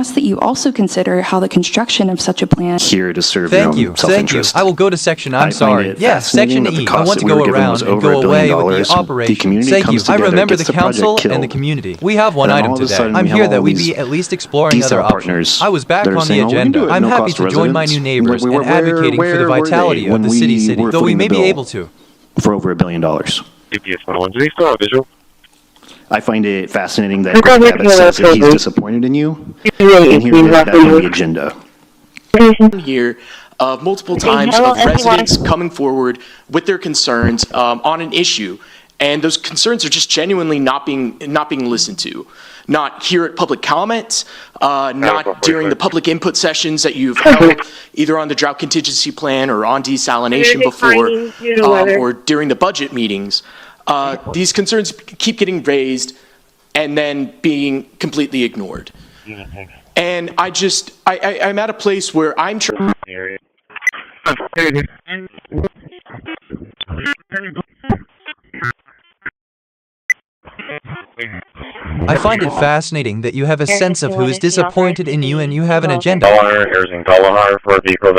ask that you also consider how the construction of such a plan here to serve Thank you. self-interest. I will go to section. I'm sorry. Yeah, section E. I want to go around and go away with the operation. Thank you. I remember the council and the community. We have one item today. I'm here that we'd be at least exploring other options. I was back on the agenda. I'm happy to join my new neighbors and advocating for the vitality of the city, though we may be able to. For over $1 billion. I find it fascinating that Greg Abbott says that he's disappointed in you, and here that's on the agenda. Here, multiple times of residents coming forward with their concerns on an issue, and those concerns are just genuinely not being listened to. Not here at public comments, not during the public input sessions that you've held, either on the drought contingency plan or on desalination before, or during the budget meetings. These concerns keep getting raised and then being completely ignored. And I'm at a place where I'm trying. I find it fascinating that you have a sense of who is disappointed in you and you have an agenda.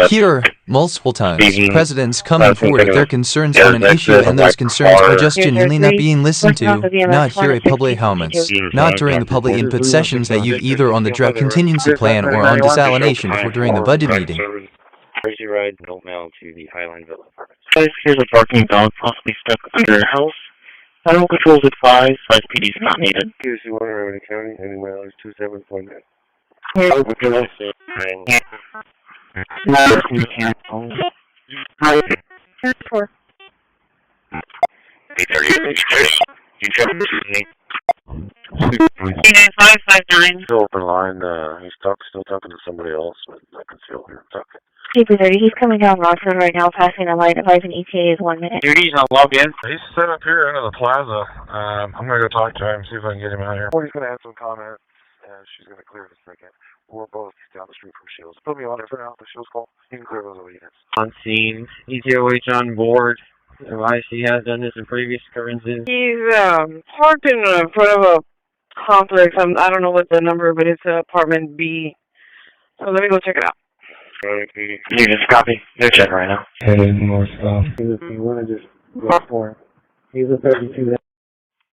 Here, multiple times, presidents come forward with their concerns on an issue and those concerns are just genuinely not being listened to, not here at public comments, not during the public input sessions that you've either on the drought contingency plan or on desalination or during the budget meeting. Christi ride, no mail to the Highline Villa Apartments. Here's a barking dog possibly stuck under a house. Animal control is advised, 5PD is not needed. Here's the order in the county, anywhere else 27.9. What can I say? Still open line, he's still talking to somebody else, but I can still hear him talking. He's coming down Rockford right now, passing a light, advising ETA is 1 minute. Duty's on log in. He's set up here into the plaza. I'm going to go talk to him, see if I can get him out here. Or he's going to add some comments, and she's going to clear in a second. We're both down the street from Shields. Put me on it for now, the Shields call. You can clear those other units. On scene, ETOH on board. IC has done this in previous occurrences. He's parked in front of a complex. I don't know what the number, but it's apartment B. So let me go check it out. You just copy. They're checking right now. Headed northbound. You want to just go for it. He's a 32.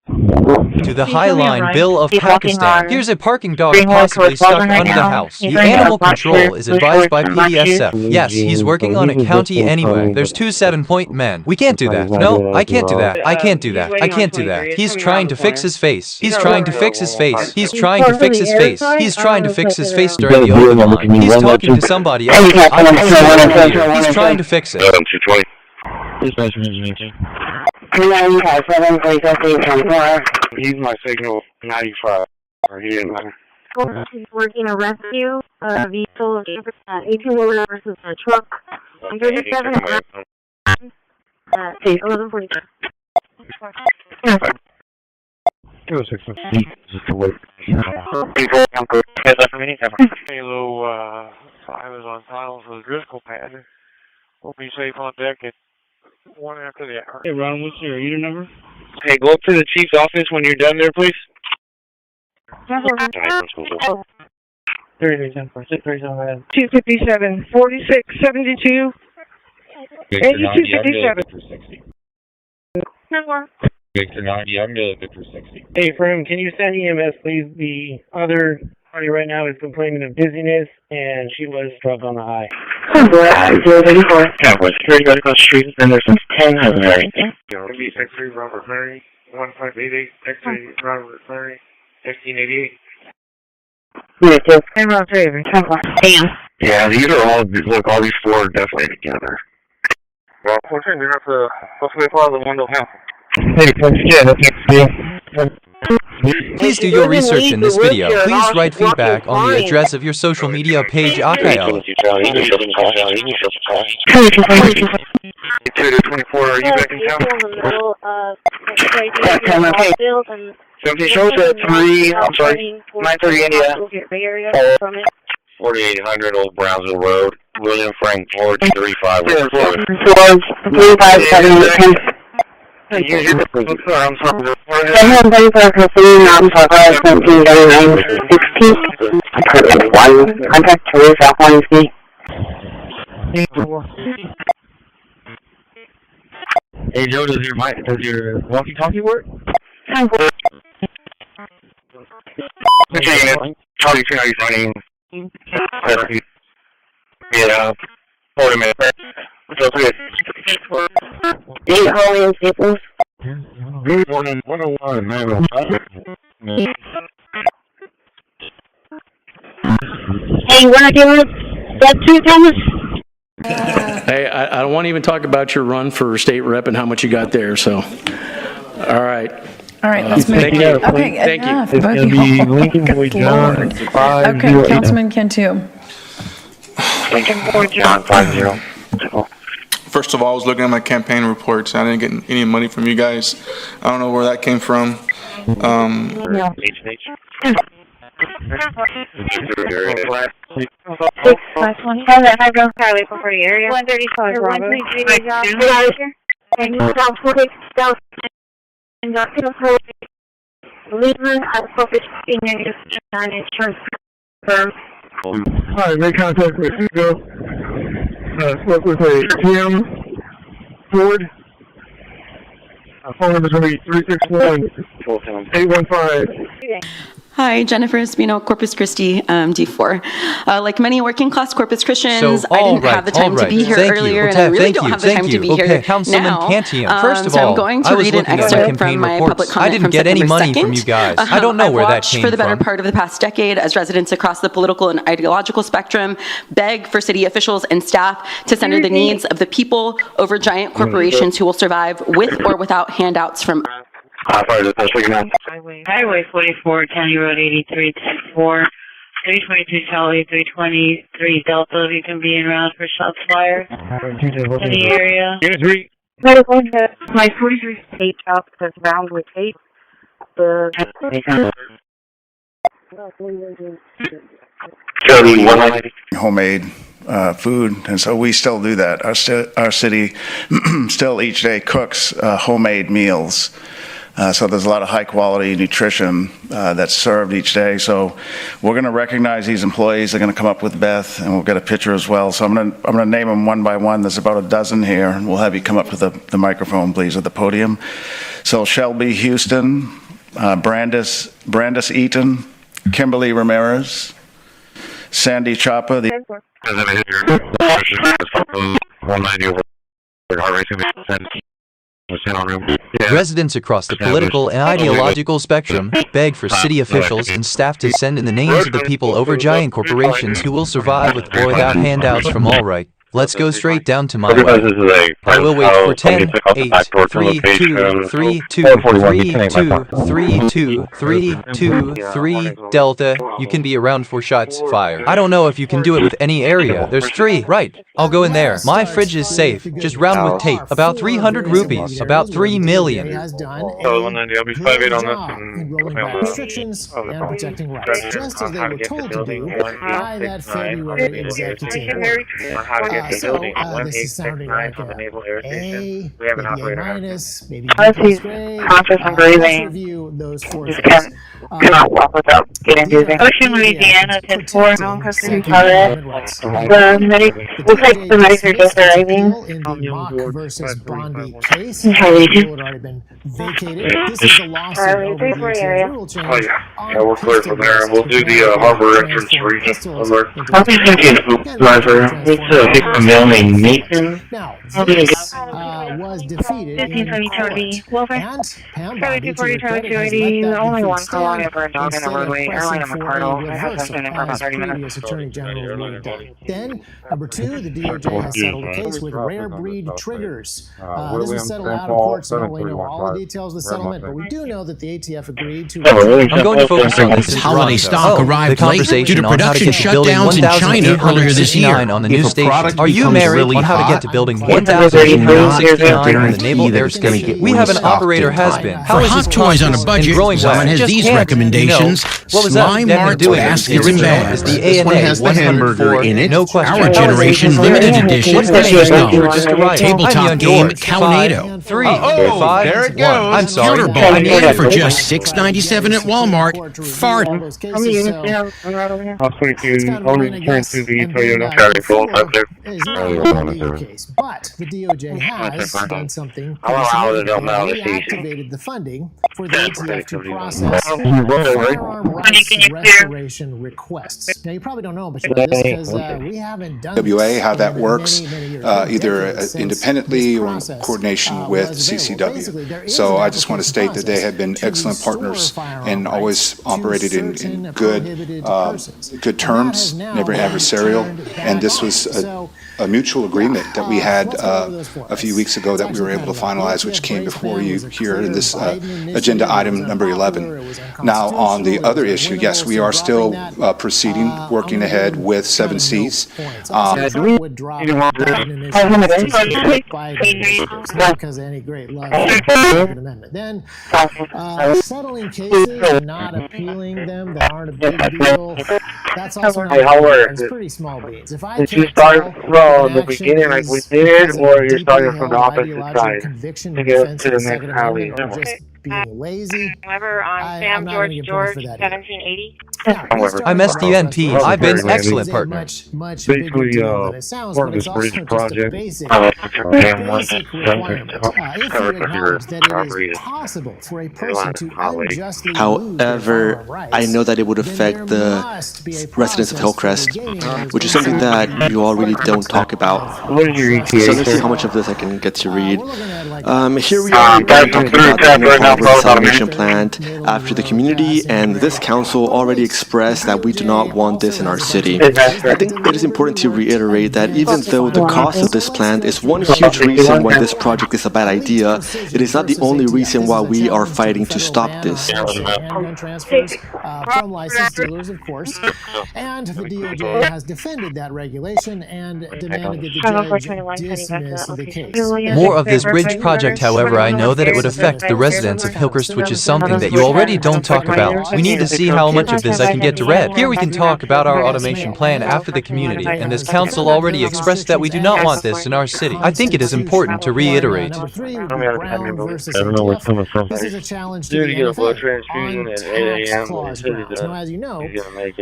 To the Highline Bill of Pakistan. Here's a parking dog possibly stuck under the house. The animal control is advised by PDSF. Yes, he's working on a county anyway. There's 2 7-point men. We can't do that. No, I can't do that. I can't do that. I can't do that. He's trying to fix his face. He's trying to fix his face. He's trying to fix his face. He's trying to fix his face during the open line. He's talking to somebody else. He's trying to fix it. He's my signal 95. Or he didn't matter. He's working a rescue vehicle, 18-wheeler versus a truck. 37 11:45. 206. Just to wait. Halo 5 is on title for the Driscoll pad. We'll be safe on deck at 1 after the hour. Hey, Ron, what's your unit number? Hey, go up to the chief's office when you're done there, please. 257, 46, 72, 8257. Victor 90, I'm going to Victor 60. Hey, Frim, can you send EMS, please? The other party right now is complaining of dizziness, and she was drunk on the high. 034. Cowboy security right across the street. Been there since 10. Hasn't heard anything. X3 Robert Murray, 1588. X3 Robert Murray, 1588. Yeah, these are all, look, all these 4 are definitely together. Well, we're trying to have to hopefully follow the window half. Hey, Please do your research in this video. Please write feedback on the address of your social media page, Akael. 2 to 24, are you back in town? So if he shows at 3, I'm sorry, 930 India. 4800 Old Brownsville Road, William Frank Ford, 35. Hey, you're the I'm sorry. Contact Toulouse Alpine Ski. Hey Joe, does your walkie-talkie work? Okay, Charlie 2 is running. Yeah, hold a minute. What's up, please? 8 Holly and Staples. 101, 905. Hey, you wanna give us that 2, Thomas? Hey, I don't want to even talk about your run for state rep and how much you got there, so. All right. All right, let's move Thank on. you. Okay, Thank you. enough. It's going to be Lincoln Boy John, 508. Okay, Councilman Cantu. Lincoln Boy John, 50. First of all, I was looking at my campaign reports. I didn't get any money from you guys. I don't know where that came from. Charlie, for the area. 135, Bravo. 133, and you have 46,000. And that's Lehman has published senior insurance firm. Hi, make contact with Hugo. Spoke with a Tim Ford. Phone number is going to be 361-815. Hi, Jennifer Espino, Corpus Christi, D4. Like many working class Corpus Christians, I didn't have the time to be here earlier, and I really don't have the time to be here Councilman now. Cantian, first of so all, I'm going to read an excerpt from my public comment I didn't from get any September money 2nd. from you guys. I don't know where that came for the better from. part of the past decade, as residents across the political and ideological spectrum beg for city officials and staff to center the needs of the people over giant corporations who will survive with or without handouts from Highway 44, County Road 83, 10-4, 322 Charlie, 323 Delta. You can be en route for shots fired in the area. My 43 tape up is bound with tape. Homemade food, and so we still do that. Our city still each day cooks homemade meals. So there's a lot of high quality nutrition that's served each day. So we're going to recognize these employees. They're going to come up with Beth, and we'll get a picture as well. So I'm going to name them one by one. There's about a dozen here, and we'll have you come up to the microphone, please, at the podium. So Shelby Houston, Brandis Eaton, Kimberly Ramirez, Sandy Chapa. Residents across the political and ideological spectrum beg for city officials and staff to send in the names of the people over giant corporations who will survive with or without handouts from all right. Let's go straight down to my way. I will wait for 10, 8, 3, 2, 3, 2, 3, 2, 3, 2, 3, 2, 3, Delta. You can be around for shots fired. I don't know if you can do it with any area. There's 3. Right. I'll go in there. My fridge is safe. Just round with tape. About 300 rupees. About 3 million. Has done I'll be 5-8 on this and rolling back restrictions and protecting rights, just as they were told to do by that February executive order. So this is sounding like a A, maybe A minus, maybe B plus grade. Let's review those 4 things. Cannot walk without getting dizzy. Ocean, Louisiana, 10-4, Home Custody, Colorado. Looks like the medics are just arriving. In the Mock versus Bondi case, the had already been vacated. This is the lawsuit over the ATF rule change. Yeah, we're clear from there. We'll do the harbor entrance region. I'll be thinking supervisor. It's a male named Nathan. Now, this was defeated. 1520 Charlie. Pam Bondi, to her credit, has let that only one stand prolong ever a dog in the instead of roadway. Airline pressing of for McCardle. a I have reversal been in for about as 30 minutes. previous Attorney General would have done. Then, number 2, the DOJ has settled a case with rare breed triggers. This was settled out of court, so we know all the details of the settlement, but we do know that the ATF agreed to... I'm going to focus on this holiday stock arrived the late due to conversation on how to production get to building shutdowns in China earlier this year. 1869 on the If news a station. product Are you becomes married really on how to hot, get to building it's 1869 on the naval guarantee air that it's gonna station? get We have an restocked operator in has time. been. For How is hot this toys on a possible? budget, And growing someone well. has Just these can't recommendations. What was that? Sly Them Mart's doing baskets and bags. is the This one ANA has the hamburger 104, in it. no question. Our generation limited edition. What's the name? Just $6. arrived. Tabletop I'm young game George. Cownado. 3, 5, there it 1. goes. I'm sorry. Counterball game for just $6.97 at Walmart. Fart. I'll 22, only turn to the Toyota. Charlie Full, up there. But the DOJ has done something. I'll allow the Reactivated the funding for the ATF to process firearm rights restoration requests. Now, you probably don't know much about this because we haven't done WA, how that works, either independently or in coordination with CCW. So I just want to state that they have been excellent partners and always operated in good terms, never adversarial, and this was a mutual agreement that we had a few weeks ago that we were able to finalize, which came before you here in this agenda item number 11. Now, on the other issue, yes, we are still proceeding, working ahead with 7Cs. Because any great love amendment. Then settling cases and not appealing them that aren't a big deal. That's also not it's pretty small beans. If I did you start from the beginning like we did, or you're starting from the opposite side to get to the next alley? Being lazy. However, I'm Sam George 1780. I'm SDNP. I've been excellent partner. Basically, part of this bridge project. Basic requirement. If you acknowledge that it is possible for a person to unjustly However, I know that it would affect the residents of Hillcrest, which is something that you all really don't talk about. What is your ETA? So let's see how much of this I can get to read. Here we are talking about the automation plant after the community and this council already expressed that we do not want this in our city. I think it is important to reiterate that even though the cost of this plant is one huge reason why this project is a bad idea, it is not the only reason why we are fighting to stop this. From licensed dealers, of course, and the DOJ has defended that regulation and demanded that the judge dismiss the case. More of this bridge project, however, I know that it would affect the residents of Hillcrest, which is something that you already don't talk about. We need to see how much of this I can get to read. Here we can talk about our automation plan after the community, and this council already expressed that we do not want this in our city. I think it is important to reiterate. I don't know where it's coming from. Dude, you get a blood transfusion at 8 a.m. Now, as you know,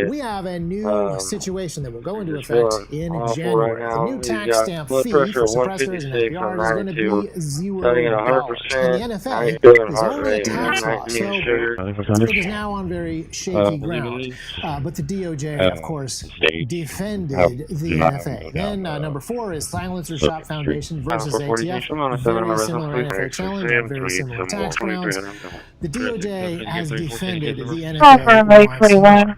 we have a new situation that will go into effect in January. The new tax stamp fee for suppressors and FBRs is going to be $0. And the NFA is only a tax law, so it is now on very shaky ground. But the DOJ, of course, defended the NFA. Then number 4 is Silencer Shop Foundation versus ATF. Very similar NFA challenge on very similar tax grounds. The DOJ has defended the NFA. For May 21,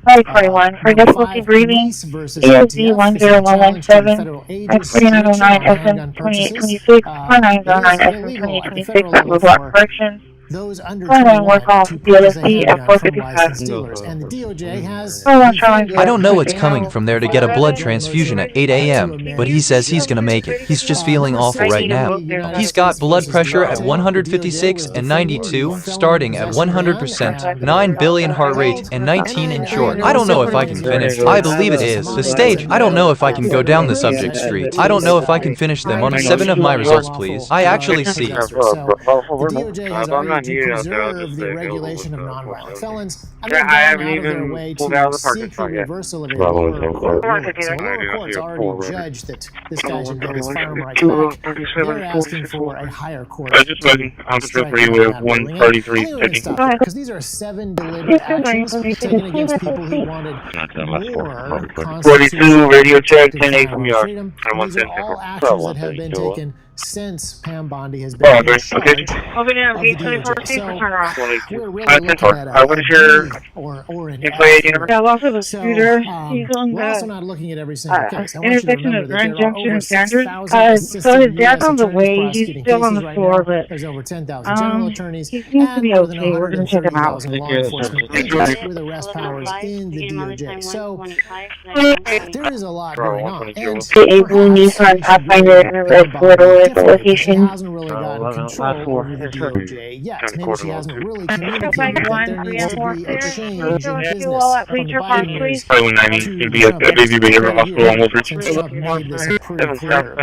for difficulty breathing, ESD 10117, at 4909 SM 2826, 4909 SM 2826, at Woodlock Corrections. Those under work off DLSD at 455. And the DOJ has I don't know what's coming from there to get a blood transfusion at 8 a.m., but he says he's gonna make it. He's just feeling awful right now. He's got blood pressure at 156 and 92, starting at 100%, 9 billion heart rate, and 19 in short. I don't know if I can finish. I believe it is. The stage, I don't know if I can go down the subject street. I don't know if I can finish them on 7 of my results, please. I actually see. The DOJ has already to preserve the regulation of nonviolent felons, and they've gone out of their way to seek the reversal of a lower court ruling. So lower courts already judged that this guy should get his firearm rights back. They're asking for a higher court to strike down that ruling. Because these are 7 deliberate actions taken against people who wanted more 42 radio check, 10-8 from yard. These are all actions that have been taken since Pam Bondi has been in charge of the DOJ. So we're really looking at or an also the scooter. He's on we're also not looking at every single case. intersection of Grand Junction and Sanders. So his dad's on the way. He's still on the floor, but there's over 10,000 general attorneys. He seems to be okay. We're going to check him out. Law enforcement agents with arrest powers in the DOJ. So there is a lot going on. And a blue Nissan Pathfinder in a red four-door vehicle location. Hasn't really gotten control over the DOJ yet. Maybe she hasn't really communicated that there needs to be a change in business from the Biden administration to the Trump since Trump made this a pretty clear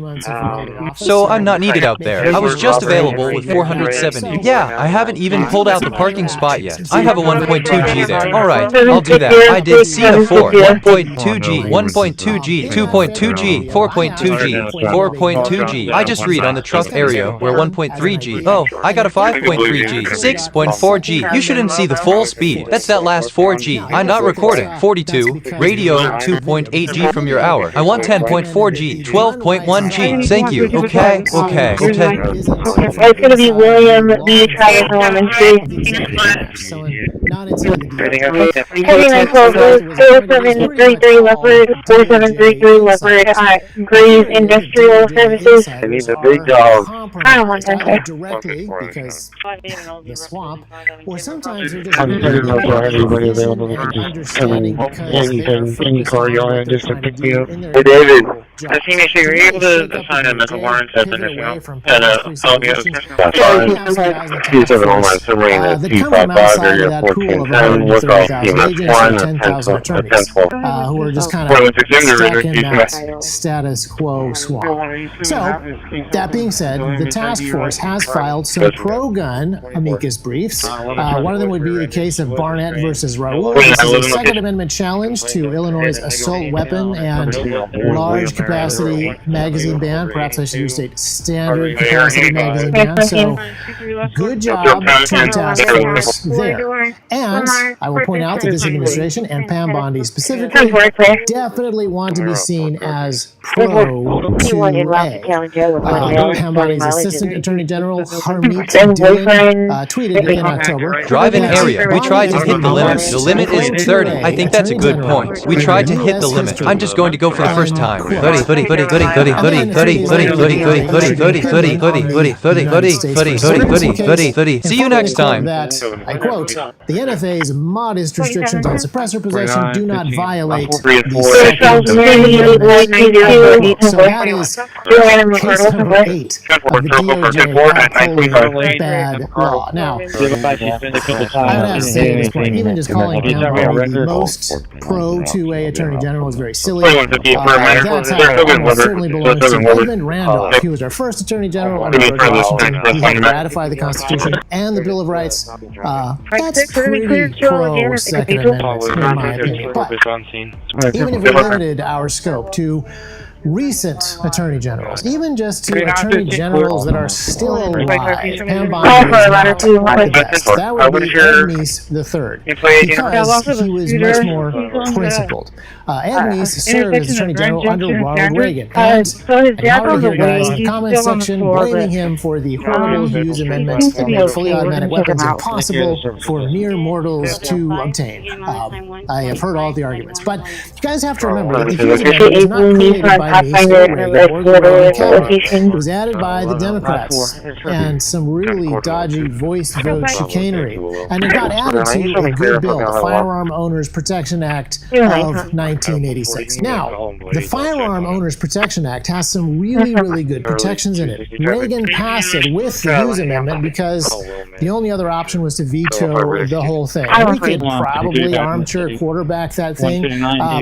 mission. So I'm not needed out there. I was just available with 470. Yeah, I haven't even pulled out the parking spot yet. I have a 1.2G there. Alright, I'll do that. I did see the 4. 1.2G, 1.2G, 2.2G, 4.2G, 4.2G. I just read on the truck area where 1.3G. Oh, I got a 5.3G, 6.4G. You shouldn't see the full speed. That's that last 4G. I'm not recording. 42. Radio 2.8G from your hour. I want 10.4G, 12.1G. Thank you. Okay. It's going to be William B. Travis Elementary. Heavy 4733 Leopard, 4733 Leopard at Graves Industrial Services. I need the big dog. I don't want that. Directly because the swamp, or sometimes they're just Everybody available. understanding because Any car you want just to pick me up. Hey David, I see me sure you're able to assign a mental warrant at the initial. He's having online summary in the 255 area 1410. Look off EMS 1 and 1012. who are just kind of stuck in that status quo swamp. So, that being said, the task force has filed some pro-gun amicus briefs. One of them would be the case of Barnett versus Raoul. This is a Second Amendment challenge to Illinois' assault weapon and large capacity magazine ban. Perhaps I should use a standard capacity magazine ban. So, good job to the task force there. And I will point out that this administration and Pam Bondi specifically definitely want to be seen as pro-2A. Pam Bondi's Assistant Attorney General Harmeet Dillon tweeted in October. Drive-in area. We tried to hit the limit. The limit is 30. I think that's a good point. We tried to hit the limit. I'm just going to go for the first time. See you next time. I quote, the NFA's modest restrictions on suppressor possession do not violate the Second Amendment. So that is case number 8 of the DOJ bad law. Now, I would have to say at this point, even just calling Pam Bondi the most pro-2A Attorney General is very silly. That's how it certainly belongs to Edmund Randolph. He was our first Attorney General under George Washington. He helped ratify the Constitution and the Bill of Rights. That's pretty pro-Second Amendment, in my opinion. But even if we limited our scope to recent attorney generals, even just to attorney generals that are still alive, Pam Bondi is not the best. That would be Ed Meese III, because he was much more principled. Ed Meese served as attorney general under Ronald Reagan, and I already hear guys in the comments section blaming him for the horrible Hughes Amendment that made fully automatic weapons impossible for mere mortals to obtain. I have heard all the arguments, but you guys have to remember that the Hughes Amendment was not created by it was added by the Democrats and some really dodgy voice vote chicanery, and it got added to a good bill, the Firearm Owners Protection Act of 1986. Now, the Firearm Owners Protection Act has some really, really good protections in it. Reagan passed it with the Hughes Amendment because the only other option was to veto the whole thing. We could probably armchair quarterback that thing,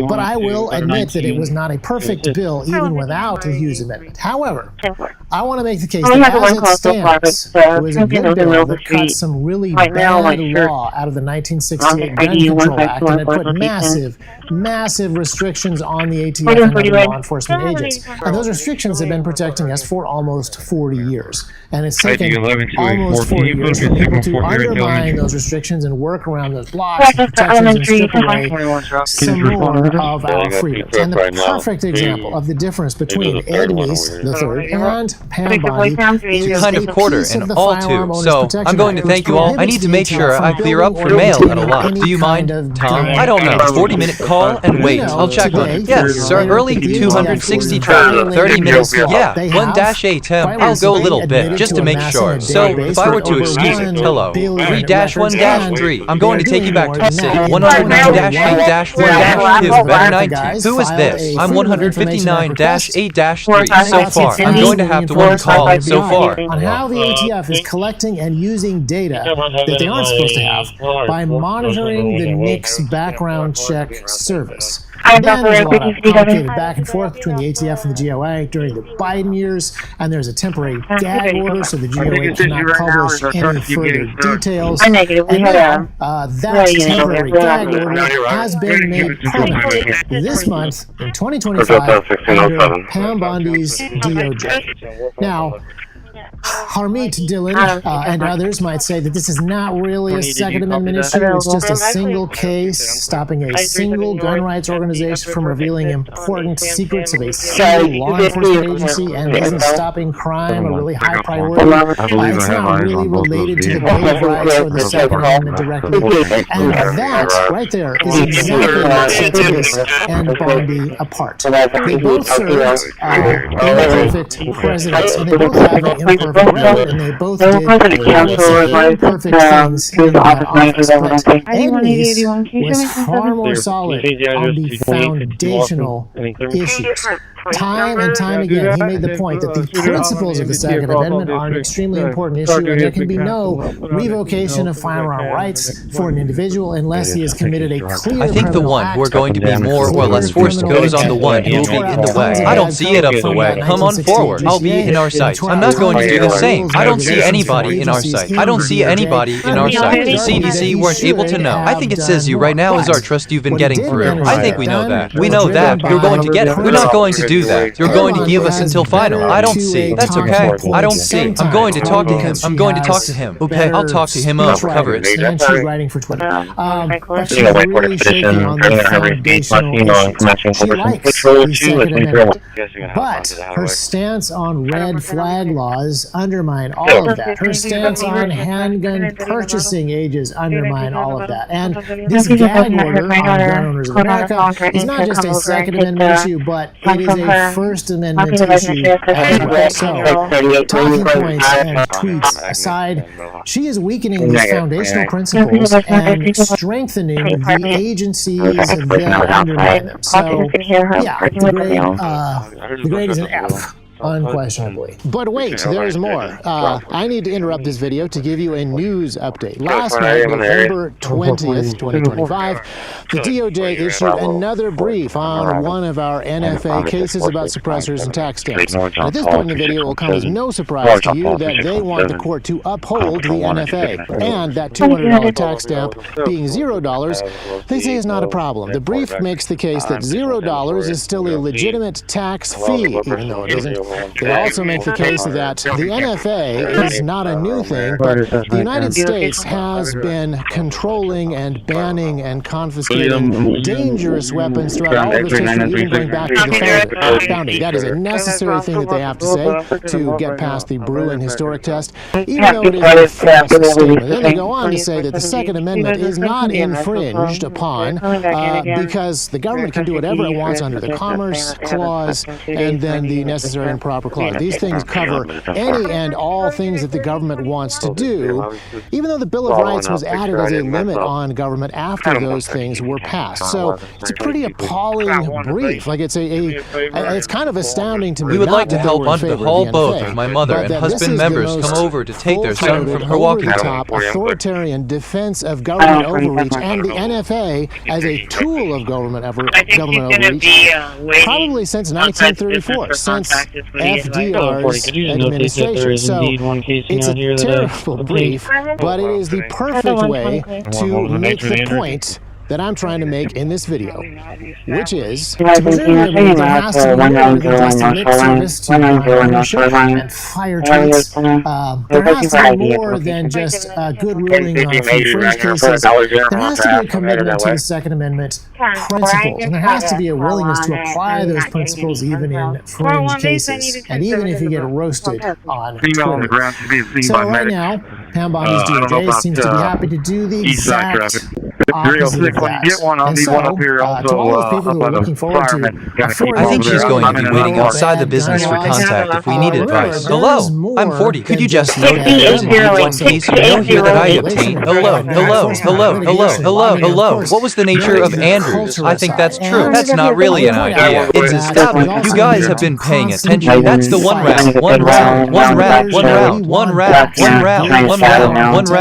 but I will admit that it was not a perfect bill even without the Hughes Amendment. However, I want to make the case that as it stands, it was a good bill that cut some really bad law out of the 1968 Gun Control Act, and it put massive restrictions on the ATF and other law enforcement agents. And those restrictions have been protecting us for almost 40 years. And it's taken almost 40 years for people to undermine those restrictions and work around those blocks and protections and strip away some more of our freedoms. And the perfect example of the difference between Ed Meese III and Pam Bondi is kind of quarter and all too. So I'm going to thank you all. I need to make sure I clear up for mail at a lot. Do you mind, Tom? I don't know. 40-minute call and wait. I'll check on it. Yes, sir. Early 260 traffic. 30 minutes. Yeah, 1-8 Tim. I'll go a little bit just to make sure. So if I were to excuse it, hello. 3-1-3. I'm going to take you back to the city. 109-8-1- is better 19. Who is this? I'm 159. 49-8-3 so far. I'm going to have to one call so far. On how the ATF is collecting and using data that they aren't supposed to have by monitoring the NICS background check service. And then there's a lot of complicated back and forth between the ATF and the GOA during the Biden years, and there's a temporary gag order so the GOA cannot publish any further details. And now, that temporary gag order has been made permanent this month in 2025 under Pam Bondi's DOJ. Now, Harmeet Dillon and others might say that this is not really a Second Amendment issue. It's just a single case stopping a single gun rights organization from revealing important secrets of a single law enforcement agency and isn't stopping crime a really high priority. It's not really related to the Bill of Rights or the Second Amendment directly. And that right there is exactly what sets this and Bondi apart. They both served imperfect presidents, and they both have an imperfect record, and they both did imperfect things in that office. But Eddie's was far more solid on the foundational issues. Time and time again, he made the point that the principles of the Second Amendment are an extremely important issue, and there can be no revocation of firearm rights for an individual unless he has committed a clear I think the one who are going to be more or less forced goes on the one who will be in the way. I don't see it up the way. Come on forward. I'll be in our sights. I'm not going to do the same. I don't see anybody in our sight. I don't see anybody in our sight. The CDC weren't able to know. I think it says you right now is our trust you've been getting through. I think we know that. We know that. You're going to get it. We're not going to do that. You're going to give us until final. I don't see. That's okay. I don't see. I'm going to talk to him. I'm going to talk to him. Okay, I'll talk to him. I'll cover it. And she's writing for Twitter. But she's really shaking on the foundational issues. She likes the Second Amendment. But her stance on red flag laws undermine all of that. Her stance on handgun purchasing ages undermine all of that. And this gag order on gun owners of America is not just a Second Amendment issue, but it is a First Amendment issue as well. So, talking points and tweets aside, she is weakening these foundational principles and strengthening the agencies that undermine them. So, yeah, the grade is an F. Unquestionably. But wait, there's more. I need to interrupt this video to give you a news update. Last night, November 20th, 2025, the DOJ issued another brief on one of our NFA cases about suppressors and tax stamps. At this point in the video, it will come as no surprise to you that they want the court to uphold the NFA, and that $200 tax stamp being $0, they say is not a problem. The brief makes the case that $0 is still a legitimate tax fee, even though it isn't. They also make the case that the NFA is not a new thing, but the United States has been controlling and banning and confiscating dangerous weapons throughout all of its history, even going back to the founding. That is a necessary thing that they have to say to get past the Bruin historic test, even though it is a false statement. Then they go on to say that the Second Amendment is not infringed upon because the government can do whatever it wants under the Commerce Clause and then the necessary and proper clause. These things cover any and all things that the government wants to do, even though the Bill of Rights was added as a limit on government after those things were passed. So it's a pretty appalling brief. Like it's kind of astounding to me. We would like to help underhaul both of my mother and husband members come over to take their son from her walking top authoritarian defense of government overreach and the NFA as a tool of government overreach, probably since 1934, since FDR's administration. So it's a terrible brief, but it is the perfect way to make the point that I'm trying to make in this video, which is to preserve there has to be more than just a lip service to ownership and fire tweets. There has to be more than just a good ruling on a few fringe cases. There has to be a commitment to the Second Amendment principles, and there has to be a willingness to apply those principles even in fringe cases, and even if you get roasted on Twitter. So right now, Pam Bondi's DOJ seems to be happy to do the exact opposite of that. And so, to all those people who are looking forward to I think she's going to be waiting outside the business for contact if we need advice. Hello, I'm 40. Could you just note that there's one case of no here that I obtained? Hello. What was the nature of Andrews? I think that's true. That's not really an idea. It's established. You guys have been paying attention. That's the one round.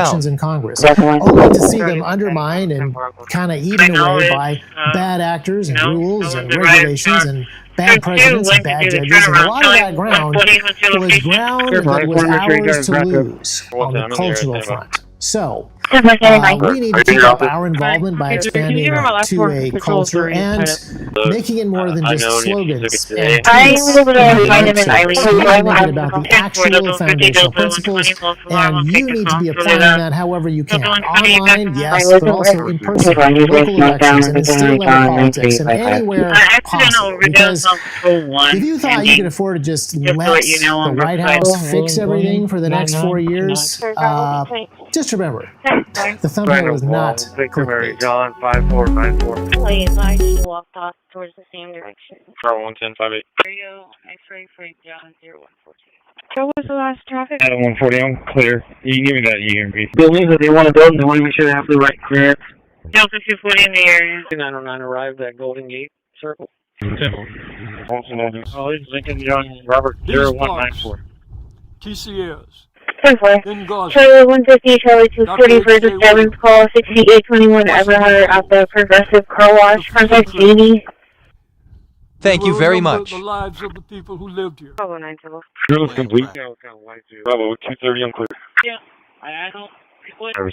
In Congress, only to see them undermined and kind of eaten away by bad actors and rules and regulations and bad presidents and bad judges. And a lot of that ground was ground that was ours to lose on the cultural front. So, we need to keep up our involvement by expanding to a culture and making it more than just slogans. And making it about the actual foundational principles, and you need to be applying that however you can. Online, yes, but also in person, local elections, and in state level politics, and anywhere possible. Because if you thought you could afford to just let the White House fix everything for the next 4 years, just remember, the thumbnail is not clickbait. John 5494. Please, I just walked off towards the same direction. Tower 11058. Radio, X-ray for John 0142. So what was the last traffic? At 140, I'm clear. You can give me that EMB. Buildings that they want to build, they want to make sure they have the right clearance. Delta 240 in the area. 909 arrived at Golden Gate Circle. College, Lincoln Young, Robert 0194. TCS. Charlie 150, Charlie 240 for the 7th call, 6821 Everhard at the Progressive Car Wash. Contact Jamie. Thank you very much. The lives of the people who lived here. Bravo 9-2. You're looking weak. Bravo 230, I'm clear. Yeah, I don't.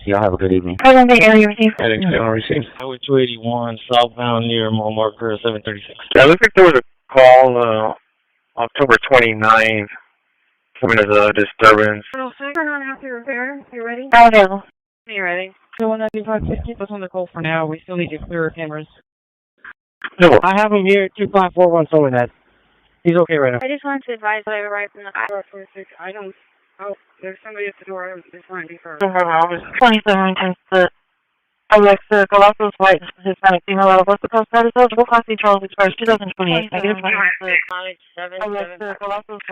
Y'all have a good evening. I don't think area received. I didn't receive. Highway 281, southbound near mile marker 736. Yeah, it looks like there was a call October 29th. There's a disturbance. Colonel Sager, on happy repair. You ready? I know. You ready? So 195, keep us on the call for now. We still need to clear our cameras. No. I have him here, 2541 Somerhead. He's okay right now. I just wanted to advise that I arrived in the door for 6 items. Oh, there's somebody at the door. This might be for 27 times the Alexa Galapagos White Hispanic female out of West Coast status eligible Class C Charles Express 2028. Negative.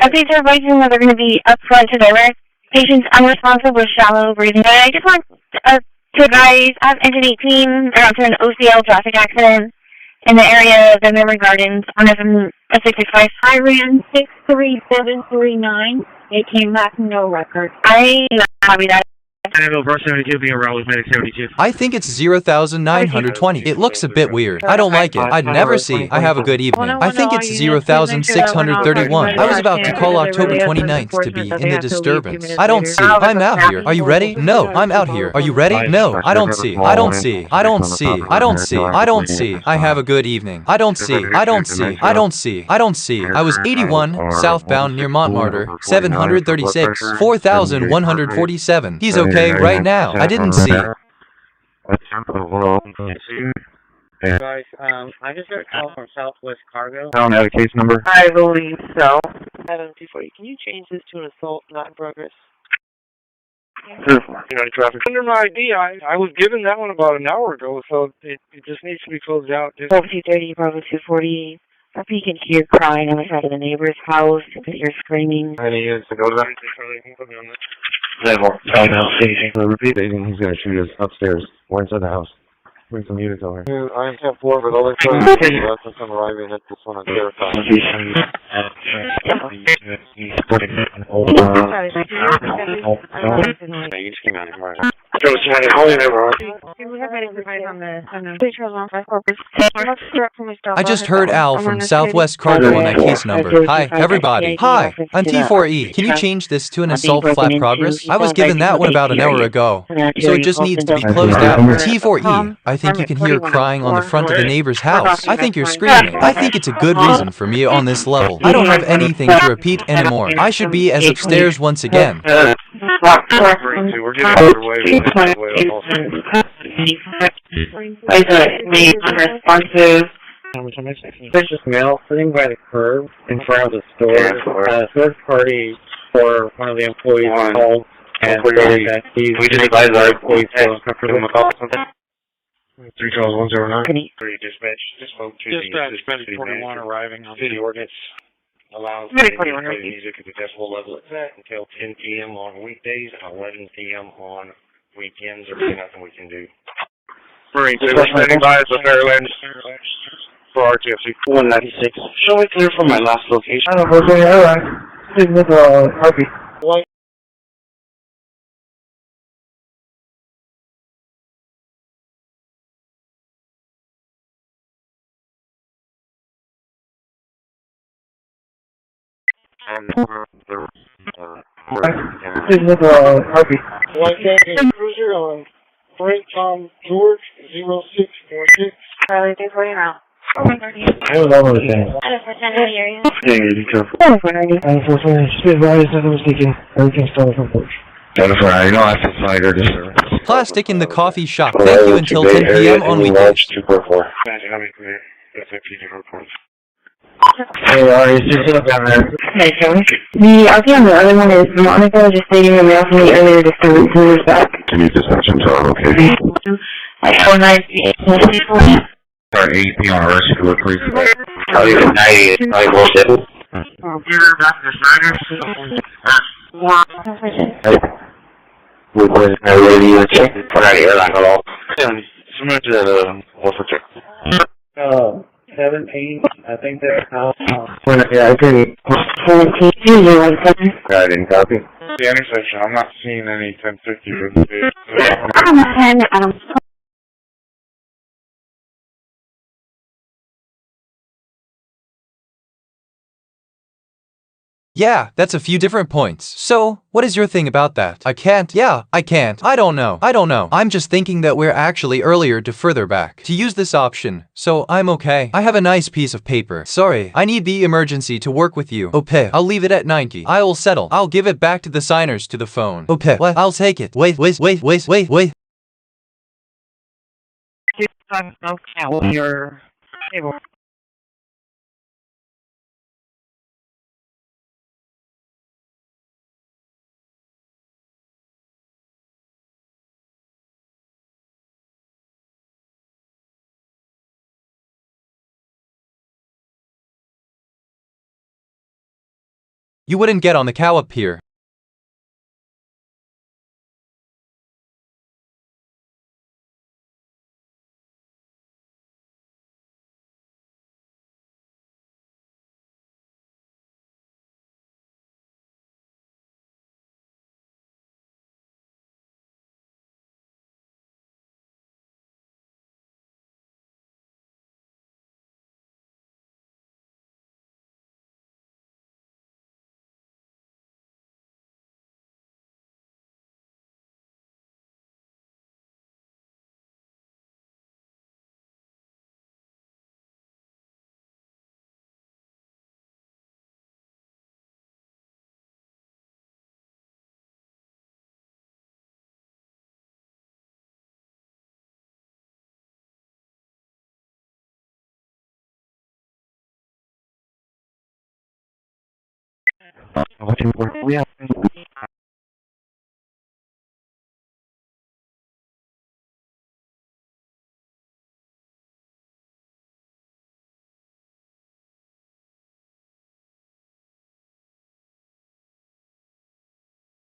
Updates are advising that they're going to be upfront to direct. Patients unresponsive with shallow breathing. I just want to advise, I've entered 18 around to an OCL traffic accident in the area of the Memory Gardens on a 665. I ran 63739. It came back no record. I'm not happy that. I have over 72 being around with medic 72. I think it's 0,920. It looks a bit weird. I don't like it. I'd never see. I have a good evening. I think it's 0,631. I was about to call October 29th to be in the disturbance. I don't see. I'm out here. Are you ready? No, I'm out here. Are you ready? No, I don't see. I don't see. I don't see. I don't see. I don't see. I have a good evening. I don't see. I don't see. I don't see. I don't see. I was 81 southbound near Montmartre, 736, 4,147. He's okay right now. I didn't see. Guys, I just got a call from Southwest Cargo. I don't have a case number. I believe so. Adam 240, can you change this to an assault not in progress? Traffic. Under my ID, I was given that one about an hour ago, so it just needs to be closed out. 230, Bravo 240. If you can hear crying on the side of the neighbor's house, if you're screaming. I need to go to that. Level. Repeat it. He's going to shoot us upstairs. We're inside the house. Bring some units over here. I am 10-4, but all they're trying to do is come arriving at this one on verify. You just came out of here. I just heard Al from Southwest Cargo on that case number. Hi, everybody. Hi, I'm T4E. Can you change this to an assault flat progress? I was given that one about an hour ago, so it just needs to be closed out. T4E, I think you can hear crying on the front of the neighbor's house. I think you're screaming. I think it's a good reason for me on this level. I don't have anything to repeat anymore. I should be as upstairs once again. We're getting underway. Unresponsive. There's just mail sitting by the curb in front of the store. A third party for one of the employees called and said that we just advise our employees to give him a call or something. 312-109. 3 dispatch. Just spoke to Dispatch, the 41 arriving on city ordinance. Allows Ready, the 41, play ready. music at the decibel level it's at until 10 p.m. on weekdays and 11 p.m. on weekends. There's nothing we can do. Marine 2, standing by as a Fairland for RTFC 196. Show me clear from my last location. I don't know, okay, alright. This is Harvey. What? This is Harvey. White Captain Cruiser on Frank Tom George 0646. Charlie 240 now. I was all the same. I don't pretend to hear you. Yeah, be careful. I'm so sorry. Spit rise as I was speaking. Everything's started from porch. Jennifer, I know I said flag or just. Plastic in the coffee shop. Thank you until 10 p.m. on weekdays. 244. Clear. FFP reports. Hey, you just up down there. Hey, Tony. The RP on the other one is Monica just stating the mail from me earlier just to move back. Can you dispatch him to our location? Like 498. Start 8 p.m. on rescue, please. I'll leave at 98. I'll bullshit. Get her back to Snyder. Hey. Where do you check? Put out the airline hello. Submit to what's the check? 17, I think that's how. Yeah, I couldn't. 17, you want something? I didn't copy. The intersection, I'm not seeing any 1050 with the I'm a fan, I don't. Yeah, that's a few different points. So, what is your thing about that? I can't. Yeah, I can't. I don't know. I'm just thinking that we're actually earlier to further back to use this option. So, I'm okay. I have a nice piece of paper. Sorry, I need the emergency to work with you. Okay, I'll leave it at 90. I will settle. I'll give it back to the signers to the phone. Okay, what? I'll take it. Wait. Your table. You wouldn't get on the cow up here.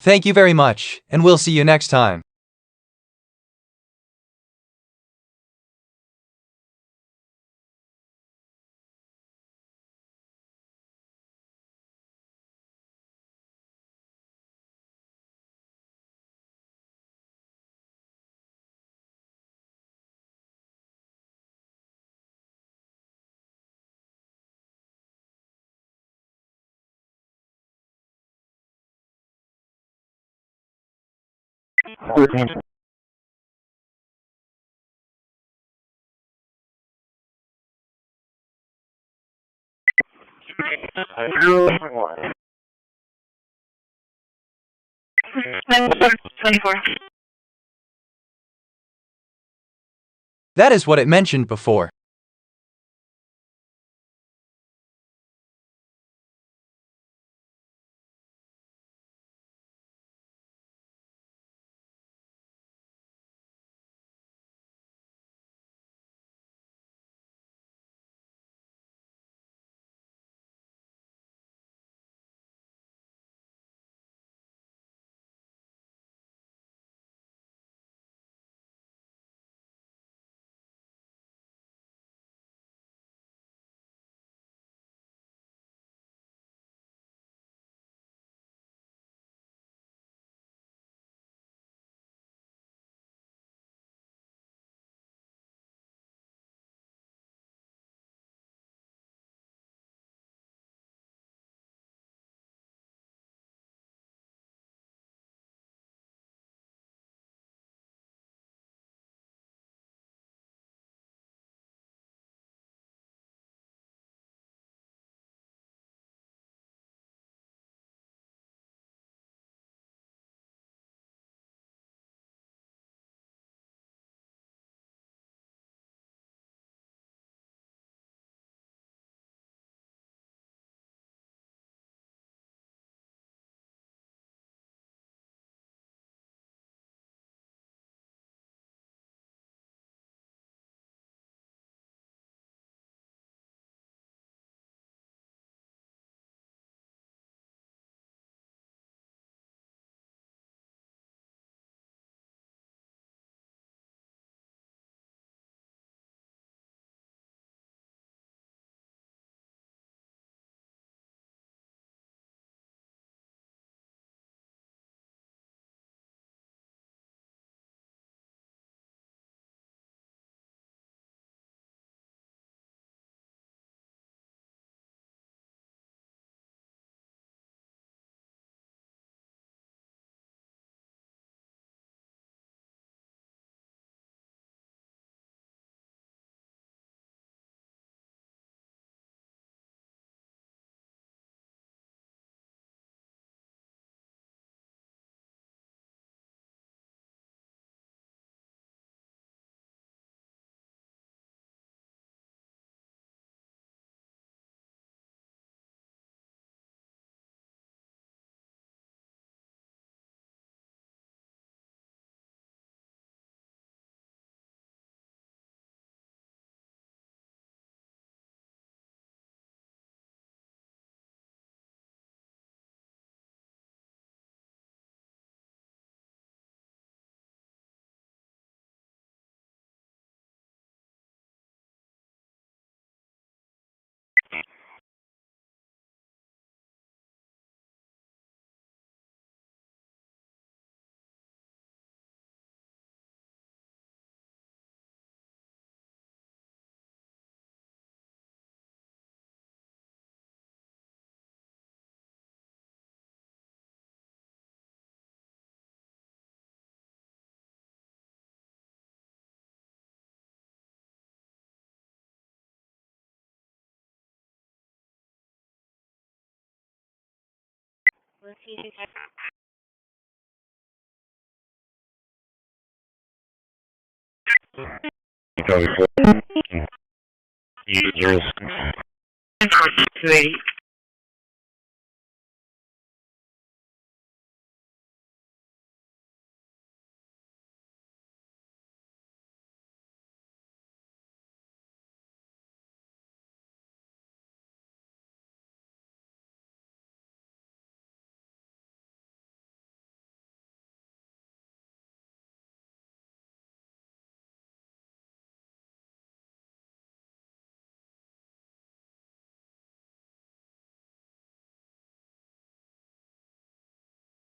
Thank you very much, and we'll see you next time. That is what it mentioned before.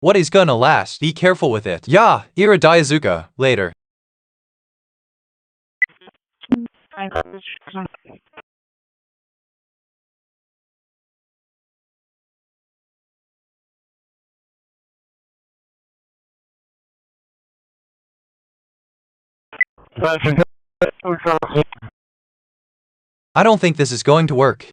What is gonna last? Be careful with it. Yeah, Ira Diazuka. Later. I don't think this is going to work.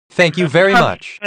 Thank you very much.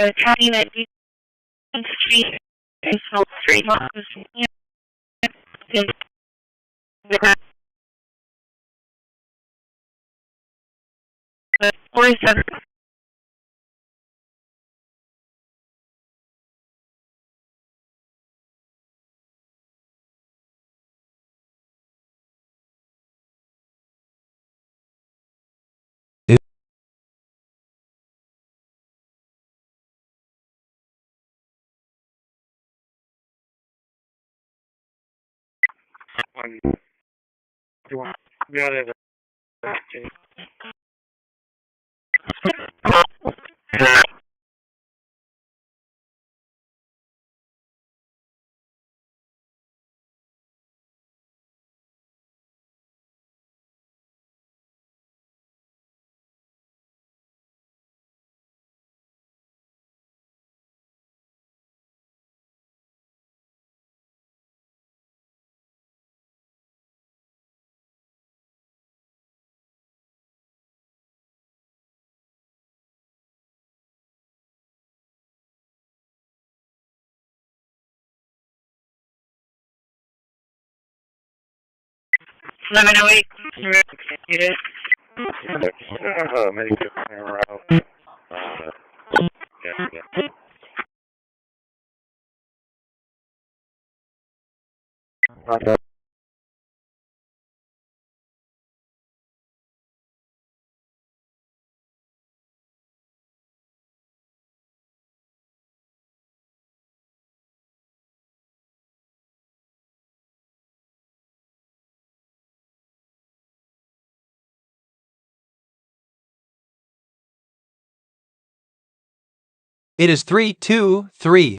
It is 3, 2, 3.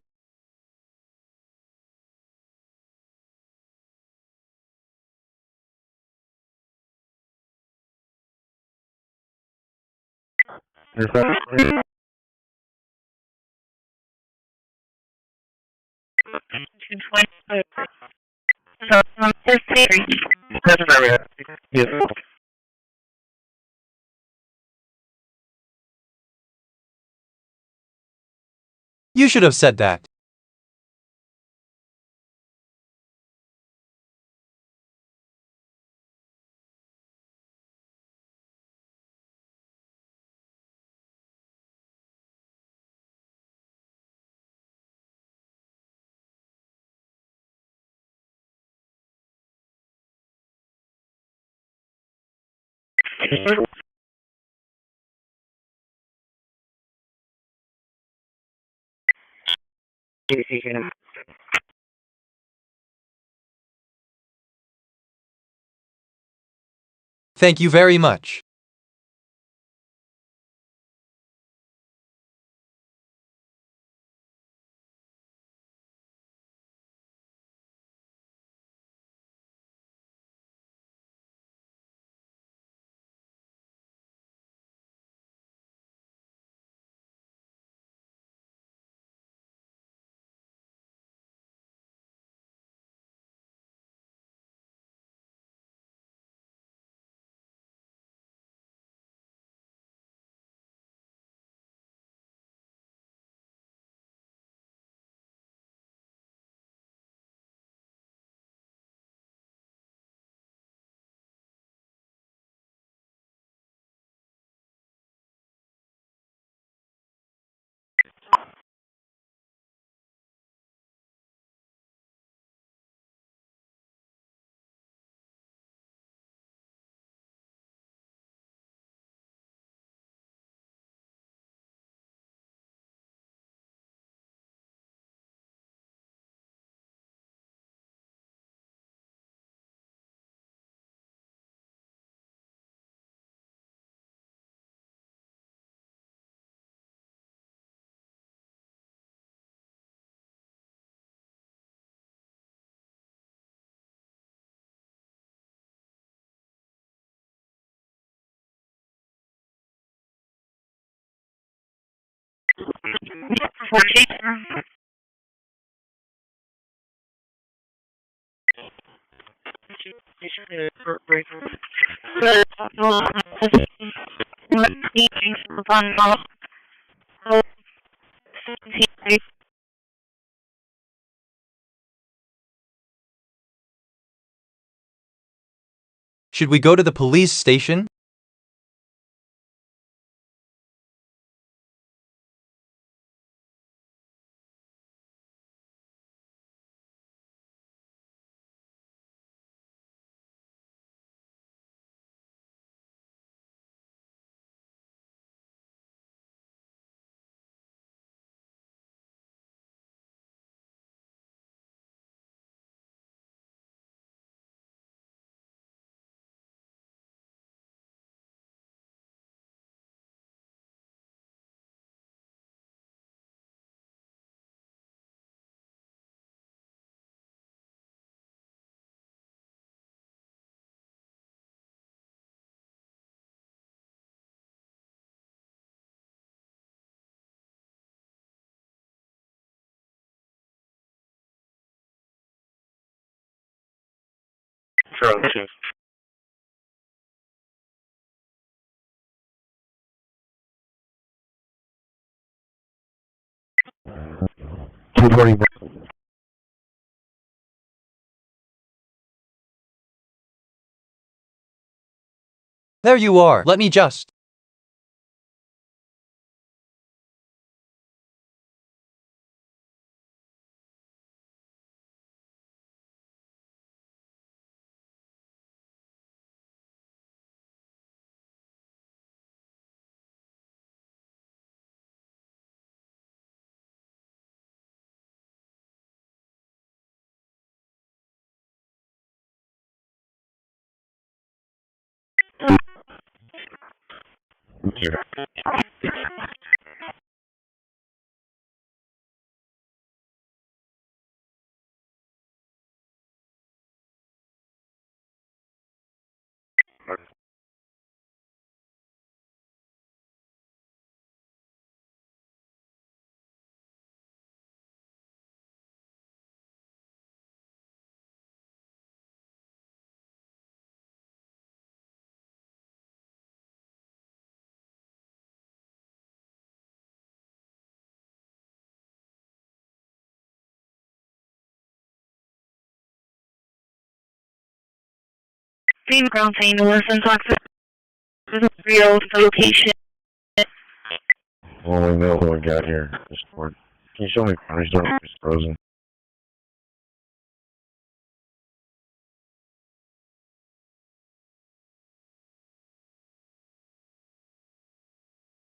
You should have said that. Thank you very much. Should we go to the police station? There you are. Let me just. Same ground saying to listen, talk to real location. Well, we know what we got here. Can you show me Connie's door? It's frozen.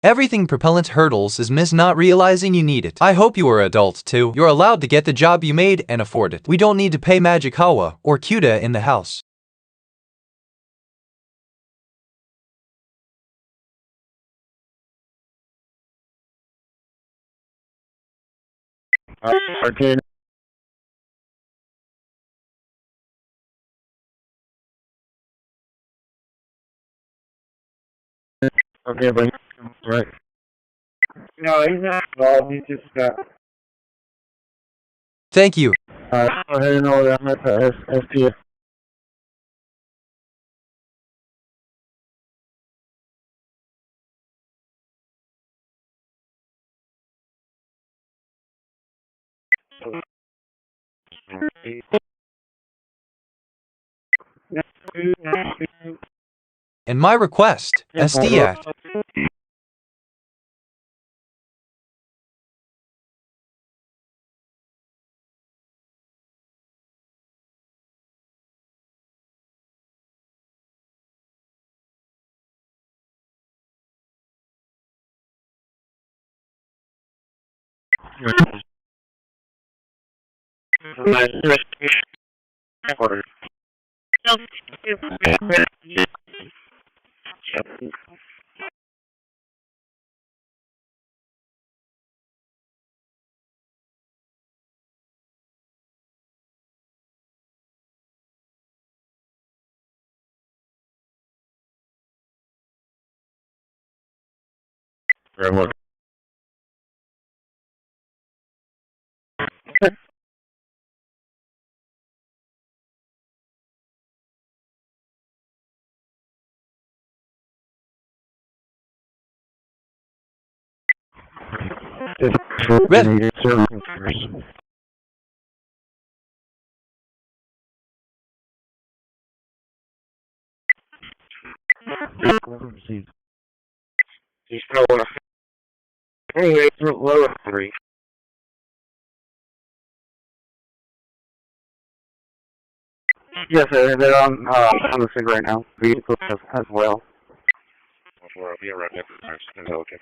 Everything propellant hurdles is miss not realizing you need it. I hope you are adult too. You're allowed to get the job you made and afford it. We don't need to pay Magic Hawa or Cuda in the house. Okay. Okay, but right. No, he's not involved. He's just Thank you. go ahead and order. I'm at the SPF. And my request, SD Act. Red. He's still anyway, it's lower 3. Yes, sir. They're on the thing right now. Vehicle as well. I'll be right there. Okay.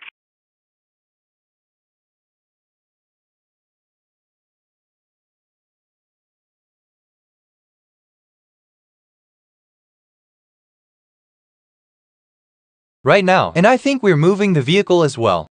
Right now. And I think we're moving the vehicle as well.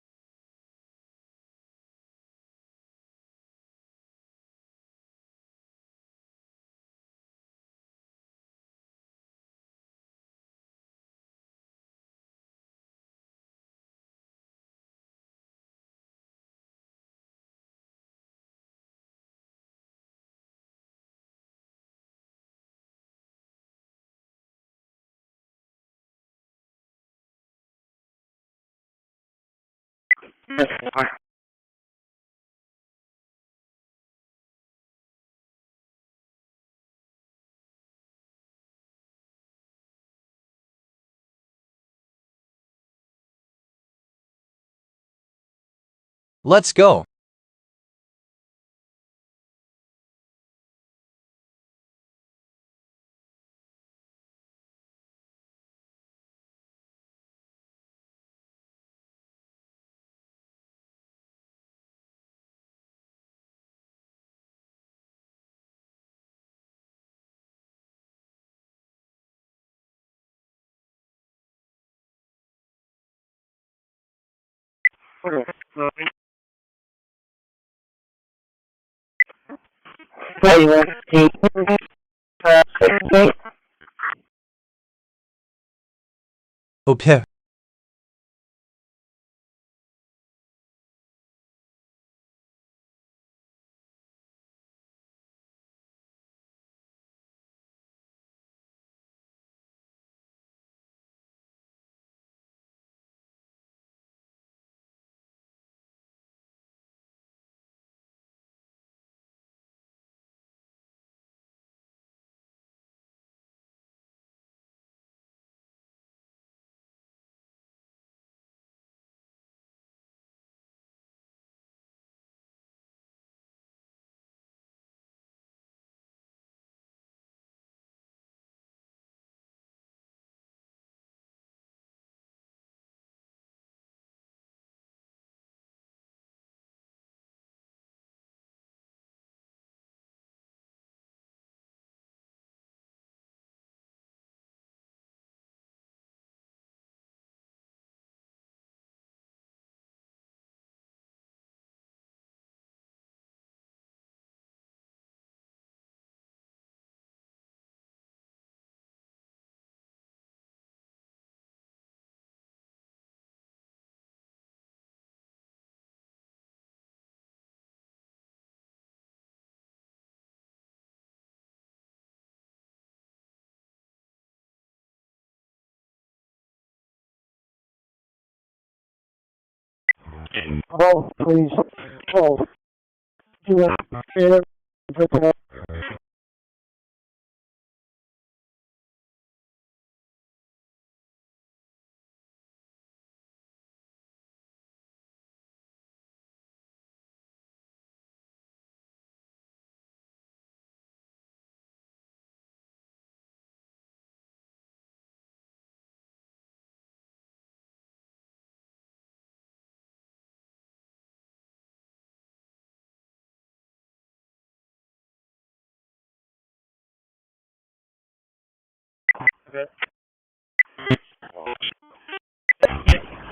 Let's go. Okay. Hold, please. Hold. Do it.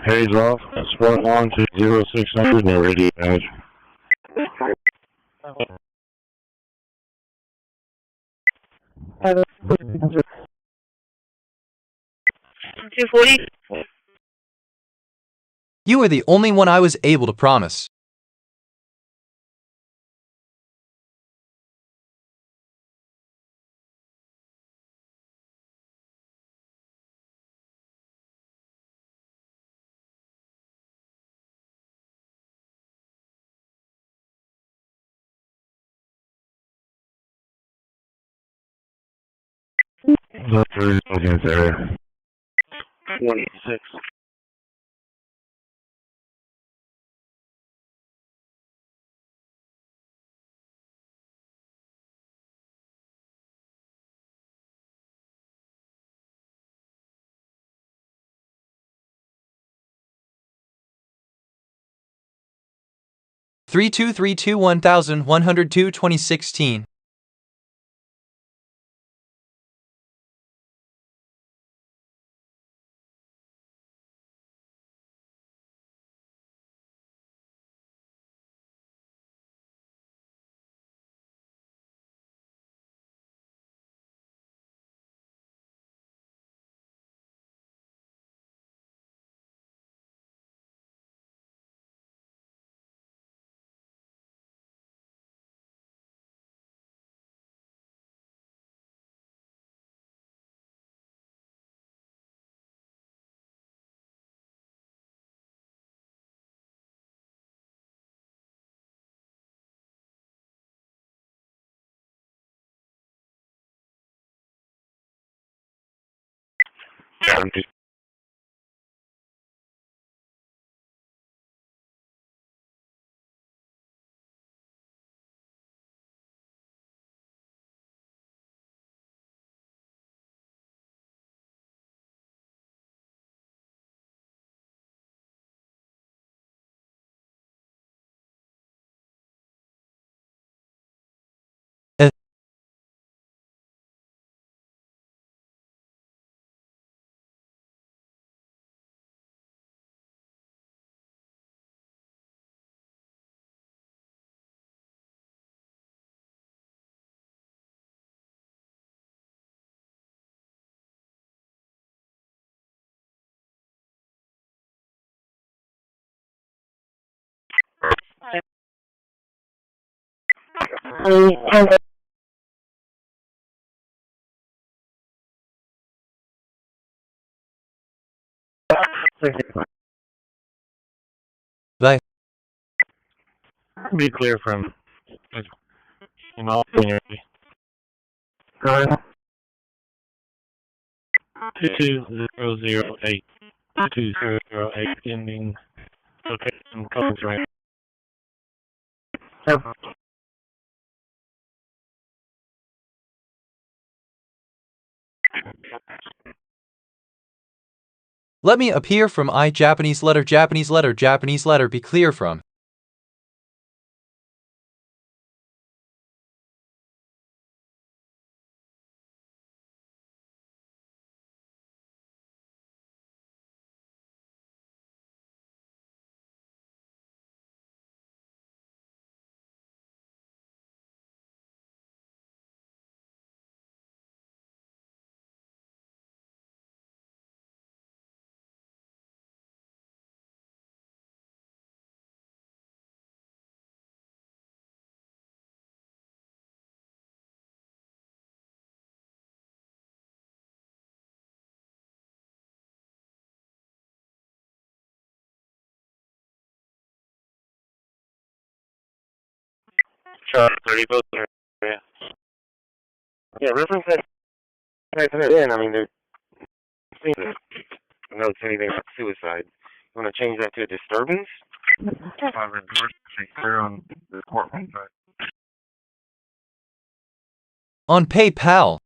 Haze off. Sport 1 to 0600, no radio damage. You are the only one I was able to promise. That's the against area. 26. Three two three two 1102 2016. Bye. Be clear from all community. Go ahead. 22008. 2208 ending location codes range. Let me appear from I Japanese letter Japanese letter be clear from. Charlie 30 both area. Yeah, reference that. I mean, there's no it's anything about suicide. You want to change that to a disturbance? I've endorsed it clear on the courtroom, but On PayPal.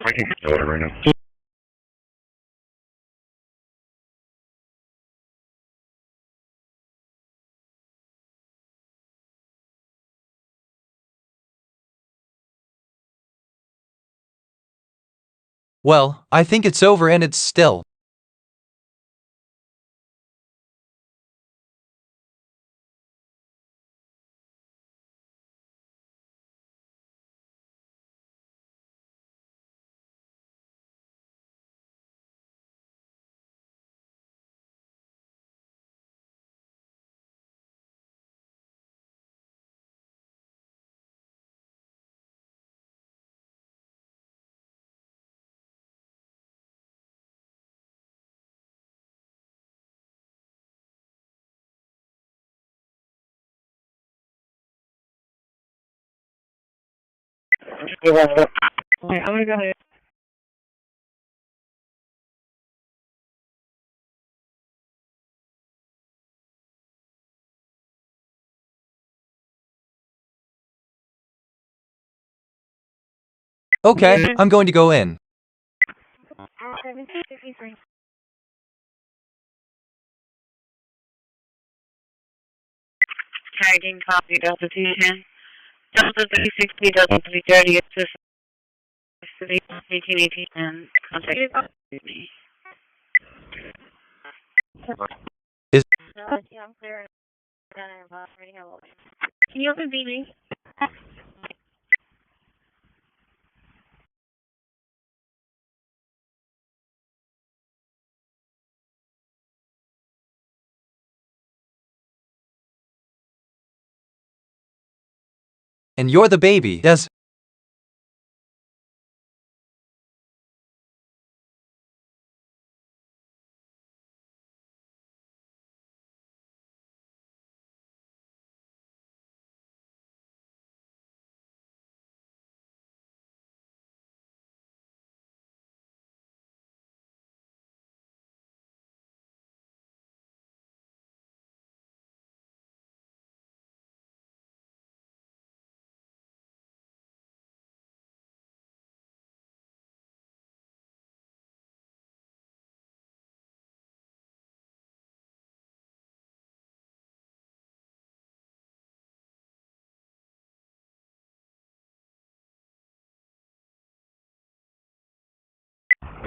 I can get to it right now. Well, I think it's over and it's still. I'm gonna go ahead. Okay, I'm going to go in. Tagging copy Delta 210. Delta 360, Delta 330, it's city 1818 and contact me. Is Yeah, I'm clear. Can you open BB? and you're the baby, Des.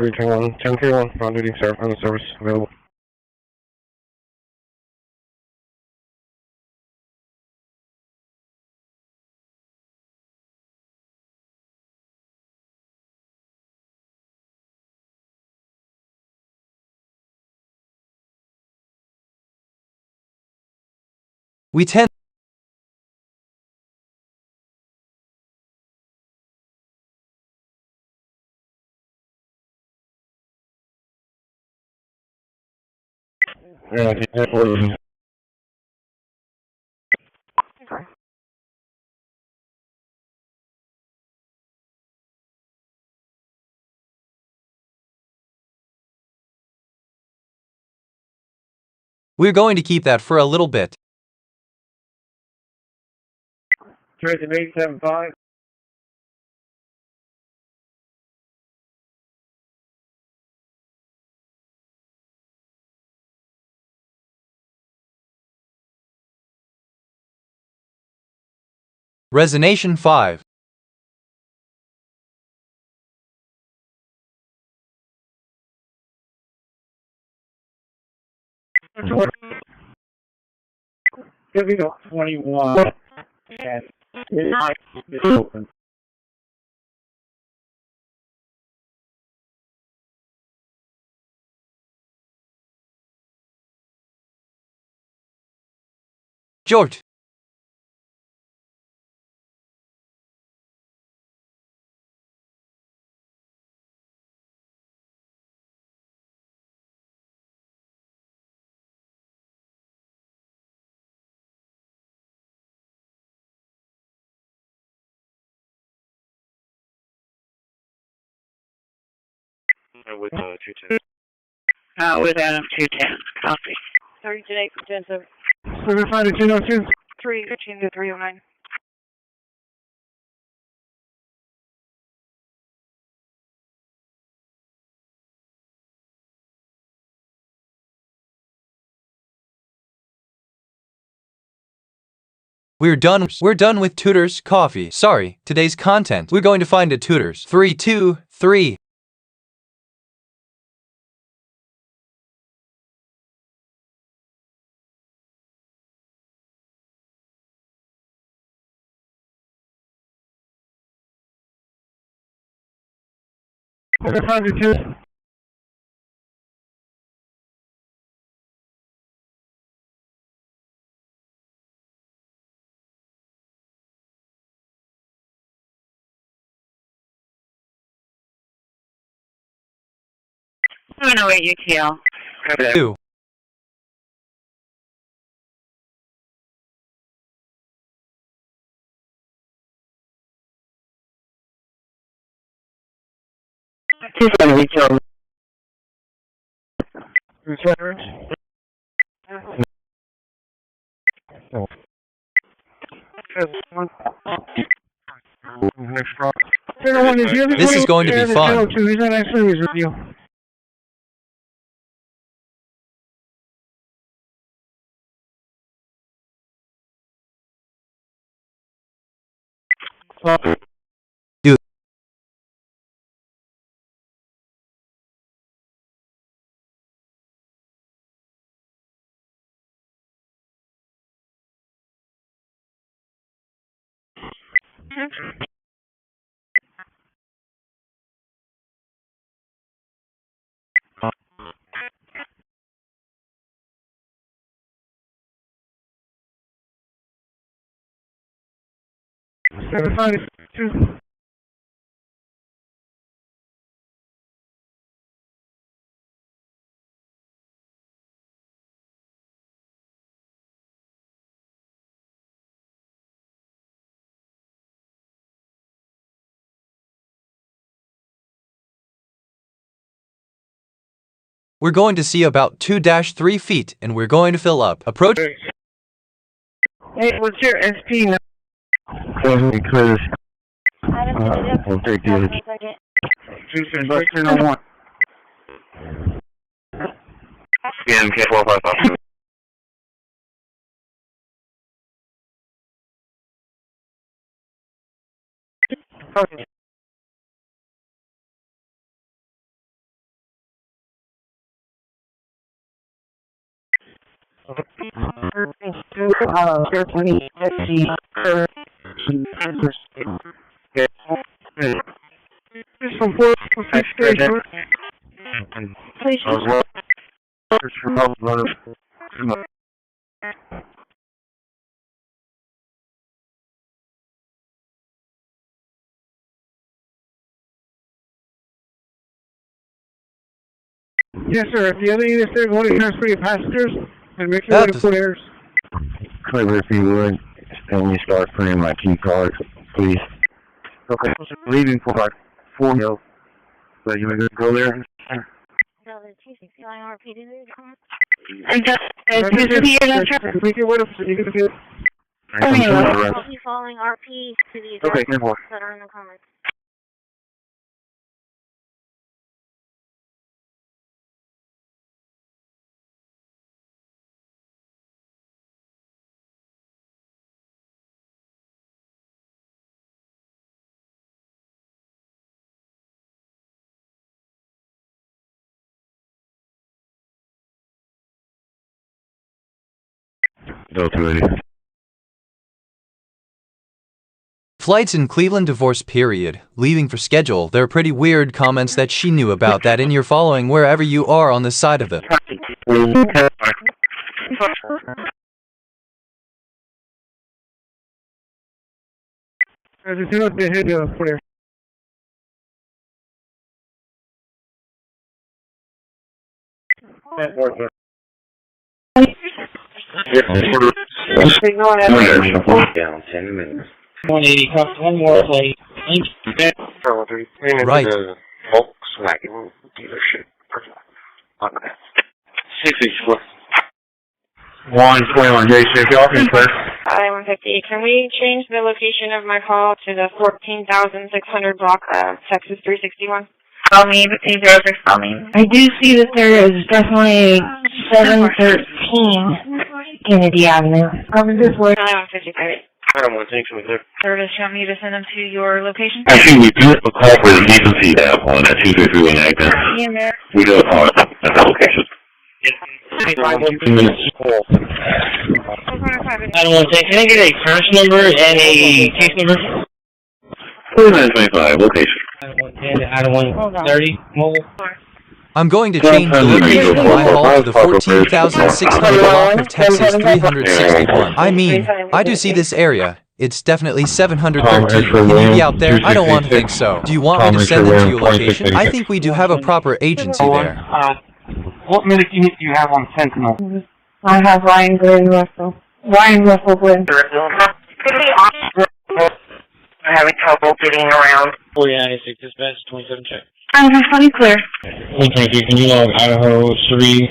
Region 1, 1031, on duty, sir, on the service, available. We tend. Yeah, We're going to keep that for a little bit. Tracy 875. Resonation 5. Giving up 21. And it's open. George. With 210. With Adam 210. Copy. 38 for 10, so 75 to 202. 315 to 309. We're done with Tutors Coffee. Sorry, today's content. We're going to find a Tutors. 323. I'm gonna wait UTL. 2. This is going to be fun. Dude. We're going to see about 2-3 feet, and we're going to fill up. Approach. Hey, what's your SP now? Yeah, MK 455. Okay. Yes, sir. If the other units there want to transfer your passengers, and make sure to put airs. Clever if you would. And when you start putting my key card, please. Okay. Leaving 454 Hill. So you want to go there? Following RP to the address that are in the comments. Flights in Cleveland divorce period. Leaving for schedule. There are pretty weird comments that she knew about that in your following wherever you are on the side of it. Down 10 minutes. 180 comes one more plate. Right. Volkswagen dealership. 664. 121 J6, y'all can clear. I-150. Can we change the location of my call to the 14,600 block of Texas 361? Call me, but please call me. I do see that there is definitely 713 Kennedy Avenue. Coming this way. I-150. I don't want to take some clear. Service, you want me to send them to your location? Actually, we do have a call for the decency that on that 233 in Agnes. We do have a call at that location. I don't want to take. Can I get a first number and a case number? 4925, location. I don't want 30 mobile. I'm going to change the location of my hall to the 14,600 block of Texas 361. I mean, I do see this area. It's definitely 713. Can you be out there? I don't want to think so. Do you want me to send them to your location? I think we do have a proper agency there. What medic unit do you have on Sentinel? I have Ryan Gray and Russell. Ryan Russell Gray. I'm having trouble getting around. 4986 dispatch, 27 check. I'm funny clear. 123, can you log Idaho 3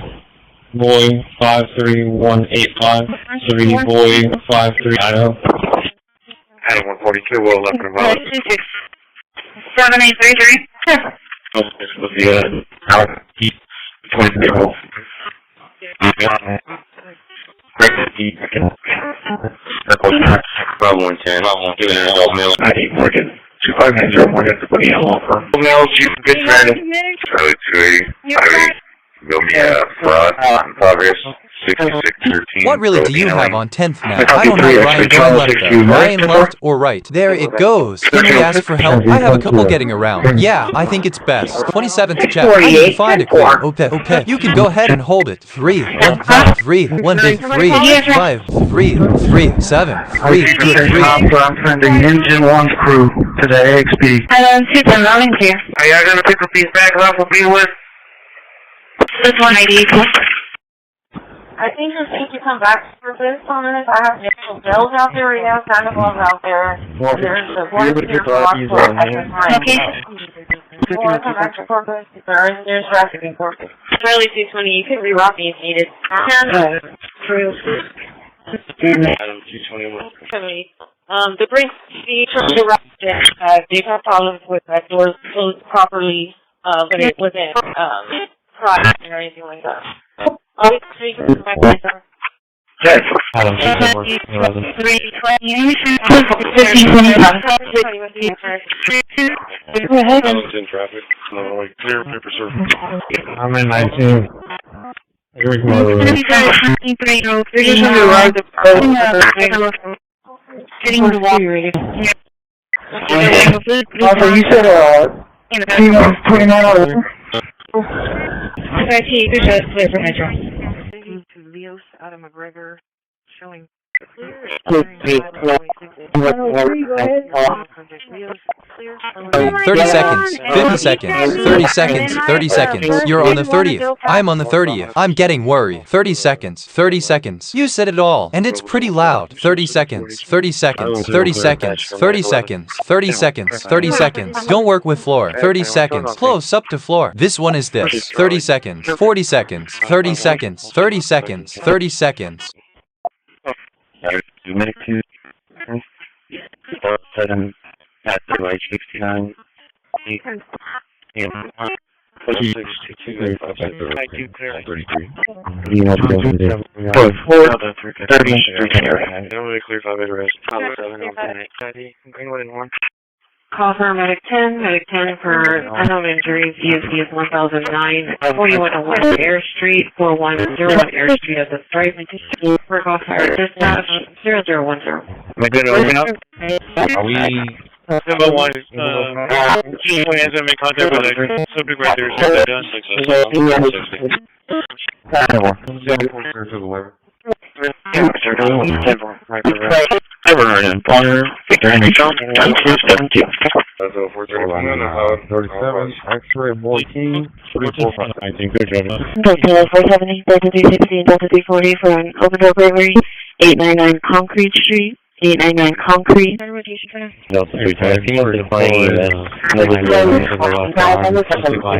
boy 53185 3 boy 53 Idaho? Idaho 142, well left and about. 7833. Bravo 110, I keep working. 2590 Morgan, put me on for. Mail, you good friend. Charlie 280. Bill me fraud in progress. 6613. What really do you have on 10th now? I don't have Ryan going left though. Ryan left or right. There it goes. Can we ask for help? I have a couple getting around. Yeah, I think it's best. 27th check. I need to find it clear. Okay. You can go ahead and hold it. 3, 1, 5, 3, 1 big 3, 5, 3, 3, 7, 3, 3. I'm sending Engine 1's crew to the AXP. I'm running here. Are y'all gonna pick up these bags off of B1? This 180. I think just need to come back for this on this. I have initial bills out there right now, Santa Claus out there. There's the one here for Lockport. Okay. Or come back to Corpus. There's traffic in Corpus. Charlie 220, you can re-rock me if needed. True. Adam 221. The brink fee from the rock, they've had problems with that doors closed properly, within, product or anything like that. Yes. Adam 221. In traffic. Clear paper surface. I'm in 19. Here we go. Getting the water. You said, 29 Okay, good clear for Metro. To Leos out of McGregor, showing 30 seconds, 50 seconds, 30 seconds, 30 seconds. You're on the 30th. I'm on the 30th. I'm getting worried. 30 seconds, 30 seconds. You said it all, and it's pretty loud. 30 seconds, 30 seconds, 30 seconds, 30 seconds, 30 seconds, 30 seconds. Don't work with floor. 30 seconds. Close up to floor. This one is this. 30 seconds, 40 seconds, 30 seconds, 30 seconds, 30 seconds. At the right 69. Call for medic 10 for unknown injuries, ESC is 1009, 4101 Air Street, 4101 Air Street at the stripe, for call fire dispatch, 0010. Am I good to open up? Are we... Number one, G1 has been in contact with a subject right there, so X-ray 14, 345. I think good job. 470, Delta 360, Delta 340 for an open door bravery, 899 Concrete Street. 899 Concrete. No, 320 or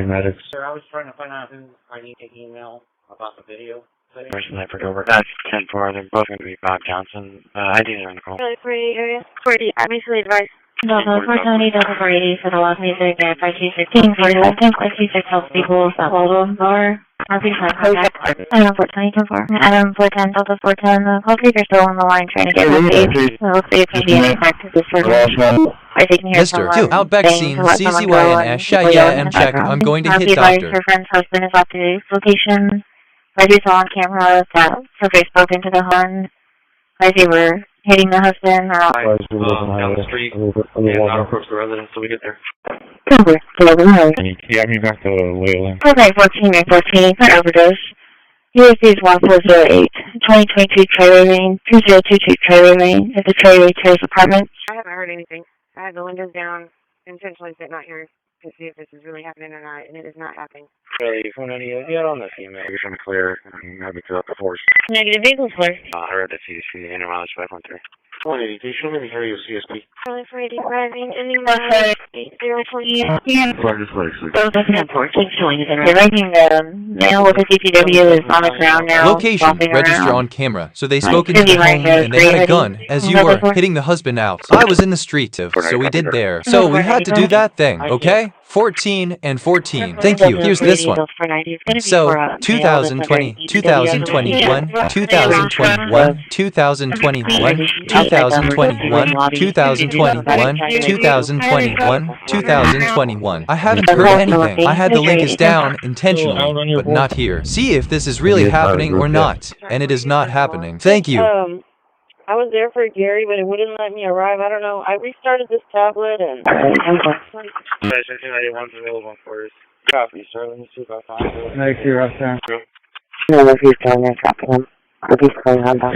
medics. Sir, I was trying to find out who I need to email about the video. Person I forgot over. That's 10-4. They're both going to be Bob Johnson. IDs are in the call. Delta 480 area. 40. I'm usually advised. Delta 470, Delta 480 for the last music, verify 216, 40 left 10, click 26 health equals at Waldo, lower. RP sign contact. Adam 420, 10-4. Adam 410, Delta 410, the call speaker still on the line trying to get an update. So it looks like it's going to be an impact to this service. Mr. 2, Outback scene, CCYN, Shaya, M check. I'm going to hit doctor. Her friend's husband is at the location. As you saw on camera, that her face broke into the horn as they were hitting the husband. Down the street, and not approach the residence till we get there. Yeah, me back to Wayland. 4914, for overdose. USD is 1408, 2022 trailer lane, 2022 trailer lane, at the trailer terrace apartment. I haven't heard anything. I had the windows down, intentionally sitting out here to see if this is really happening or not, and it is not happening. Hey, you found any yet on this email? You're trying to clear, and have me clear up the force. Negative vehicle clear. I read the CDC, the mileage 513. 180, show me the area of CSP. Charlie 480, driving, ending the 803. They're writing the mail with the CCW is on the ground now. Location, register on camera. So they spoke into the home and they had a gun as you were hitting the husband out. I was in the street, so we did there. So we had to do that thing, okay? 14 and 14. Thank you. Here's this one. So, 2020, 2021, 2021, 2021, 2021, 2021, 2021, 2021. I haven't heard anything. I had the link is down intentionally, but not here. See if this is really happening or not. And it is not happening. Thank you. I was there for Gary, but it wouldn't let me arrive. I don't know. I restarted this tablet and... available for us. Copy, sir. Let me see if I find it. Next year, I'll send. No, if he's down there, dropping him. I'll be calling on that.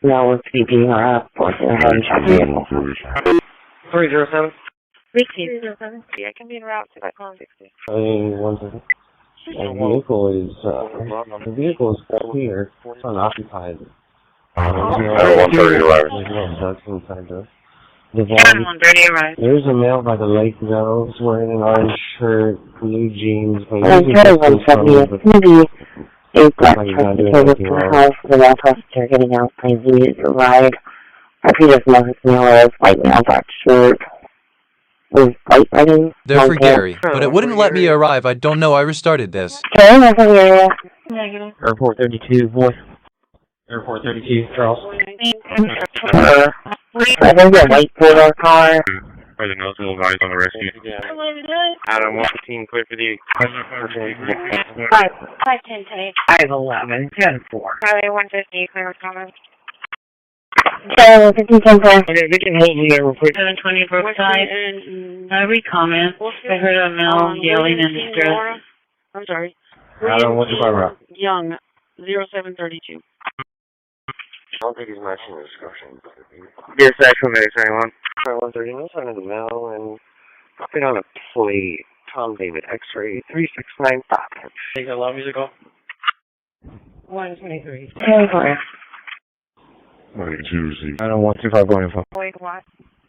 No, we're keeping her up. 307. 307. Yeah, I can be en route to that call 60. 1 second. The vehicle is clear. It's unoccupied. 130 arrived. There's a male by the lake nose wearing an orange shirt, blue jeans. Maybe a black truck because it's the house. The male passenger getting out. Please ride. I previous male is white male, black shirt. They're for Gary, but it wouldn't let me arrive. I don't know. I restarted this. Negative. Airport 32, voice. Airport 32, Charles. I think a white four-door car. Or the nose will advise on the rescue. Adam 115, clear for the... 510 today. 511, 10-4. Charlie 150, clear with comments. So, 1510 clear. Okay, they can hold me there real quick. 720 Brookside. Every comment. I heard a male yelling in distress. I'm sorry. Adam, what's your fire route? Young, 0732. I don't think he's matching the description. Yes, actual medics, 91. 130, no sign of the mail, and popping on a plate. Tom David, X-ray 3695. Take that loud music off. 123. I don't want 25 going info. Wait, what?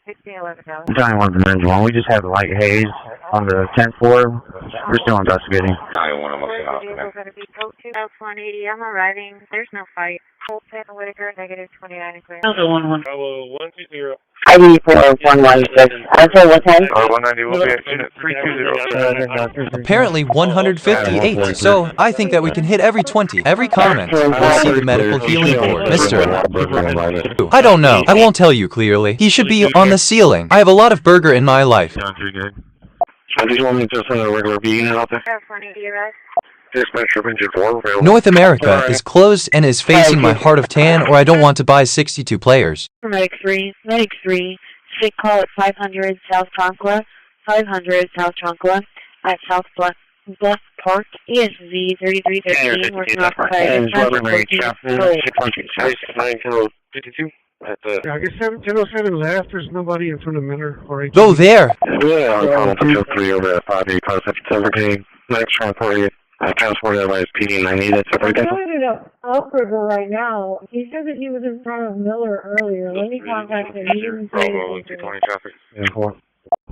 1611 now. Johnny 1 we just had light haze on the 10th floor. We're still investigating. I don't want to Where's the vehicle going to be? Code 2 F 180. I'm arriving. There's no fight. Hold 10 Whitaker, negative 29 clear. Also 11. Bravo 120. ID for 116. Also what time? 190 will be action at 320. Apparently 158, so I think that we can hit every 20, every comment. We'll see the medical healing board. Mr. I don't know. I won't tell you clearly. He should be on the ceiling. I have a lot of burger in my life. I just want to just send a regular being out there. F 180 arrive. North America is closed and is facing my heart of tan, or I don't want to buy 62 players. Medic 3, sick call at 500 South Conquest, 500 South Conquest at South Bluff Park, ESV 3313, working off the fire. I guess 707 left. There's nobody in front of Miller or 18. Go there! Yeah, I'm calling Patrol 3 over at 58 concept fabricate. Next transport, transport at PD 90, that's separate. I'm going to Alfredville right now. He said that he was in front of Miller earlier. Let me contact him. He didn't say Bravo 220 traffic.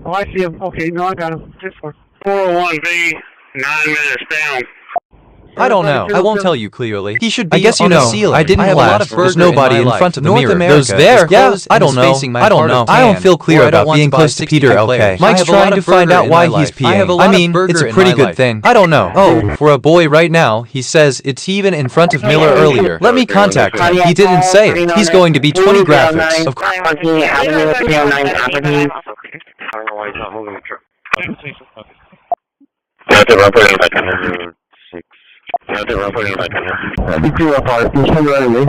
Oh, I see him. Okay, no, I got him. This one. 401B, 9 minutes down. I don't know. I won't tell you clearly. He should be on the ceiling. I didn't have a lot of burger. There's nobody in front of the mirror. Those there? Yeah, I don't know. I don't know. I don't feel clear about being close to Peter, okay? Mike's trying to find out why he's peeing. I mean, it's a pretty good thing. I don't know. Oh, for a boy right now, he says it's even in front of Miller earlier. Let me contact him. He didn't say it. He's going to be 20 graphics. Of course. I don't know why he's not moving the truck.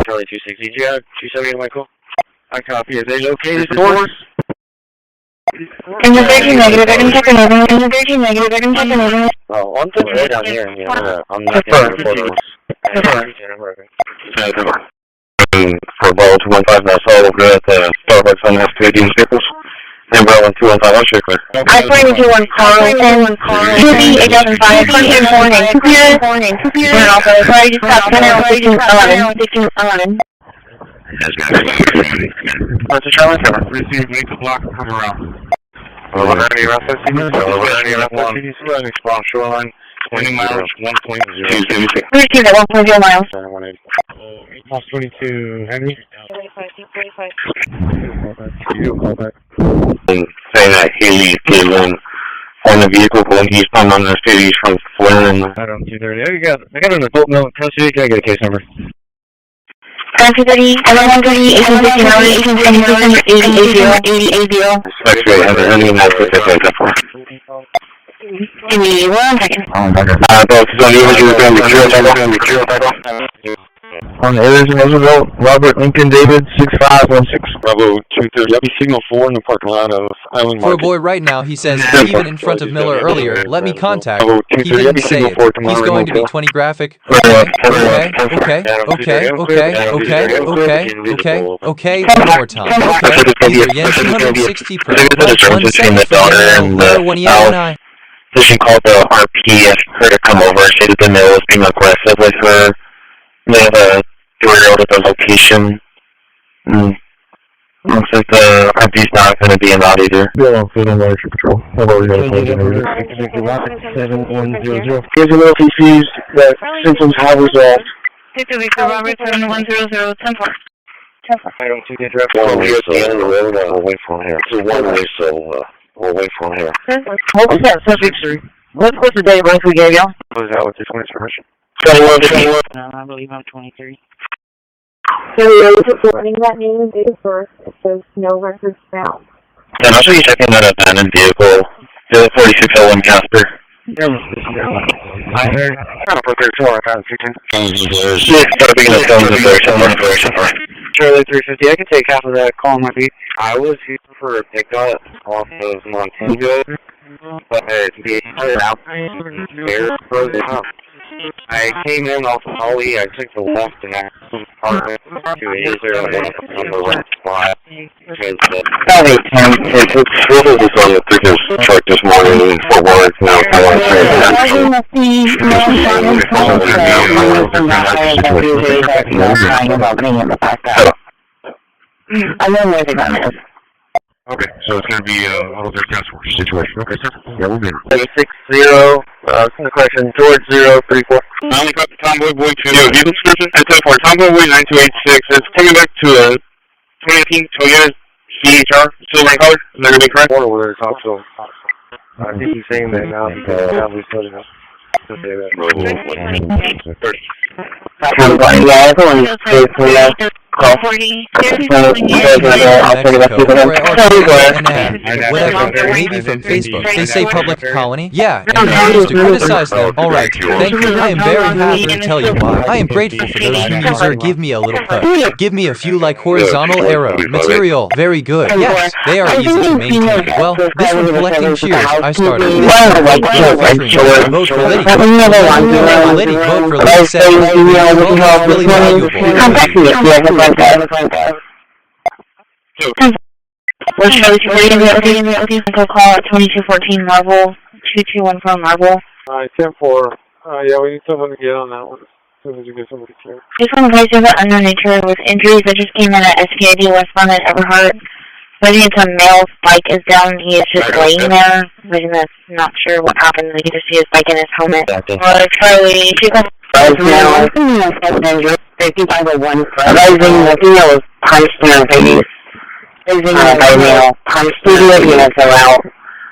Charlie 260, do you have 270 Michael? I copy. Are they located the doors? Intervention negative, I can check another. Intervention negative, I can check another. Oh, I'm just way down here. I'm not getting the photos. For Bravo 215, now so over at the Starbucks on S218 Staples. And Bravo 215, I'll check with. I 22-1 Carl, 2B 805, 2 Computer, and also, sorry, just got 1611. What's the Charlie camera? Receive, make the block come around. Over 90 around 15 minutes, over 90 around 15 minutes, spawn shoreline, 20 miles, 1.0. Receive at 1.0 miles. 22, Henry. 45. Saying that he came in on the vehicle going eastbound on the cities from Flynn. I don't see there. I got an adult male in custody. Can I get a case number? 130, 80. Actually, I haven't any more for that. Give me 1 second. On the areas of Roosevelt, Robert Lincoln David 6516. Bravo 230. Let me signal 4 in the parking lot of Island For a boy right now, he says even in front of Miller earlier. Let me contact him. He didn't say it. He's going to be 20 graphic. Okay. One more time. Okay. These are Yen 260 Pro. 174. Position called the RP asked her to come over and say that the male was being aggressive with her. They have a 3-year-old at the location. Looks like the RP's not going to be allowed either. Bill on foot on Water Patrol. How about we got a close in over here? 7100. Here's a little TCs that symptoms have resolved. Robert 7100, 10 4. I don't see the address. One way, so we'll wait for him here. It's a one-way, so we'll wait for him here. What was that subject? What's the date rank we gave y'all? What was that with your 20 permission? 21. No, I believe I'm 23. So you're reporting that name and date of birth. It says no records found. And also you checking that abandoned vehicle, the 4601 Casper. I heard. I don't put 34, I found 16. Yeah, gotta be in the phone somewhere. Charlie 350, I can take half of that call my beat. I was here for a pickup off of Montego, but the out there frozen up. I came in off of Holly, I took the left and I apartment to a user on the right spot. Probably 10 tickets. What was on the pickup truck this morning for work? Now I want to I know where they're going. Okay, so it's going to be a little bit task force situation. Okay, sir. Yeah, we'll be 60, question, George 034. I only got the Tomboy Boy 2. Yeah, vehicle description and 10-4. Tomboy Boy 9286. It's coming back to a 2018 Toyota CHR, silver in color. Is that going to be correct? I want to talk to him. I think he's saying that now because now he's telling us to say that. 30. Yeah, everyone's good for that. Whatever, maybe from Facebook. They say public colony. Yeah, and I used to criticize them. Alright, thank you. I am very happy to tell you why. I am grateful for those who user give me a little push. Give me a few like horizontal arrow. Material, very good. Yes, they are easy to maintain. Well, this one collecting cheers, I started. Vote for Liddy. Liddy, vote for Liddy 7. It's really valuable. What's your call at 2214 Marble, 2214 Marble. 10-4. Yeah, we need someone to get on that one as soon as you get somebody here. Just want to place you an unknown nature with injuries that just came in at SPID westbound at Everhart. Resident to male bike is down. He is just laying there. Resident not sure what happened. We can just see his bike in his helmet. Charlie, she comes now. 5501. Rising, the female was punched in her face. Rising, by male, punched studio units are out.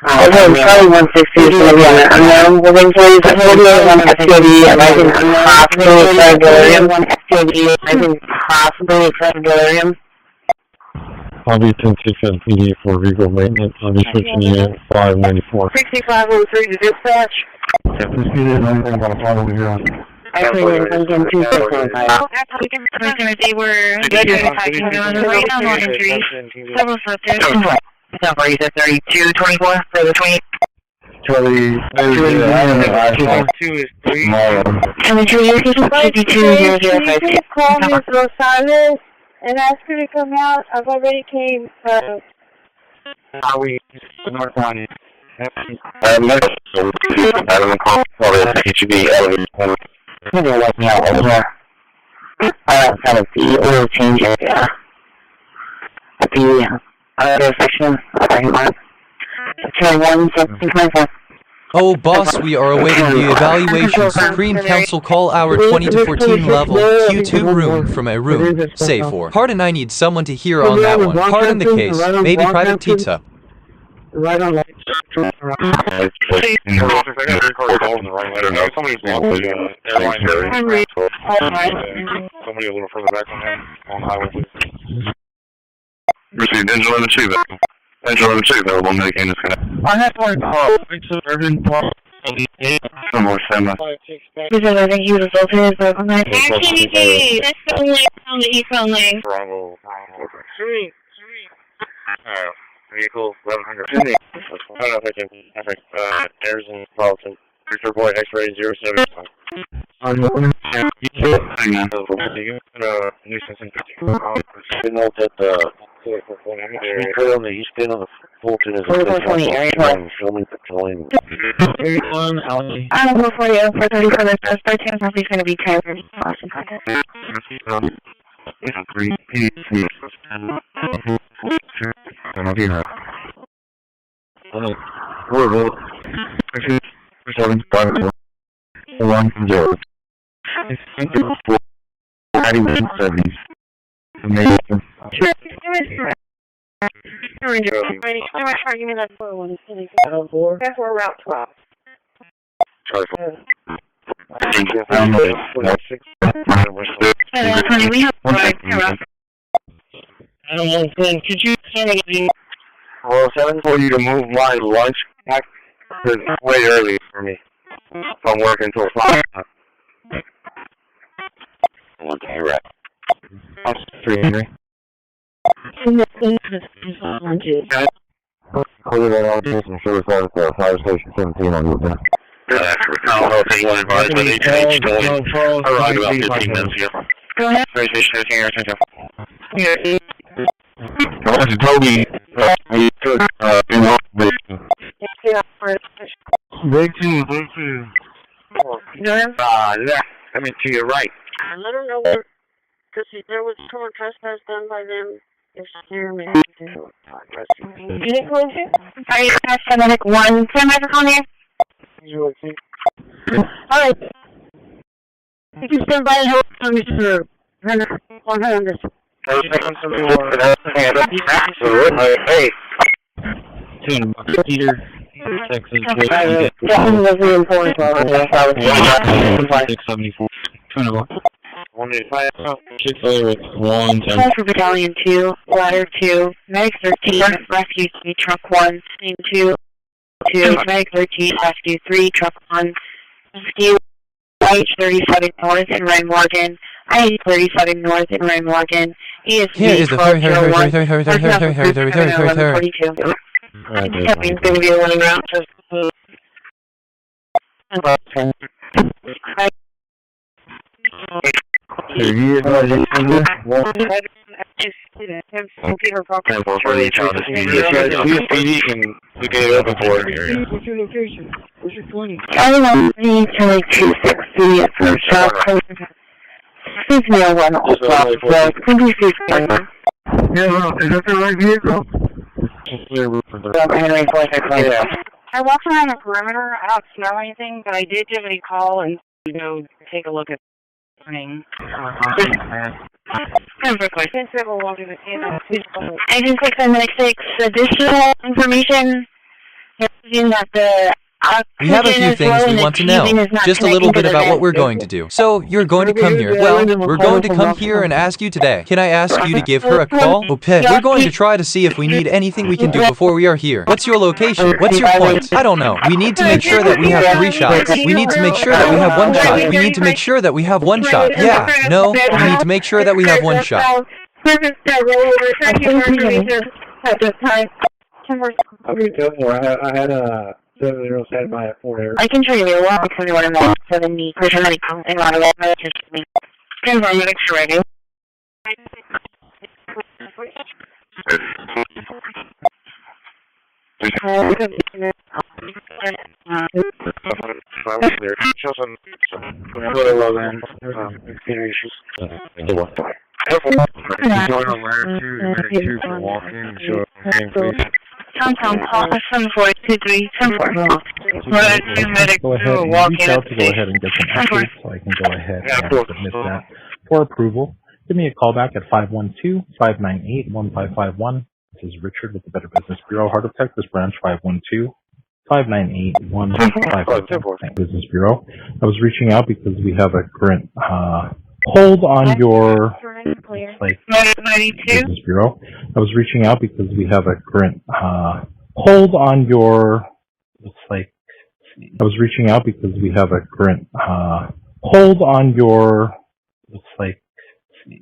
Charlie 160 is going to be on an unknown. Living police, 41 FCD, rising possibly excited delirium. 1 FCD, rising possibly excited delirium. I'll be 10-6 PD for vehicle maintenance. I'll be switching you at 594. 6503 to dispatch. Yeah, please get it. Anything about a problem over here on. Actually, we're going to 2615. They were attacking the radar on injuries. Several subjects. Number is 3224 for the 20. Charlie, 2 is 3. Elementary location 52005. Please call Ms. Rosales and ask her to come out. I've already came. Are we north on I don't know it should be elevated. Maybe I'll let me out over here. Kind of the oil change area. At the other section. Turn 1 Oh, boss, we are awaiting the evaluation. Supreme Council call our 20 to 14 level Q2 room from a room. Say 4. Pardon, I need someone to hear on that one. Pardon the case. Maybe Private Pizza. Right on light. Somebody's somebody a little further back on the highway, please. Received engine 11-2, engine 11-2, available Medicaid is connected. I have one call. It's an urban call. Somewhere semi. Because I think he was assaulted by a man. Activity! That's the only on the east only. Bravo. 3. Vehicle 1100. I don't know if I can, airs and Carlton. Victor Boy, X-ray 075. Nuisance and 50. Been out at the on the east end of the Fulton is a filming patrolling. I'm going for you for 30 for this. By chance, he's going to be tired. Give me that 4-1. That's for Route 12. I don't know, could you send me well, 7 for you to move my lunch back? It's way early for me. If I'm working until 5. Okay, right. I'm 3 Henry. Clear that out, some service out at the fire station 17 on your back. I'll take one advised by the change stolen. Arrived about 15 minutes ago. Go ahead. Space station, everything here, attention. That's Toby. We took, in operation. Break two. Left. Coming to your right. I don't know where, because there was criminal trespass done by them. It's here, man. Are you past Semantic 1? Can I call here? Alright. You can stand by and help Mr. Renner. 100. Hey. Peter, Texas. 674. 185. 110. For Battalion 2, Ladder 2, Medic 13, Rescue 3, Truck 1, Team 2, Medic 13, Rescue 3, Truck 1, Rescue IH-37 North in Ryan Morgan, IH-37 North in Ryan Morgan, ESV 1201, Captain's going to be the one around. What's your location? What's your 20? Everyone needs to make 260 at first shot. Please mail one o'clock. Can you see something? Yeah, is that the right vehicle? I walked around the perimeter. I don't smell anything, but I did give a call and go take a look at morning. I just clicked on the 6 additional information that the we have a few things we want to know, just a little bit about what we're going to do. So, you're going to come here. Well, we're going to come here and ask you today. Can I ask you to give her a call? Okay, we're going to try to see if we need anything we can do before we are here. What's your location? What's your point? I don't know. We need to make sure that we have 3 shots. We need to make sure that we have 1 shot. We need to make sure that we have 1 shot. Yeah, no, we need to make sure that we have 1 shot. I had a 707 by a 4 air. I can show you a lot because you want to know 70 personality and a lot of that just me. Paramedics are ready. Tom, call 7423 74. Go ahead and reach out to go ahead and get some updates so I can go ahead and submit that for approval. Give me a call back at 512-598-1551. This is Richard with the Better Business Bureau, Heart of Texas Branch 512-598-1551. Business Bureau. I was reaching out because we have a current hold on your Business Bureau. I was reaching out because we have a current hold on your I was reaching out because we have a current hold on your I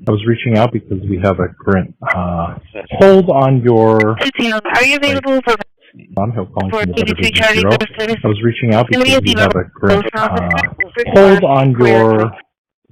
was reaching out because we have a current hold on your Are you available for I'm calling from the Better Business Bureau. I was reaching out because we have a current hold on your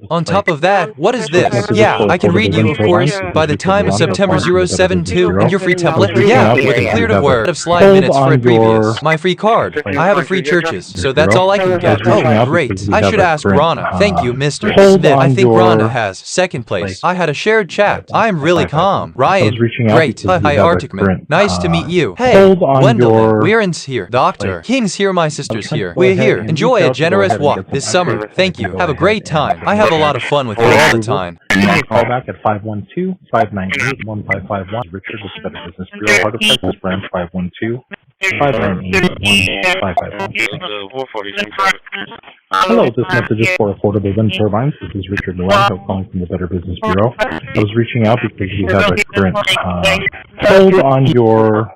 On top of that, what is this? Yeah, I can read you, of course, by the time of September 072, and your free template? Yeah, with a cleared up word of slide minutes for a previous. My free card. I have a free churches, so that's all I can get. Oh, great. I should ask Rana. Thank you, Mr. Smith. I think Rana has second place. I had a shared chat. I am really calm. Ryan, great. Hi, Articman. Nice to meet you. Hey, Gwendolyn, we're in here. Doctor, King's here, my sister's here. We're here. Enjoy a generous walk this summer. Thank you. Have a great time. I have a lot of fun with you all the time. Call back at 512-598-1551. Richard with the Better Business Bureau, Heart of Texas Branch 512-598-1551. Hello, this message is for affordable wind turbines. This is Richard Luenko calling from the Better Business Bureau. I was reaching out because we have a current hold on your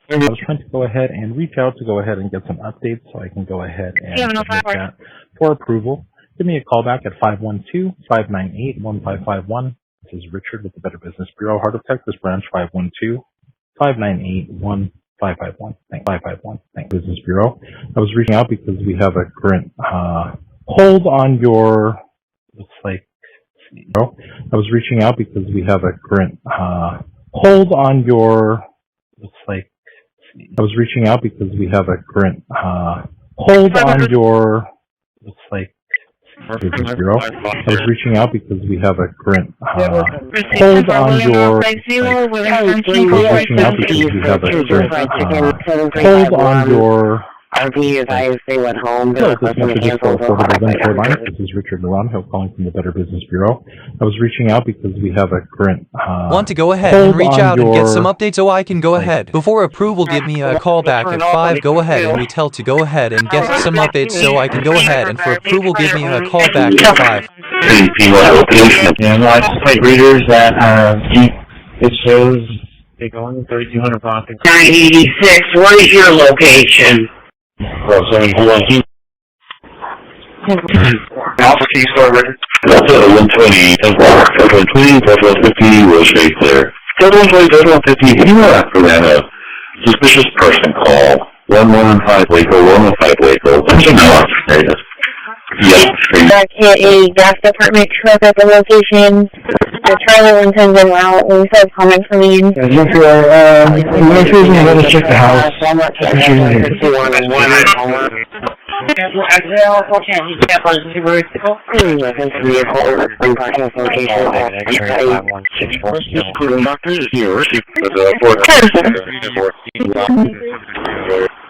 I was trying to go ahead and reach out to go ahead and get some updates so I can go ahead and submit that for approval. Give me a call back at 512-598-1551. This is Richard with the Better Business Bureau, Heart of Texas Branch 512-598-1551. 551. Thanks. 551. Thanks. Business Bureau. I was reaching out because we have a current hold on your. Looks like. I was reaching out because we have a current hold on your. Looks like. I was reaching out because we have a current hold on your. Looks like. Business Bureau. I was reaching out because we have a current hold on your. I was reaching out because we have a current hold on your. RV advised they went home. Hello, this message is for Affordable Venture Alliance. This is Richard Naranjo calling from the Better Business Bureau. I was reaching out because we have a current Want to go ahead and reach out and get some updates so I can go ahead. Before approval, give me a call back at 5. Go ahead and we tell to go ahead and get some updates so I can go ahead. And for approval, give me a call back at 5. And license plate readers that it shows they go on 3200 block. 986, what is your location? Well, so hold on. Alpha Key Store record. Delta 120, 120, Delta 50 was right there. Delta 120, Delta 50, anywhere after that, suspicious person call. 115 Waco, 115 Waco. There's no operator. Yep. It is gas department truck at the location. The trailer went in and out. We said comment for me. Yes, let us check the house.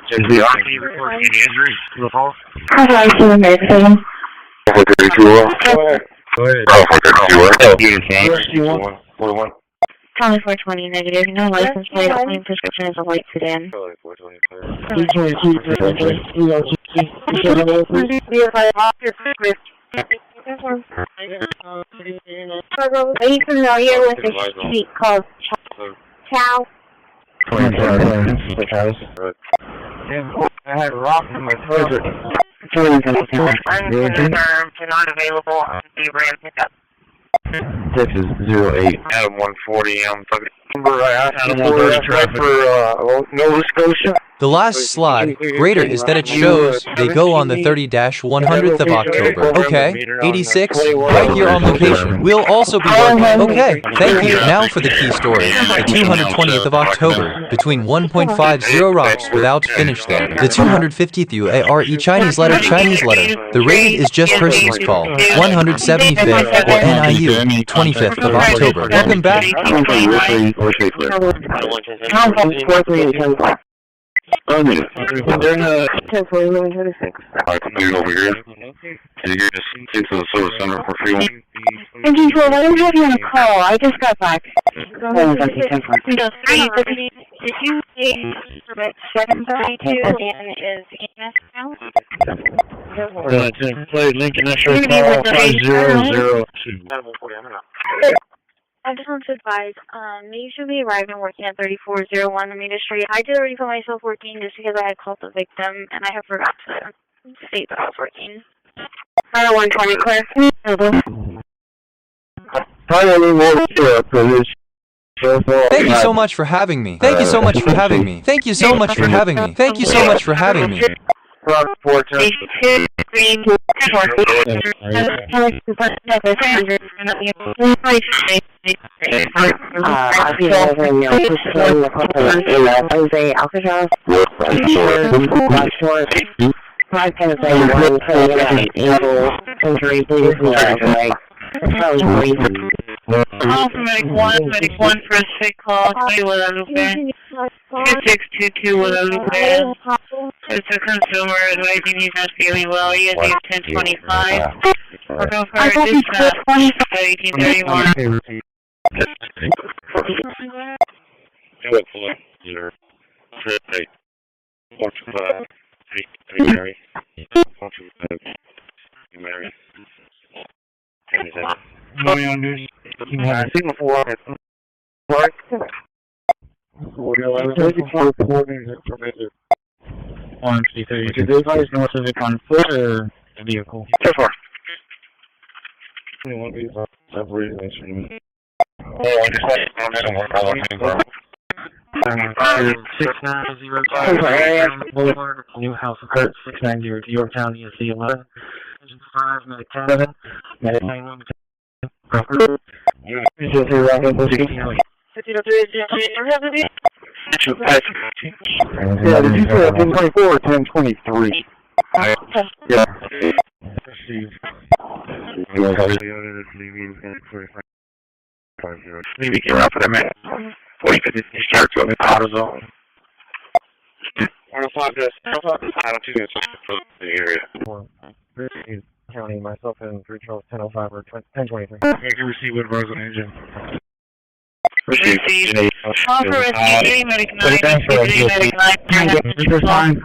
Is the RP reporting any injuries to the falls? How do I see the medicine? County 420 negative. No license plate. Only prescription is a white sedan. Are you familiar with a street called Chow? I had a rock in my throat. Not available. Be ran pickup. Texas 08 Adam 140. I'm fucking number I asked for Nova Scotia. The last slot, greater, is that it shows they go on the 30-100th of October. Okay, 86, right here on location. We'll also be working. Okay, thank you. Now for the key story. The 220th of October, between 1.50 rocks without finish there. The 250th UARE Chinese letter. The raid is just person's call. 175th or NIU, 25th of October. Welcome back. They're in a 1046. I can do it over here. So you're just into the service center for free. And Control, I don't have you on a call. I just got back. Did you say that 732 and is EMS now? Lincoln X-ray call 5002. I just want to advise, you should be arriving working at 3401 Alameda Street. I did already put myself working just because I had called the victim, and I have forgot to state that I was working. 120, Claire. Thank you so much for having me. Thank you so much for having me. Thank you so much for having me. Thank you so much for having me. Medic 1 for a sick call, Guadalupe. 2622 Guadalupe. It's a consumer advising he's not feeling well. He has 1025. We'll go for a dispatch at 1831. Did they guys know if it's on foot or a vehicle? So far. 6905 Boulevard, New House of Kurt, 690 Yorktown, ESC 11. Engine 5, Medic 7, Medic 91, Yeah, did you say 1024 or 1023? Yeah. Maybe get up for a minute. Before you could just start to out of zone. 105 this. I don't think it's for the area. County, myself, and 3 Charles 1005 or 1023. I can receive with Rosen engine. Received. Call for rescue, medic 9, medic 9,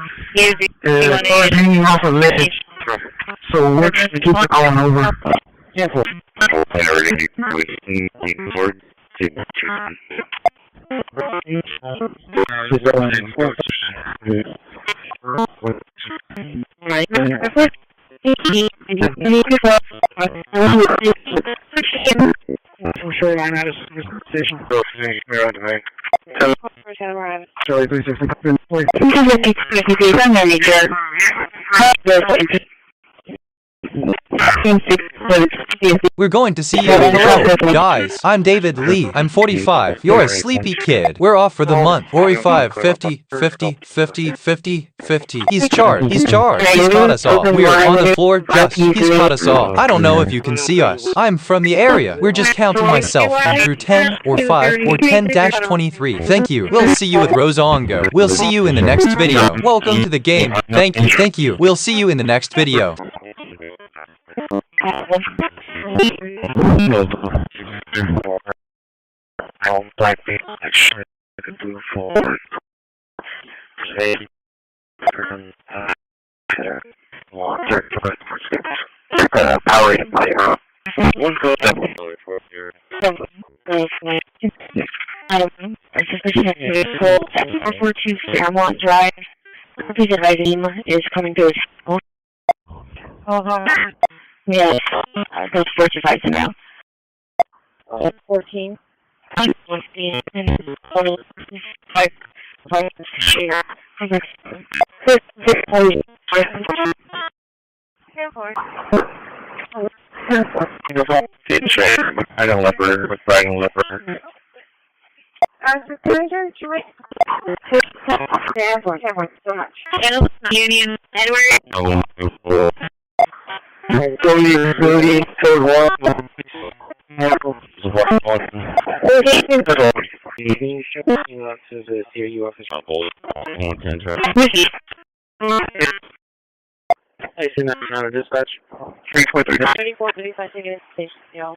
hanging off a ledge. So we're just keep it going over. Careful. I'm sure I'm out of station. We're on the way. Charlie 360. We're going to see you. Hello, guys. I'm David Lee. I'm 45. You're a sleepy kid. We're off for the month. 45, 50, 50, 50, 50, 50. He's charged. He's charged. He's caught us all. We are on the floor. Just. He's caught us all. I don't know if you can see us. I'm from the area. We're just counting myself through 10 or 5 or 10-23. Thank you. We'll see you with Rozongo. We'll see you in the next video. Welcome to the game. Thank you. Thank you. We'll see you in the next video. Fairmont Drive. Piece of writing is coming to us. Yes, those 45 now. 14. I don't leopard with riding leopard. Union, Edward. Cody, code 1. I see that out of dispatch. 3.3. 34, 35, yeah. No,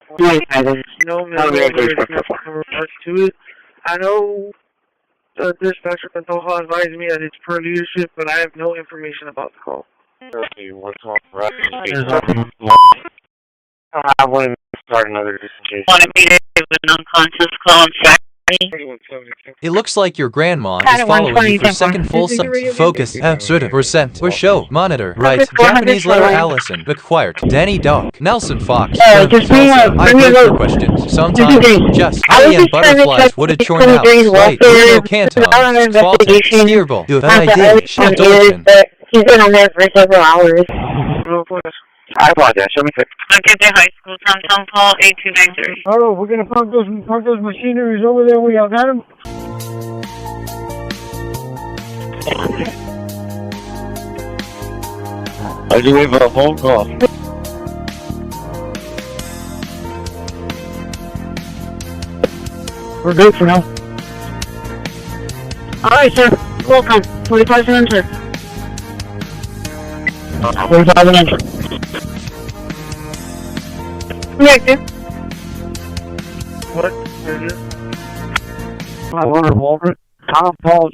to it. I know the dispatcher from Toho advised me that it's per leadership, but I have no information about the call. I want to start another dissertation. Want to be with an unconscious call on Saturday? It looks like your grandma is following you for second full sentence. Focus, percent, or show, monitor, right, Japanese letter Allison, required, Danny Dog, Nelson Fox, I wait for questions, sometimes, just, honey and butterflies, wooded shorn house, right, Bruno Canton, Falton, Steerball, you have an idea, shut Dolphin. He's been on there for several hours. I apologize, show me quick. Okay, the high school, Tom call 8293. Oh, we're going to park those machineries over there. We all got them. I do have a phone call. We're good for now. Alright, sir. Welcome. 45 cents, sir. 45 enter. Connected. What? I wonder, Walter. Tom Paul,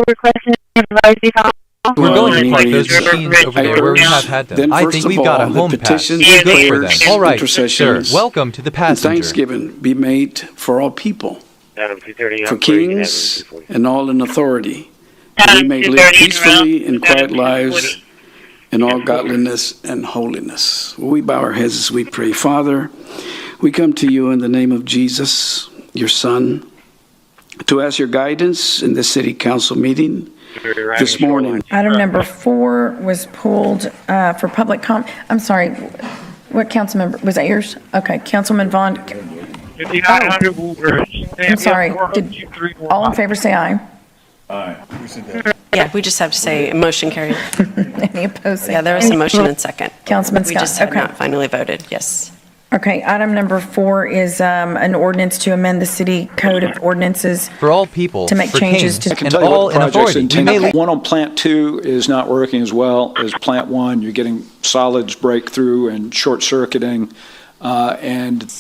requesting advice. We're going to park those machines over there where we have had them. I think we've got a home pass. We're good for them. All right, sir. Welcome to the passenger. Thanksgiving be made for all people, for kings and all in authority. We may live peacefully in quiet lives in all godliness and holiness. We bow our heads as we pray. Father, we come to you in the name of Jesus, your son, to ask your guidance in the city council meeting this morning. Item number 4 was pulled for public comment. I'm sorry, what council member, was that yours? Okay, Councilman Vaughn. I'm sorry, all in favor say aye. Aye. Yeah, we just have to say motion carried. Any opposed? Yeah, there was a motion and second. Councilman We Scott, just have okay. not finally voted, yes. Okay, item number 4 is an ordinance to amend the city code of ordinances For all people, to make for changes kings, to and all in authority. We may leave One on plant 2 is not working as well as plant 1. You're getting solids breakthrough and short circuiting, and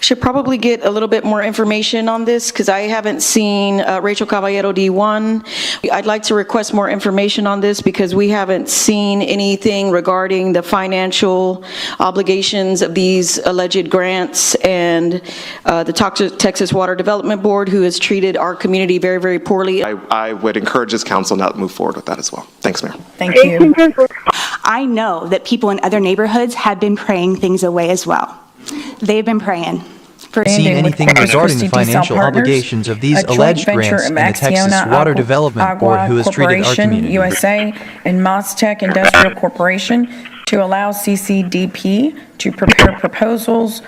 Should probably get a little bit more information on this because I haven't seen Rachel Caballero D1. I'd like to request more information on this because we haven't seen anything regarding the financial obligations of these alleged grants, and the Texas Water Development Board, who has treated our community very, very poorly. I would encourage this council now to move forward with that as well. Thanks, Mayor. Thank you. I know that people in other neighborhoods have been praying things away as well. They've been praying. Seen anything regarding the financial obligations of these alleged grants in the Texas Water Development Board, who has treated our community. USA and Mostech Industrial Corporation to allow CCDP to prepare proposals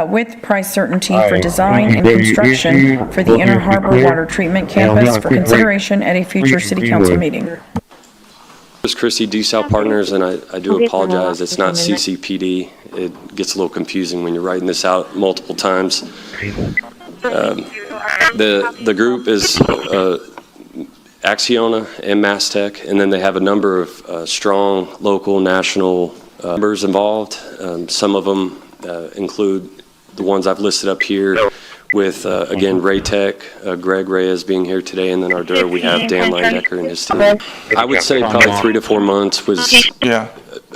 with price certainty for design and construction for the Inner Harbor Water Treatment Campus for consideration at a future city council meeting. This is Christi, DSAL Partners, and I do apologize. It's not CCPD. It gets a little confusing when you're writing this out multiple times. The group is Acciona and Mastech, and then they have a number of strong local, national members involved. Some of them include the ones I've listed up here, with, again, Raytech, Greg Reyes being here today, and then our DUR, we have Dan Linedecker and his team. I would say probably 3 to 4 months was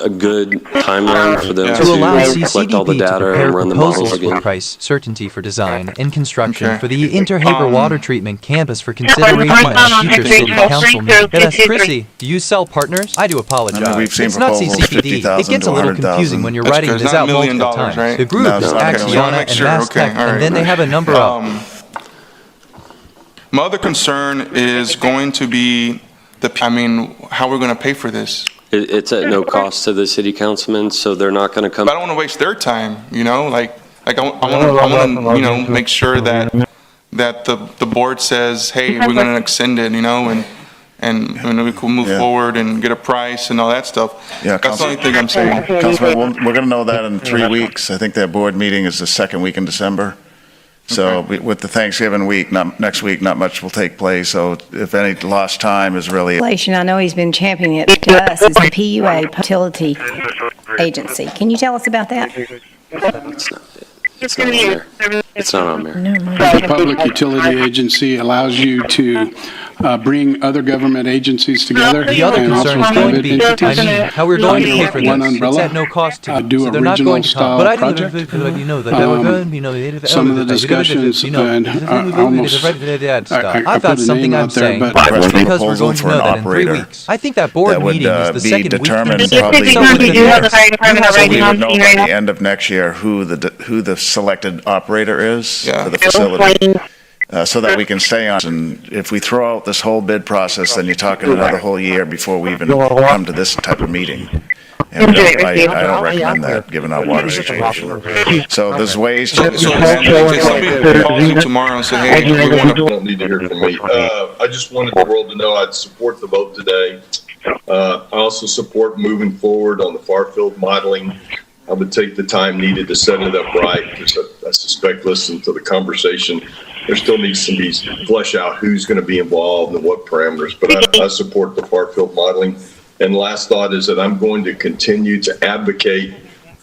a good timeline for them to allow collect all the CCDP to data prepare and run the models proposals again. with price certainty for design and construction for the Inter Harbor Water Treatment Campus for consideration at a future city council meeting. Yes, Chrissy, do you sell partners? I do apologize. I mean, we've seen it's not proposals, CCPD. It gets a little 50,000 to confusing when you're writing That's this not out multiple $1 million, times. right? The group No, is it's not. Okay. Acciona and Mastech, and then they have a number of... My other concern is going to be how we're going to pay for this. It's at no cost to the city councilmen, so they're not going to come. But I don't want to waste their time, you know, I want to, make sure that the board says, hey, we're going to extend it, you know, and we can move forward and get a price and all that stuff. Yeah, that's the only thing I'm saying. Councilman, we're going to know that in 3 weeks. I think that board meeting is the second week in December. So with the Thanksgiving week, next week, not much will take place. So if any lost time is really... I know he's been championing it to us as the PUA utility agency. Can you tell us about that? It's not on there. It's not on there. The Public Utility Agency allows you to bring other government agencies together. The other and concern also is going to private be, entities how we're going to pay for one this. It's umbrella. at no cost to Do so a they're not regional going to come. style But I project. Some of the discussions, and I almost, I've got something I'm saying, because we're going to know that in 3 weeks. I think that board meeting is the second week. Determined So probably we would know. so we would know by the end of next year who the selected operator is for the facility. So that we can stay on. And if we throw out this whole bid process, then you're talking another whole year before we even come to this type of meeting. And I don't recommend that, given our water situation. So there's ways to... tomorrow and say, hey, you don't need to hear from me. I just wanted the world to know I'd support the vote today. I also support moving forward on the far-field modeling. I would take the time needed to set it up right, because I suspect, listening to the conversation, there still needs to be flesh out who's going to be involved and what parameters, but I support the far-field modeling. And last thought is that I'm going to continue to advocate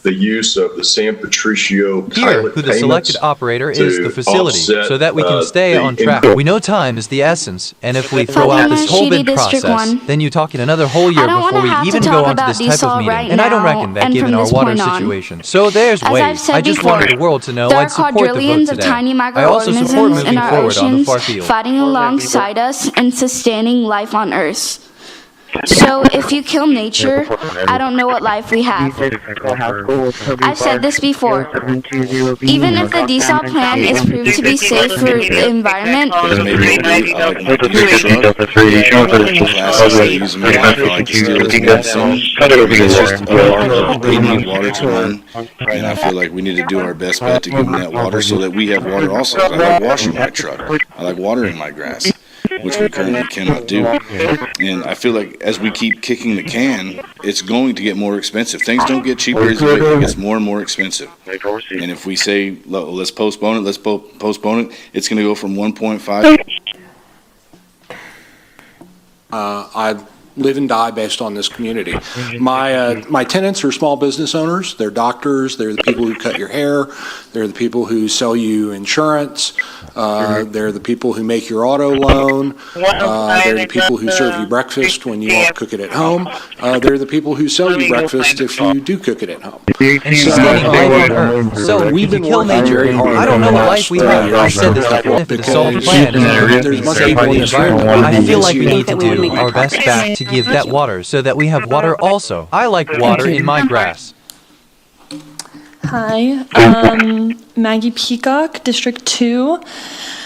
the use of the San Patricio Here, who the selected operator is the facility, so that we can stay on track. We know time is the essence, and if we throw out this whole bid process, then you're talking another whole year before we even go on to this type of meeting. And I don't reckon that, given our water situation. So there's ways. I just wanted the world to know I'd support the vote today. I also support moving forward on the far field. Fighting alongside us and sustaining life on Earth. So if you kill nature, I don't know what life we have. I've said this before. Even if the desal plan is proved to be safe for the environment, they need water to run, and I feel like we need to do our best bet to give them that water so that we have water also. I like washing my truck. I like watering my grass, which we currently cannot do. And I feel like as we keep kicking the can, it's going to get more expensive. Things don't get cheaper as it gets more and more expensive. And if we say, let's postpone it, it's going to go from 1.5. I live and die based on this community. My tenants are small business owners. They're doctors. They're the people who cut your hair. They're the people who sell you insurance. They're the people who make your auto loan. They're the people who serve you breakfast when you won't cook it at home. They're the people who sell you breakfast if you do cook it at home. And she's getting life on Earth. So we've been killing nature. I don't know what life we have. I said this before. If the sole plan is to save the environment, I feel like we need to do our best back to give that water so that we have water also. I like water in my grass. Hi, Maggie Peacock, District 2.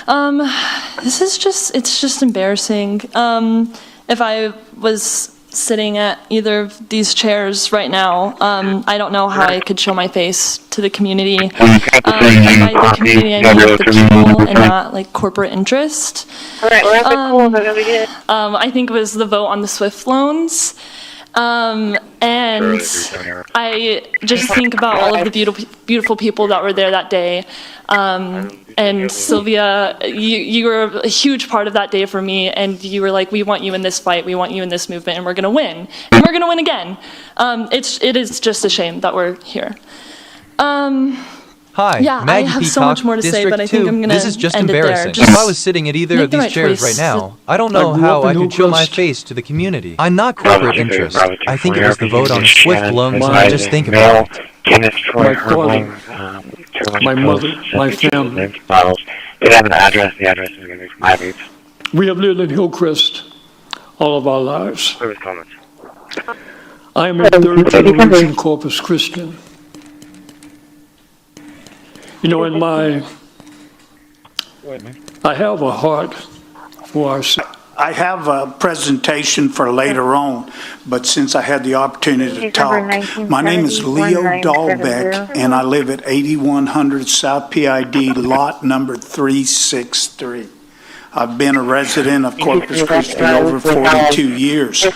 It's just embarrassing. If I was sitting at either of these chairs right now, I don't know how I could show my face to the community. By the community, I mean the people and not like corporate interest. I think it was the vote on the SWIFT loans. And I just think about all of the beautiful people that were there that day. And Sylvia, you were a huge part of that day for me, and you were like, we want you in this fight, we want you in this movement, and we're going to win. And we're going to win again. It is just a shame that we're here. Hi, yeah, Maggie I have Peacock, so much more to say, but I think I'm going to This is just end embarrassing. it there. If I was sitting at either of these chairs right now, I don't know how I could show my face to the community. I'm not corporate interest. I think it was the vote on the SWIFT loans, and I just think about it. My father, my mother, my family. They have an address. The address is going to be from Ivory. We have lived in Hillcrest all of our lives. Service comments. I am a third generation Corpus Christian. You know, I have a heart for our city. I have a presentation for later on, but since I had the opportunity to talk, my name is Leo Dahlbeck, and I live at 8100 South PID, lot number 363. I've been a resident of Corpus Christi over 42 years.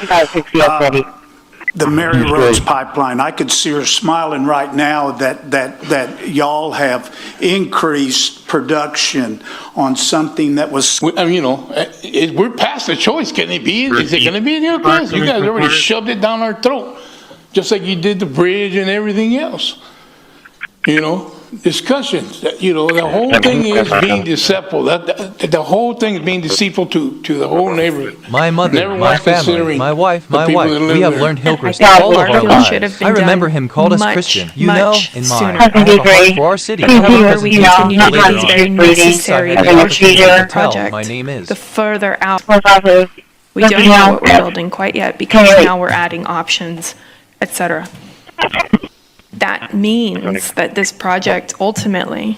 The Mary Rose Pipeline, I could see her smiling right now that y'all have increased production on something that was... we're past the choice. Can it be? Is it going to be in your class? You guys already shoved it down our throat, just like you did the bridge and everything else. Discussions. The whole thing is being deceitful. The whole thing is being deceitful to the whole neighborhood. My mother, my family, my wife, we have learned Hillcrest all of our lives. I remember him called us Christian. In mind, I have a heart for our city. I have a presentation not these very necessary project. My name is. The further out, we don't know what we're building quite yet because now we're adding options, etc. That means that this project ultimately,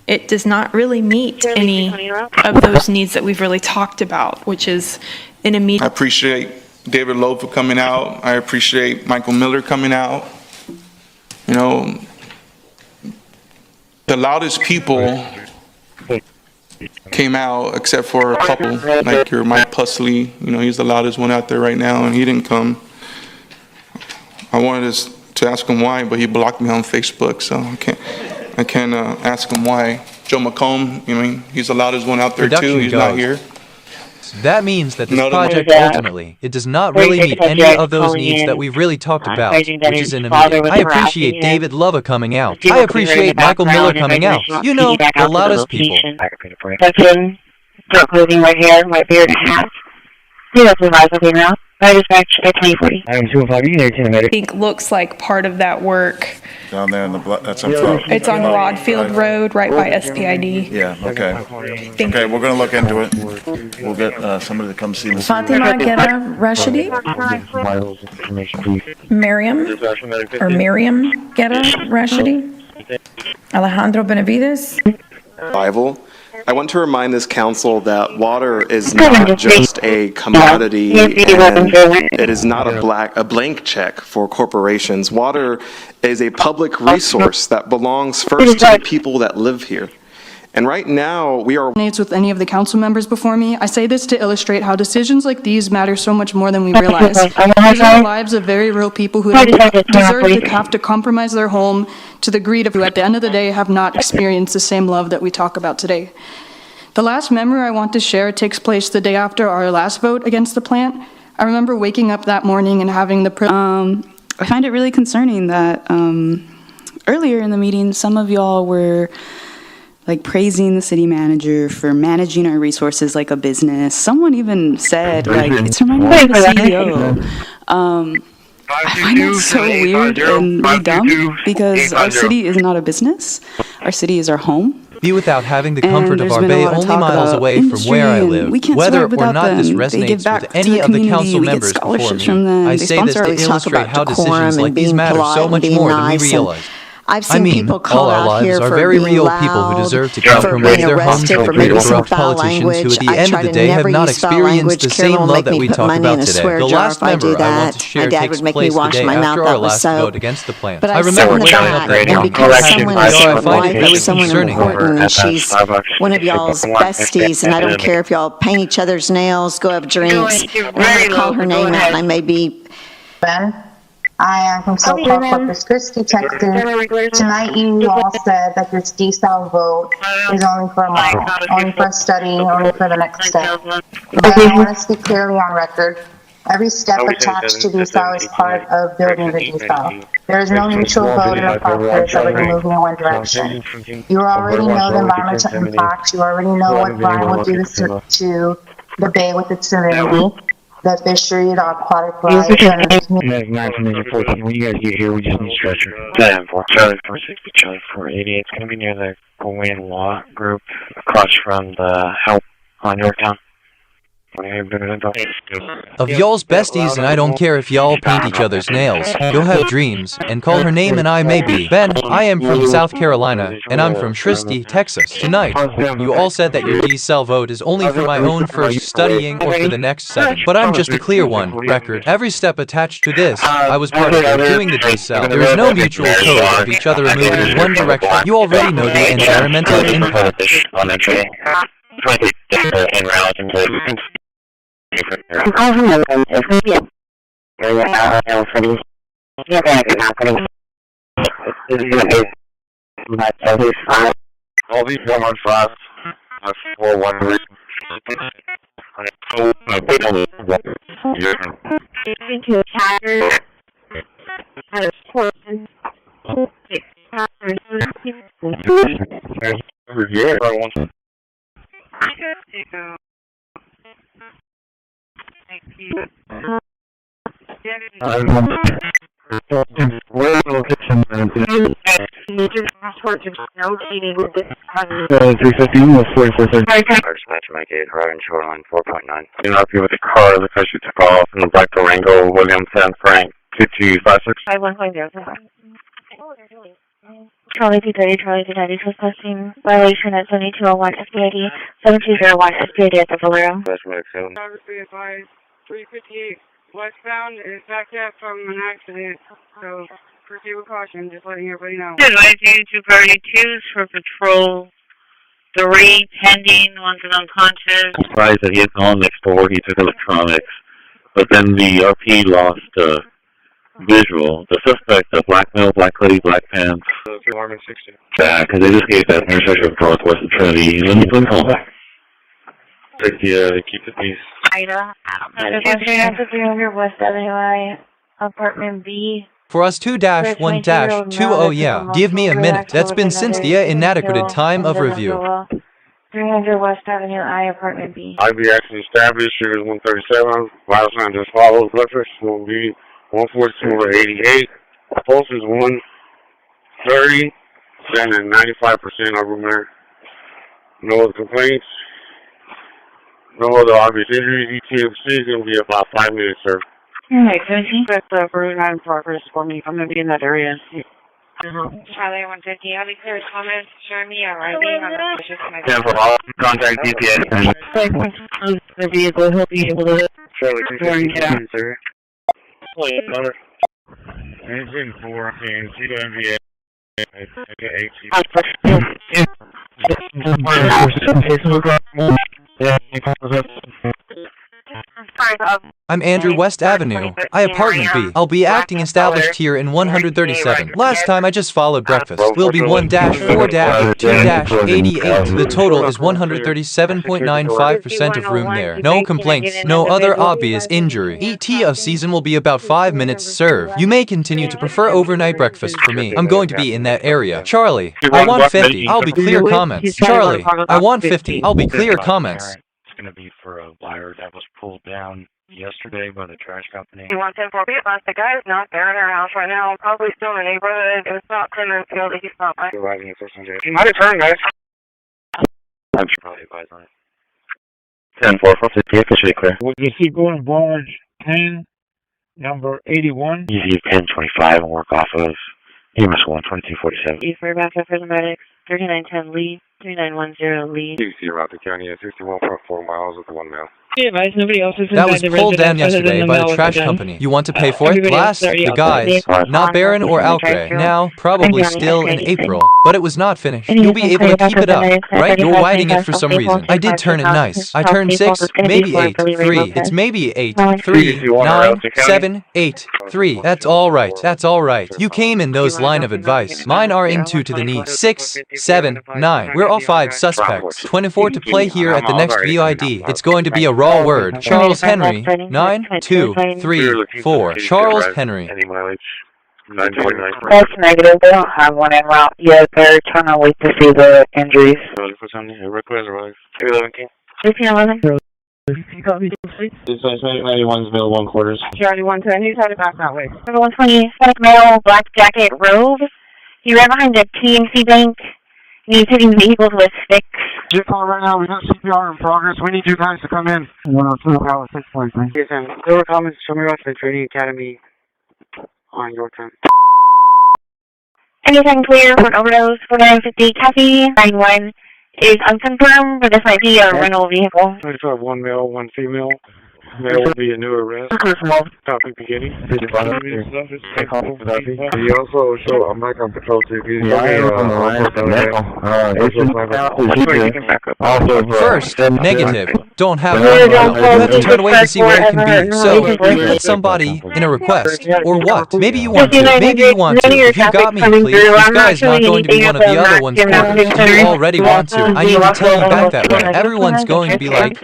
it does not really meet any of those needs that we've really talked about, which is an immediate... I appreciate David Lowe for coming out. I appreciate Michael Miller coming out. The loudest people came out, except for a couple, like your Mike Pusley. He's the loudest one out there right now, and he didn't come. I wanted to ask him why, but he blocked me on Facebook, so I can't ask him why. Joe McComb, he's the loudest one out there too. He's not here. That means that this project ultimately, it does not really meet any of those needs that we've really talked about, which is an immediate. I appreciate David Lova coming out. I appreciate Michael Miller coming out. The loudest people. Dark clothing, right hair, white beard, and hat. He doesn't rise up in now. I think looks like part of that work. Down there in the, that's up front. It's on Rodfield Road, right by SPID. Yeah, okay. Okay, we're gonna look into it. We'll get somebody to come see this. Fatima Guerra Rashidi? Miriam Guerra Rashidi? Alejandro Benavides? Bible. I want to remind this council that water is not just a commodity and it is not a blank check for corporations. Water is a public resource that belongs first to the people that live here. And right now, we are with any of the council members before me. I say this to illustrate how decisions like these matter so much more than we realize. These are the lives of very real people who deserve to have to compromise their home to the greed of who, at the end of the day, have not experienced the same love that we talk about today. The last memory I want to share takes place the day after our last vote against the plant. I remember waking up that morning and having the I find it really concerning that earlier in the meeting, some of y'all were like praising the city manager for managing our resources like a business. Someone even said, like, it's reminding me of the CEO. I find that so weird and really dumb because our city is not a business. Our city is our home. Be without having the comfort of our bay only miles away from where I live. Whether or not this resonates with any of the council members before me, I say this to illustrate how decisions like these matter so much more than we realize. I've seen people call out here for very being real loud, people who deserve to for compromise being their homes arrested, for to making some corrupt foul politicians who language. at the I end try of the to day have never not use foul experienced language. the Karen same will love make that me we put talk money about in a today. swear The jar last if I do member I want that. to share My dad takes would make me place the wash day my after mouth our out with last vote soap. against the plant. But I I've remember seen the showing up back, that and morning because someone is so so I find it white, really someone concerning. important, and she's one of y'all's besties, and I don't care if y'all paint each other's nails, go have drinks, and I'm going to call her name out, and I may be... Ben, I am from so-called Corpus Christi, Texas. Tonight you all said that this desal vote is only for a month, only for studying, only for the next step. But I want to speak clearly on record. Every step attached to desal is part of building the desal. There is no neutral vote in a process that we're moving in one direction. You already know the environmental impacts. You already know what Brian will do to the bay with its salinity. The fishery, the aquatic life, When you guys get here, we just need stretcher. Charlie 460, Charlie 480. It's going to be near the Gwen Law Group, across from the help on Yorktown. Of y'all's besties, and I don't care if y'all paint each other's nails, go have dreams, and call her name and I may be. Ben, I am from South Carolina, and I'm from Christi, Texas. Tonight, you all said that your desal vote is only for my own first studying or for the next 7. But I'm just a clear one, record. Every step attached to this, I was part of doing the desal. There is no mutual code of each other moving in one direction. You already know the environmental impact. All these 115, that's for one reason. Shoreline 4.9. You know, if you with the car, looks like she took off in the black Durango, William San Frank, 2256. 51.0. Charlie 230, Charlie 290, trespassing violation at 7201 SPID, 7201 SPID at the Valero. Photography advised 358 westbound is backed up from an accident, so proceed with caution, just letting everybody know. Advise you 232s for patrol 3 pending, one's an unconscious. Surprised that he had gone next door, he took electronics, but then the RP lost visual. The suspect, a black male, black hoodie, black pants. Yeah, because they just gave that intersection of Northwest and Trinity, and then you call back. Keep the peace. Ida, your West WI, apartment B. For us 2-1-20, yeah, give me a minute. That's been since the inadequate time of review. 300 West Avenue I, apartment B. IB actually established, here is 137. Last time just follows breakfast will be 142/88. Pulse is 130, standing 95% of them there. No other complaints. No other obvious injuries. ETFC is going to be about 5 minutes, sir. Alright, Christi. That's for in progress for me. I'm going to be in that area. Charlie 150, I'll be clear with comments. Show me arriving on the just my Contact DPS. The vehicle, he'll be able to Charlie, get out. sir. Engine 4 and CWNVA. I'm Andrew, West Avenue. I apartment B. I'll be acting established here in 137. Last time I just followed breakfast. We'll be 1-4-2-88. The total is 137.95% of room there. No complaints, no other obvious injury. ET of season will be about 5 minutes serve. You may continue to prefer overnight breakfast for me. I'm going to be in that area. Charlie, I want 50. I'll be clear comments. Charlie, I want 50. I'll be clear comments. Going to be for a wire that was pulled down yesterday by the trash company. You want 10-4 Vietnam? The guy is not there in our house right now. Probably still in the neighborhood. It's not 10 minutes ago that he stopped by. You're riding a person, Jay. You might have turned, guys. I'm sure probably advise on it. 10-4, 450, officially clear. Would you see going barge 10, number 81? Easy 1025 and work off of EMS 12247. East for backup for the medics. 3910 lead. 3910 lead. You see around the county at 61.4 miles with the 1 mile. Nobody else is that was pulled down yesterday by the trash company. You want to pay for it? Last, the guys, not Baron or Alcray. Now, probably still in April, but it was not finished. You'll be able to keep it up, right? You're writing it for some reason. I did turn it nice. I turned 6, maybe 8, 3. It's maybe 8, 3, 9, 7, 8, 3. That's all right. That's all right. You came in those line of advice. Mine are into to the knee. 6, 7, 9. We're all 5 suspects. 24 to play here at the next VID. It's going to be a raw word. Charles Henry, 9, 2, 3, 4. Charles Henry. Any mileage? 9.9. That's negative. They don't have one en route yet. They're trying to wait to see the injuries. For something, request arrive. 311 311. This is 91's middle 1 quarters. Charlie 110, he's headed back that way. Number 120, Hispanic male, black jacket, robe. He ran behind the TMC bank. He's hitting vehicles with sticks. Just call right now. We got CPR in progress. We need you guys to come in. 102, Power 6 points, man. Yes, and there were comments from me about the training academy on your time. Anything clear for an overdose? 4950 Kathy. 91 is unconfirmed, but this might be a rental vehicle. I just have 1 male, 1 female. Male will be a new arrest. Topic beginning. He also showed, I'm back on patrol too. First, negative. Don't have one. You have to turn away to see where it can be. So, you put somebody in a request, or what? Maybe you want to. Maybe you want to. If you got me, please. This guy's not going to be one of the other ones. You already want to. I need to tell you back that way. Everyone's going to be like,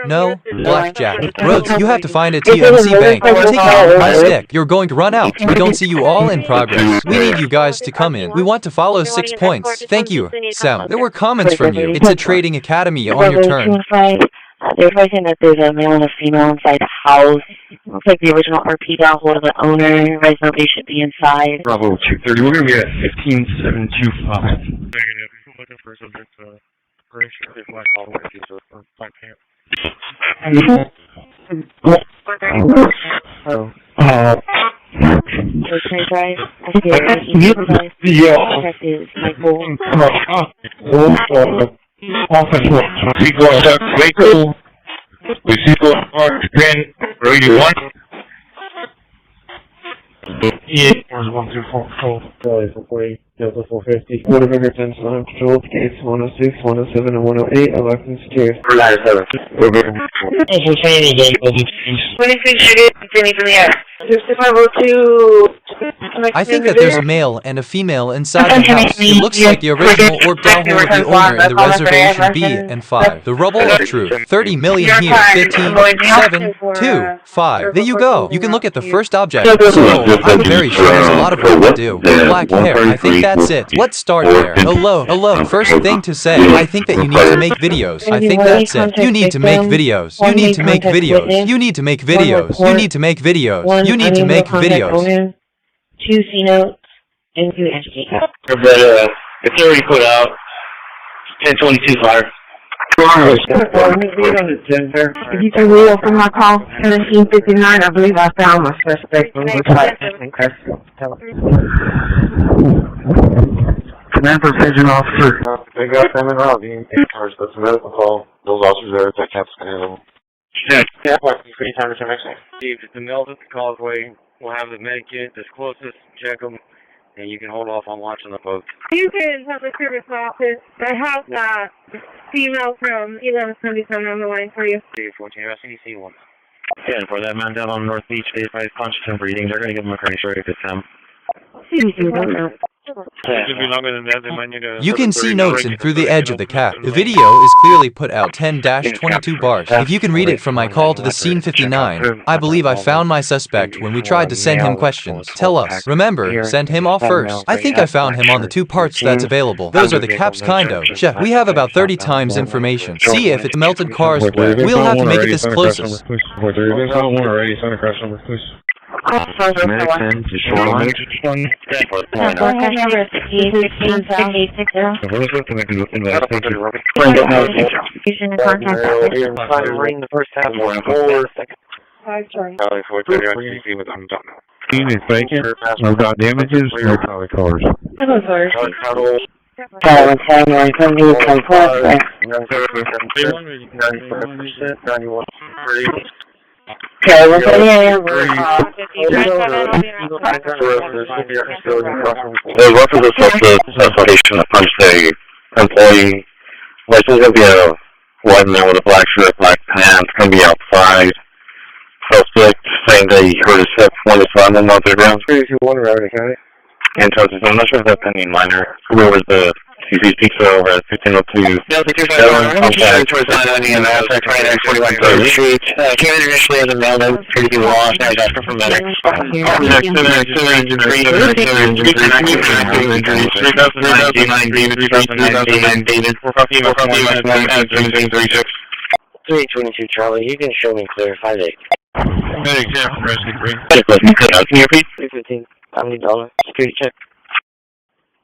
no, blackjack. Rhodes, you have to find a TMC bank. Take out my stick. You're going to run out. We don't see you all in progress. We need you guys to come in. We want to follow 6 points. Thank you, Sam. There were comments from you. It's a trading academy on your turn. They're saying that there's a male and a female inside the house. Looks like the original RP got a hold of the owner. Right, nobody should be inside. Bravo 230. We're going to be at 15725. Negative. Looking for subject my call with you, so my pants. Okay, guys. I see it. Michael. We go attack Waco. We see go Japan. Radio 1. Yeah. Where's 1244? Charlie 440. Delta 450. Quarter Vicker 10 on patrol. Gates 106, 107, and 108. Electing secure. 497. Quarter Vicker. Also, Charlie was 26 shooting. Jimmy from the air. 6502. I think that there's a male and a female inside the house. It looks like the original orc doll hole of the owner in the reservation B and 5. The rubble of truth. 30 million here. 15, 7, 2, 5. There you go. You can look at the first object. Scroll. I'm very sure there's a lot of work to do. Black hair. I think that's it. Let's start there. Hello. Hello. First thing to say, I think that you need to make videos. I think that's it. You need to make videos. You need to make videos. You need to make videos. You need to make videos. You need to make videos. 2 C notes, and 2 educate. But, it's already put out. 1022 fire. If you can read from my call, 1759, I believe I found my suspect in the Christi. Command Precision Officer. They got them in Robbie. That's a medical call. Those officers there, that cap's gonna handle. Yeah, anytime to next time. If it's the mills at the causeway, we'll have the medikit that's closest, check them, and you can hold off on watching the boat. You can have the service office. I have that female from 1177 on the line for you. 14, CDC 1. Yeah, for that man down on North Beach, they find conscious and breathing. They're gonna give him a cardiac arrest this time. You can see notes in through the edge of the cap. The video is clearly put out 10-22 bars. If you can read it from my call to the scene 59, I believe I found my suspect when we tried to send him questions. Tell us. Remember, send him off first. I think I found him on the 2 parts that's available. Those are the caps kind of. Chef, we have about 30 times information. See if it's melted cars wet. We'll have to make it this closest. American to shoreline. Scene is vacant. I've got damages, no power cars. Okay, we're The reference is the location that punched the employee. Like, there's going to be a white man with a black shirt, black pants, going to be outside. Suspect saying that he hurt his hip when he found him on the ground. 321 around the county. And charges, I'm not sure if that's any minor. Where was the CC's pizza over at 1502? Contact. Came in initially as a male, then pretty lost, now he's asking for medics. David, 322 Charlie, you can show me clear, 5-8. Medics, yeah, rescue 3. Can you repeat? 315, how many dollars? Security check.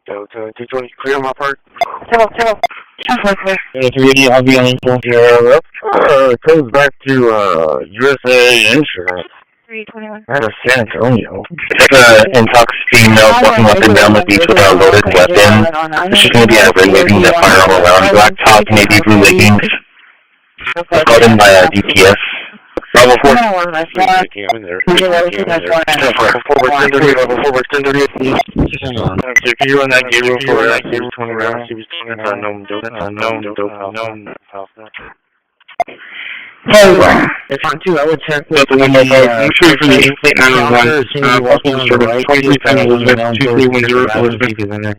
Go to 220, clear my part. Tell. 380, I'll be on equal. It goes back to USA Insurance. 321. Out of San Antonio. It's an intoxicated female walking up and down the beach with a loaded weapon. She's going to be out waving that firearm around. Black top, navy blue leggings. It's called in by DPS. Level 4. Level 4, if you run that gear room for that gear 20 rounds, she was talking about unknown dope. If I'm too, I would check with the window. I'm sure for the instant 911. 23 times was with 2310 was in there.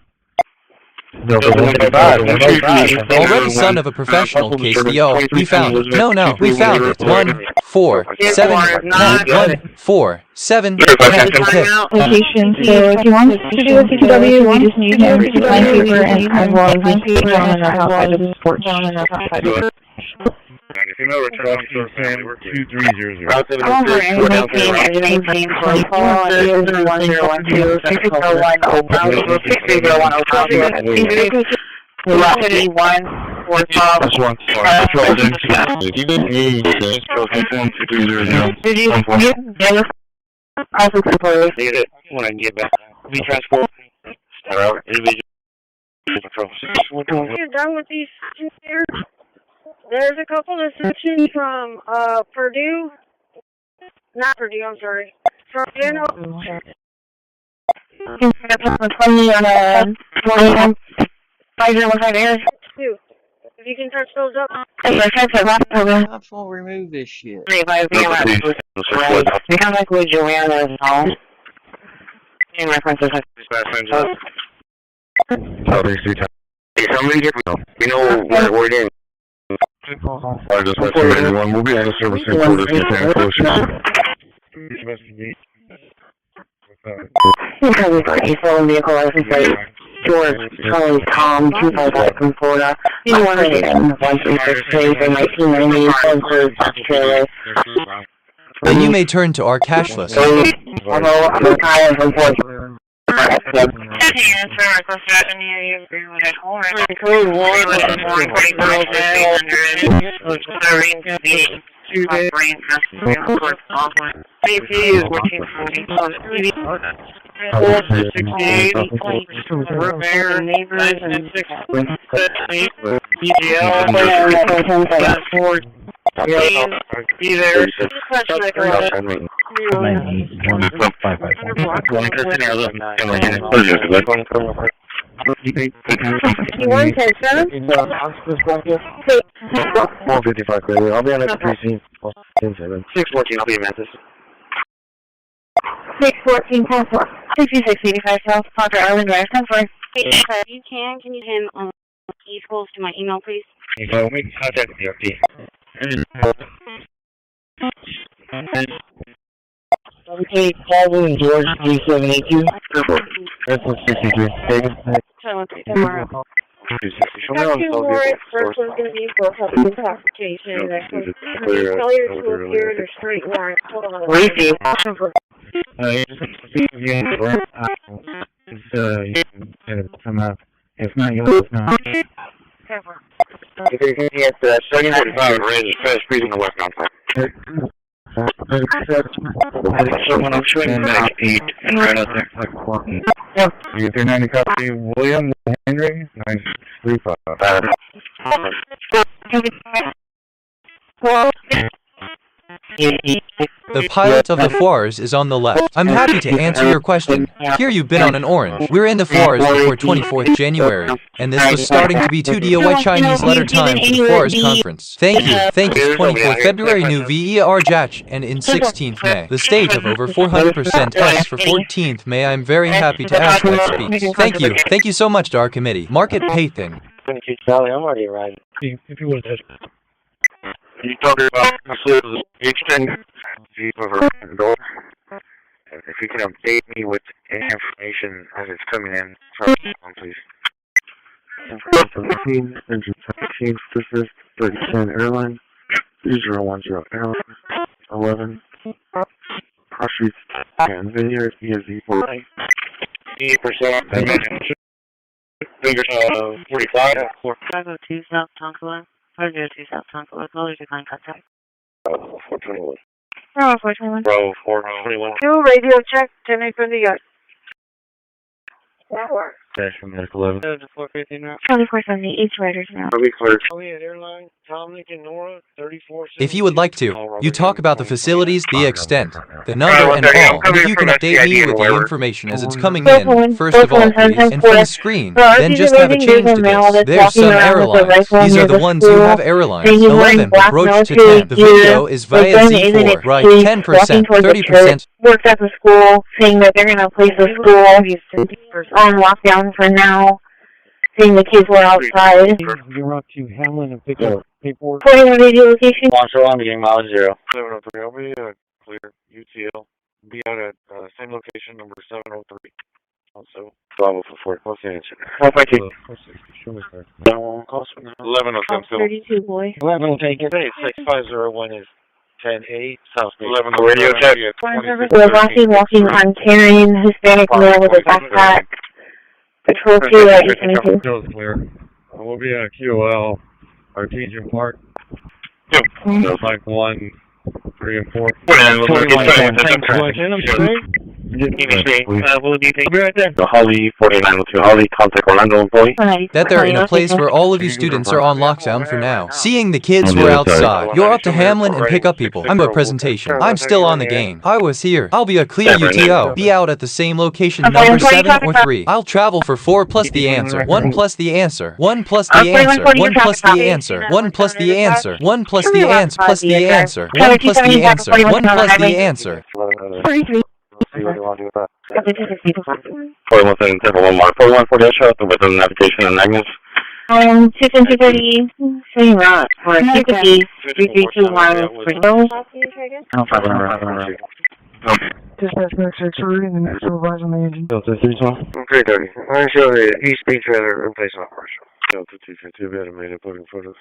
Already son of a professional, KCO. We found it. No, we found it. 1, 4, 7, 1, 4, 7, 10, 10. Location, so if you want to do a CCW, we just need your line paper and as well as the paper on the outside of the porch. Female return officer Sam 2300. However, anything and your name's name for a call is 1012 601 That's one. Did you also suppose when I get back? We transport. You're done with these here? There's a couple of sections from Purdue. Not Purdue, I'm sorry. From Purdue. If you can touch those up. We'll remove this shit. How much would Joanna's home? In references. Somebody get we know where we're in. I just went to everyone. We'll be on the service in quarters. He's stolen vehicle license plate. George, Charlie, Tom, 255 from Florida. Anyone in the voices page in 1990, trailer. Then you may turn to our cashless. Hello, I'm a Kyle from Florida. Be there. You want 10-7? 455 clear. I'll be on the precinct. 10-7. 614, I'll be in Memphis. 614, 10-4. 6685 South, Ponte Island Drive, 10-4. If you can you send equals to my email, please? So make contact with the RP. Okay, Paul and George, 3782. That's 63. Tomorrow. Got two warrants. First one's going to be for public intoxication. Next one's failure to appear in a straight warrant. Hold on. Receive. Come up. If not, you'll not. If you can get the 745 range, fast speed in the westbound side. Someone I'm showing back 8 and right out there. Yep. You get 90 copy William Henry 935. The pilot of the foires is on the left. I'm happy to answer your question. Here you've been on an orange. We're in the foires before 24th January, and this was starting to be 2D White Chinese letter time for the foires conference. Thank you. 24th February new VER Jatch, and in 16th May. The stage of over 400% S for 14th May. I'm very happy to ask that speech. Thank you. Thank you so much to our committee. Market pay thing. Sally, I'm already riding. If you would have. You talking about the extend deep of her door? If you can update me with any information as it's coming in, please. 17, engine 17, this is 3010 airline, 3010 airline, 11, cross streets, and vineyard, ESV 40. 80%, figure 45. 502 South Tonkawa. 502 South Tonkawa. Callers decline contact. 421. Bravo 421. Bravo 421. Do radio check. 10-8 from the yard. That works. Dash from Medic 11. 450 now. 2470, each riders now. Are we cleared? Airline, Tom Lincoln Nora, 34. If you would like to, you talk about the facilities, the extent, the number, and all, and if you can update me with the information as it's coming in, first of all, please, and for the screen, then just have a change to this. There's some airlines. These are the ones who have airlines. 11, approach to 10. The video is via Z4, right, 10%, 30%. Works at the school, saying that they're going to place the school on lockdown for now, saying the kids were outside. You're up to Hamlin and pick up paperwork. 41 radio location. Monster on beginning mileage 0. 703, I'll be clear, UTL. Be out at same location, number 703. Also, Bravo for 4. What's the answer? 442. 1107. 32, boy. 11, take it. 6501 is 10-8, South Bay. 11 radio check. We're walking on carrying Hispanic male with a backpack. Patrol 2 at 822. Joe's clear. We'll be at QOL, Artesian Park. Yep. So like 1, 3, and 4. Will be right there. The Holly 4902. Holly, contact Orlando employee. That they're in a place where all of you students are on lockdown for now. Seeing the kids were outside. You're up to Hamlin and pick up people. I'm a presentation. I'm still on the game. I was here. I'll be a clear UTO. Be out at the same location number 7 or 3. I'll travel for 4 plus the answer. 1 plus the answer. 1 plus the answer. 1 plus the answer. 1 plus the answer. 1 plus the answer. Plus the answer. 1 plus the answer. 1 plus the answer. 43. See what you want to do with that. 4117, 1 more. 4140, show up with an navigation and Agnes. 230, same route for CCPD 3321 Springfield. Dispatch back 6-3 and supervise on the engine. Delta 312. 330. I show the East Beach trailer in place operation. Delta 252, we had a minute booking photos.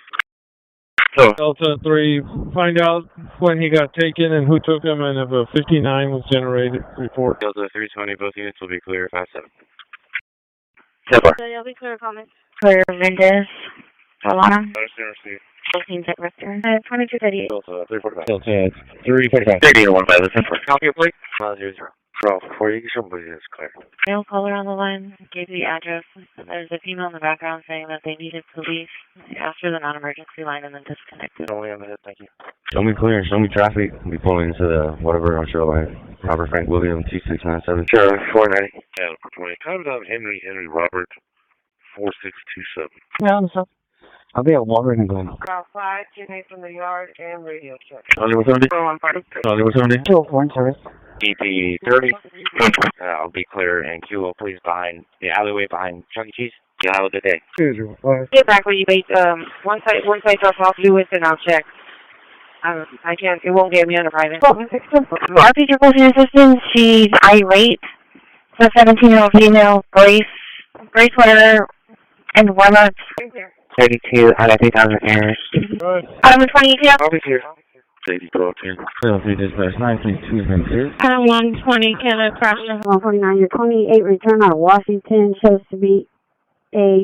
So, Delta 3, find out when he got taken and who took him, and if a 59 was generated, report. Delta 320, both units will be clear 5-7. You'll be clear comments. Clear Mendez. Alana. Both teams at Rector. 2238. Delta 345. Delta 345. 30-15, listen for. Copy, please. 0-0. Control, before you can show me it's clear. Male caller on the line gave the address. There's a female in the background saying that they needed police after the non-emergency line and then disconnected. Only on the head, thank you. Show me clear, show me traffic. We'll be pulling into the whatever on shoreline. Robert Frank William, T697. Sure, 490. Yeah, 20. Time down Henry Robert, 4627. Yeah, I'll be at Walgreens and Glen. About 5, 10 8 from the yard and radio check. 070. 070. 204 service. EP 30. I'll be clear, and Q will please behind the alleyway behind Chuck E. Cheese. You'll have a good day. Get back when you wait. Once I drop off Lewis and I'll check. I can't. It won't get me on a private. RPG person assistance. She's irate. It's a 17-year-old female. Brace wearer and warm-ups. 32 out of 3,000 errors. Item 22. I'll be clear. 80 go up here. 303 dispatch 932 Item 120, Canada crash 149. Your 28 return out of Washington shows to be a...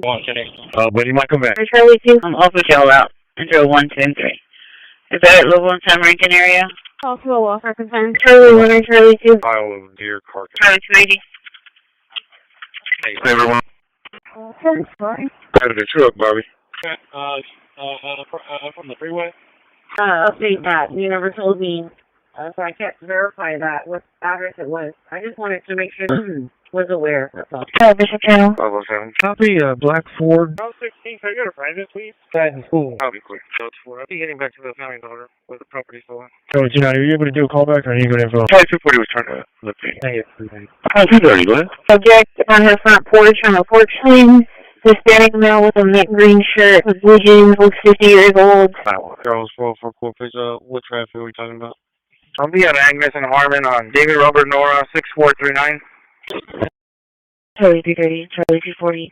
But he might come back. Charlie 2. I'm off with y'all out. Intro 1, 2, and 3. Is that at Louisville and San Rankin area? Call to a welfare concern. Charlie 1 and Charlie 2. Pile of deer carcass. Charlie 280. Hey, everyone. Out of the truck, Bobby. From the freeway? Update that. You never told me. So I can't verify that, what address it was. I just wanted to make sure was aware. That's all. Bishop Channel. 507. Copy, Black Ford. 16, can I get a private, please? Guidance school. I'll be clear. So it's 4. I'll be getting back to the family daughter with the property stolen. So, are you able to do a callback or are you going to info? Charlie 240 was trying to look at Thank you. 230, go ahead. Subject on her front porch on the porch swing. Hispanic male with a mint green shirt with blue jeans, looks 50 years old. Charles 404 Corpus, what traffic are we talking about? I'll be at Agnes and Harmon on David Robert Nora 6439. Charlie 330, Charlie 240.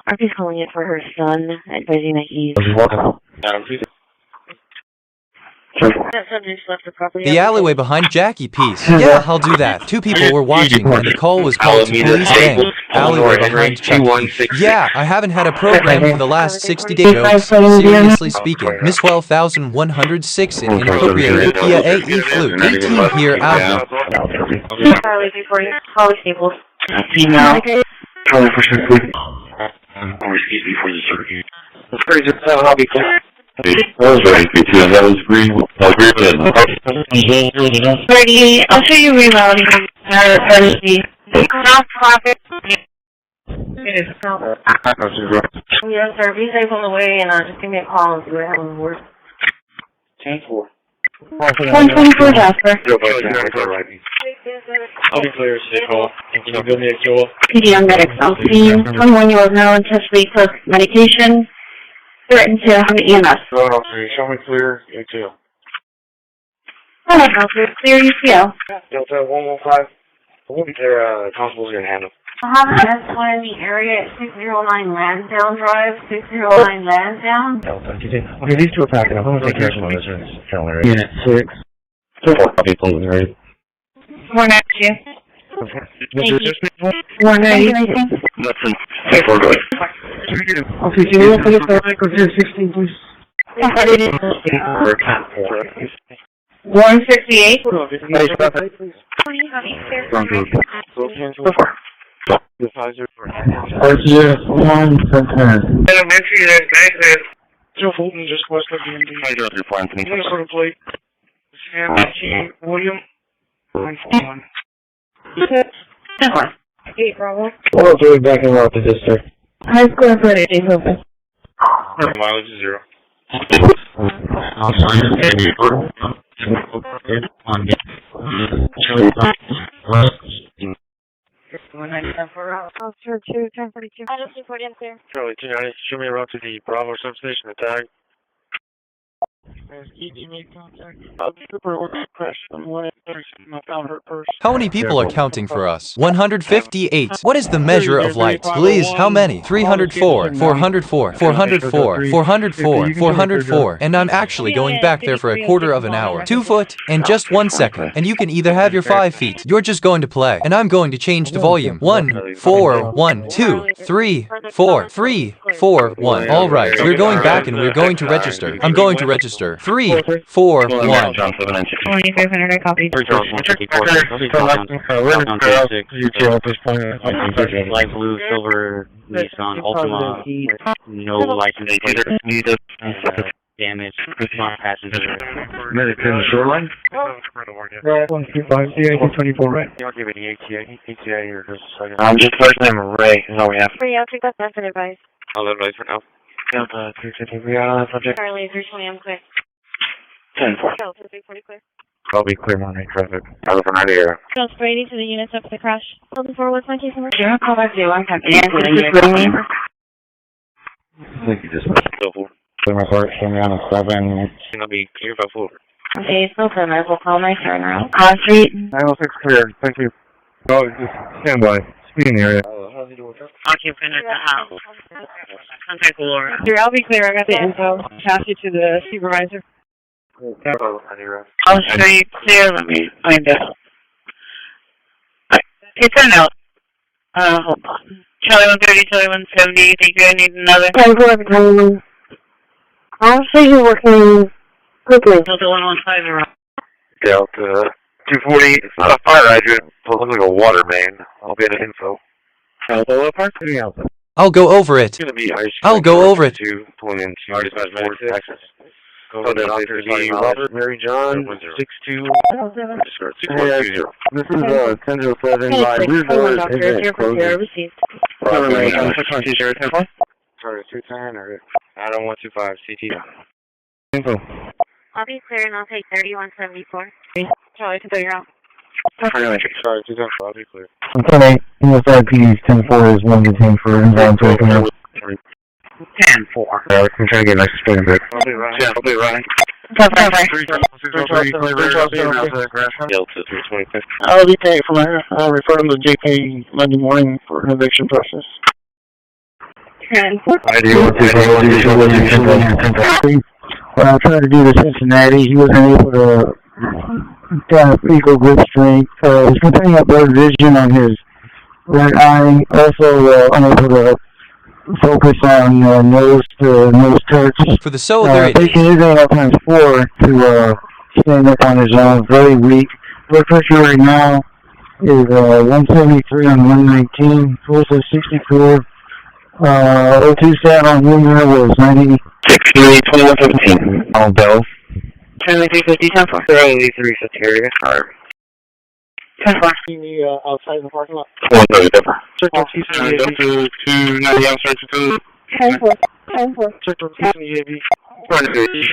RP's calling it for her son, advising that he's... That subject left the property. The alleyway behind Jackie Peace. Yeah, I'll do that. 2 people were watching and the call was called to police gang. Alleyway behind Jackie Peace. Yeah, I haven't had a program for the last 60 days. Jokes, seriously speaking. Miss 12,106 in inappropriate via AE flu. 18 here, out. Charlie 340, Holly Staples. Female. Charlie for sure. Excuse me for the circuit. That's pretty good. I'll be clear. That was right, that was green. I'll agree with that. 38, I'll show you rerouting. Non-profit. It is not. Yes, sir. Be safe on the way and just give me a call if you have any work. 10-4. 124 Jasper. I'll be clear, stay call. Can you give me a kill? PDM medics on scene. 21-year-old male intensively took medication. Threatened to have an EMS. Show me clear, ATL. Hello, clear UCL. Delta 115. We'll be there, constables in handle. I have an S1 in the area at 609 Lansdowne Drive, 609 Lansdowne. Delta, okay, these two are packing up. I'm going to take care of some of this. Unit 6. 4 people, right? 492. Thank you. 490. Listen, stay for good. Okay, can you open up the record here, 16, please? 168. RTF 110. Elementary, there's back Joe Fulton, just west of DMD. Minnesota plate. Sam William. 941. 8 Bravo. Well, do it back in route to district. High school for it is open. Mileage is 0. Officer 2, 1042. I just report in clear. Charlie 290, show me around to the Bravo substation and tag. You made contact. Trooper ordered crash on 130. I found her purse. How many people are counting for us? 158. What is the measure of light? Please, how many? 304, 404, 404, 404, 404. And I'm actually going back there for a quarter of an hour. 2 foot and just 1 second. And you can either have your 5 feet. You're just going to play. And I'm going to change the volume. 1, 4, 1, 2, 3, 4, 3, 4, 1. All right, we're going back and we're going to register. I'm going to register. 3, 4, 1. 2500, I copy. Light blue, silver, Nissan Altima, no license plate, damage, passenger. Medic in the shoreline? Right, 135, CID 24, right? You don't give any ATA here just a second. I'm just first name Ray, is all we have. Free, I'll take that method advice. I'll advise for now. Delta 350, we are on subject. Charlie 320, I'm clear. 10-4. Delta 340, clear. I'll be clear on traffic. I was from here. Delta 480 to the units up the crash. Delta 4, what's my case number? Sure, call back to I'm talking Thank you, just Still 4. clear my part, show me on a 7. I'll be clear by 4. Okay, still clear, I will call my turnaround. Street. 906 clear, thank you. Oh, just stand by. Speeding area. Occupant at the house. Contact Laura. Here, I'll be clear. I got the info. Pass you to the supervisor. I'll show you clear. Let me find out. It's a note. Hold on. Charlie 130, Charlie 170. You think I need another? I'll say you're working quickly. Delta 115 around. Delta 240, it's not a fire hydrant, so it looks like a water main. I'll get an info. Alpha Leopard? Alpha. I'll go over it. It's gonna be ice. I'll go over it. Pulling in Texas. Go to Robert, Mary John, 62. This is 1007 by Blue Received. Sorry, 210 or Adam 125 CT. Info. I'll be clear and I'll take 3174. Charlie, can you're out. Sorry, 210. I'll be clear. I'm 10-8. USIP's 10-4 is 1 detained for involuntary command. 10-4. I'm trying to get an extra spin break. I'll be right. I'll be right. Delta 325. I'll be paying for my refer them to JP Monday morning for an eviction process. 10-4. When I tried to do the Cincinnati, he wasn't able to have equal grip strength. He's complaining of blurred vision on his right eye. Also, unable to focus on nose to nose touch. For the Solidarity. Taking his AL times 4 to stand up on his own. Very weak. Blood pressure right now is 173 on 119. Pulse is 64. O2 stat on Lunar was 90. 2115. On Bell. Charlie 350, 10-4. Charlie 350 area. Alright. 10-4. See me outside the parking lot. 430 Denver. Circle CCPD. Delta 290 outside 2. 10-4. 10-4. Circle CCPD. He's fine. He's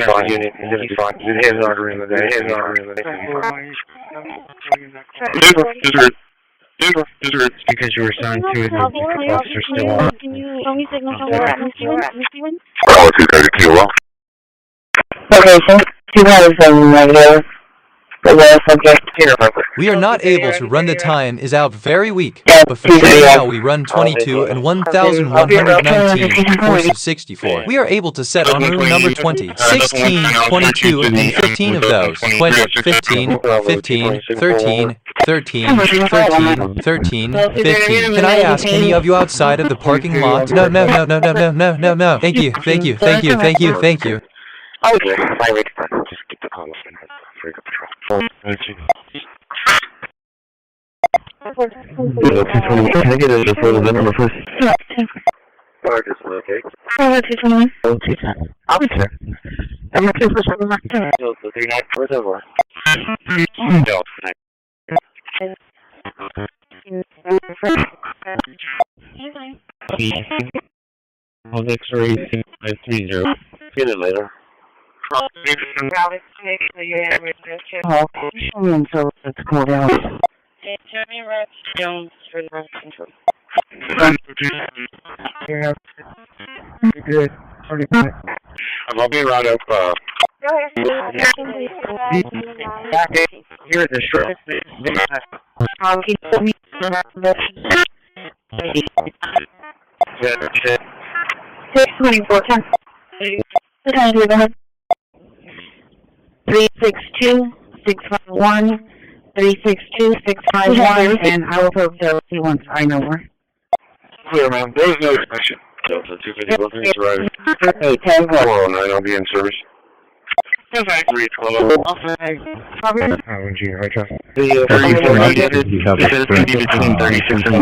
fine. His hands aren't in the day. His hands aren't in the day. It's because you were assigned to it. Officer still on. Can you only signal somewhere at Misty Wind? Oh, 230 kilo. Okay, so 207 right here. We are not able to run. The time is out very weak, but for now we run 22 and 1119 course of 64. We are able to set on room number 20, 16, 22, and 15 of those. 20, 15, 15, 13, 13, 13, 13, 15. Can I ask any of you outside of the parking lot? No. Thank you. Okay, my way to just keep the comms and break up patrol. Can I get a photo of the number first? Yeah, Park is okay. 221. I'll be there. I'm going to for something like that. Delta 394. Delta 9. X-ray 530. Get it later. So it's cool down. Jones for the rest control. Good. I'll be right up, here at the shop. 624, 10. 362, 651, 362, 651, and I will put Chelsea once I know more. Clear, ma'am. There's no extension. Delta 250 booking is right. 810. 409, I'll be in service. Okay. 312. Junior, hi, Chuck. The 36 and 37 on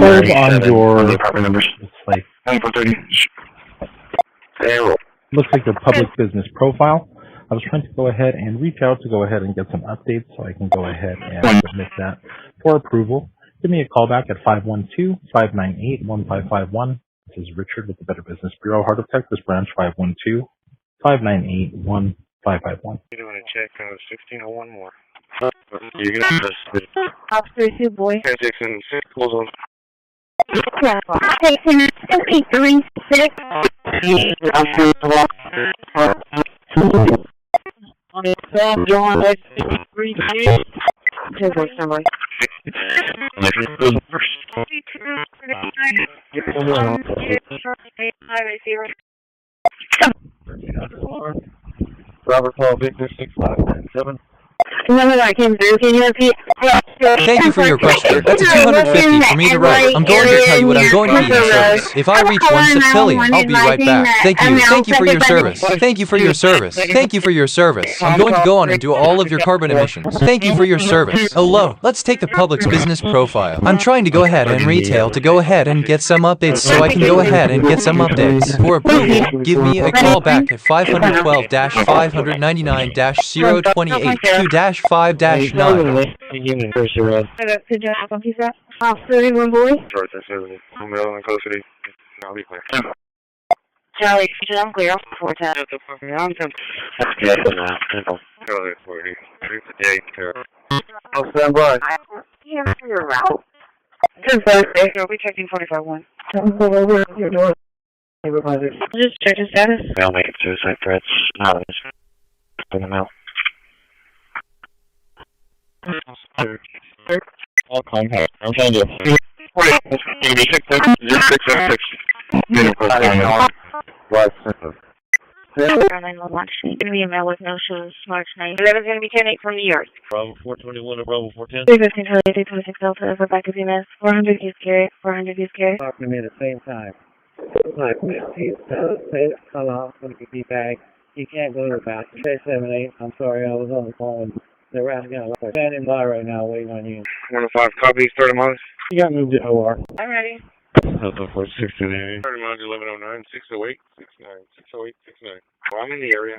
the apartment numbers. Like, 9430. Payroll. looks like the public business profile. I was trying to go ahead and reach out to go ahead and get some updates so I can go ahead and submit that for approval. Give me a call back at 512-598-1551. This is Richard with the Better Business Bureau, Heart of Texas branch, 512-598-1551. You're doing a check on 1601 more. You can have this. Officer 2, boy. 10, 6, and 6, close on. Station 836. On the Sam John, that's 838. Take voice number. Robert Paul Victor 6597. Remember that came through, can you repeat? Thank you for your question. That's a 250 for me to write. I'm going to tell you what I'm going to be in service. If I reach 1 septillion, I'll be right back. Thank you. Thank you for your service. Thank you for your service. Thank you for your service. I'm going to go on and do all of your carbon emissions. Thank you for your service. Hello. Let's take the public's business profile. I'm trying to go ahead and retail to go ahead and get some updates so I can go ahead and get some updates. For approval, give me a call back at 512-599-028 2-5-9. Officer 1, boy. Short, that's everything. I'm in custody. I'll be clear. Charlie, I'm clear. 410. I'm 10. That's good. Charlie, 40. 358. I'll stand by. Here for your route. Good Thursday. We'll be checking 45-1. Don't go over your door. Just check the status. They'll make suicide threats. No, just put them out. All contact. I'm trying to. 86, 0676. Give me a mail with no shows, March 9th. 11's going to be 10-8 from New York. Bravo 421 or Bravo 410. 315 Charlie, 326 Delta, Rebecca Venus, 400 use carry, 400 use carry. Talk to me at the same time. Like, hello, I'm going to be back. You can't go to the back. Say 7-8. I'm sorry, I was on the phone. They're asking out. They're standing by right now, waiting on you. 105 copies, 30 miles. You got moved to OR. I'm ready. Delta 469. 30 miles, 1109, 608, 69, 608, 69. Well, I'm in the area.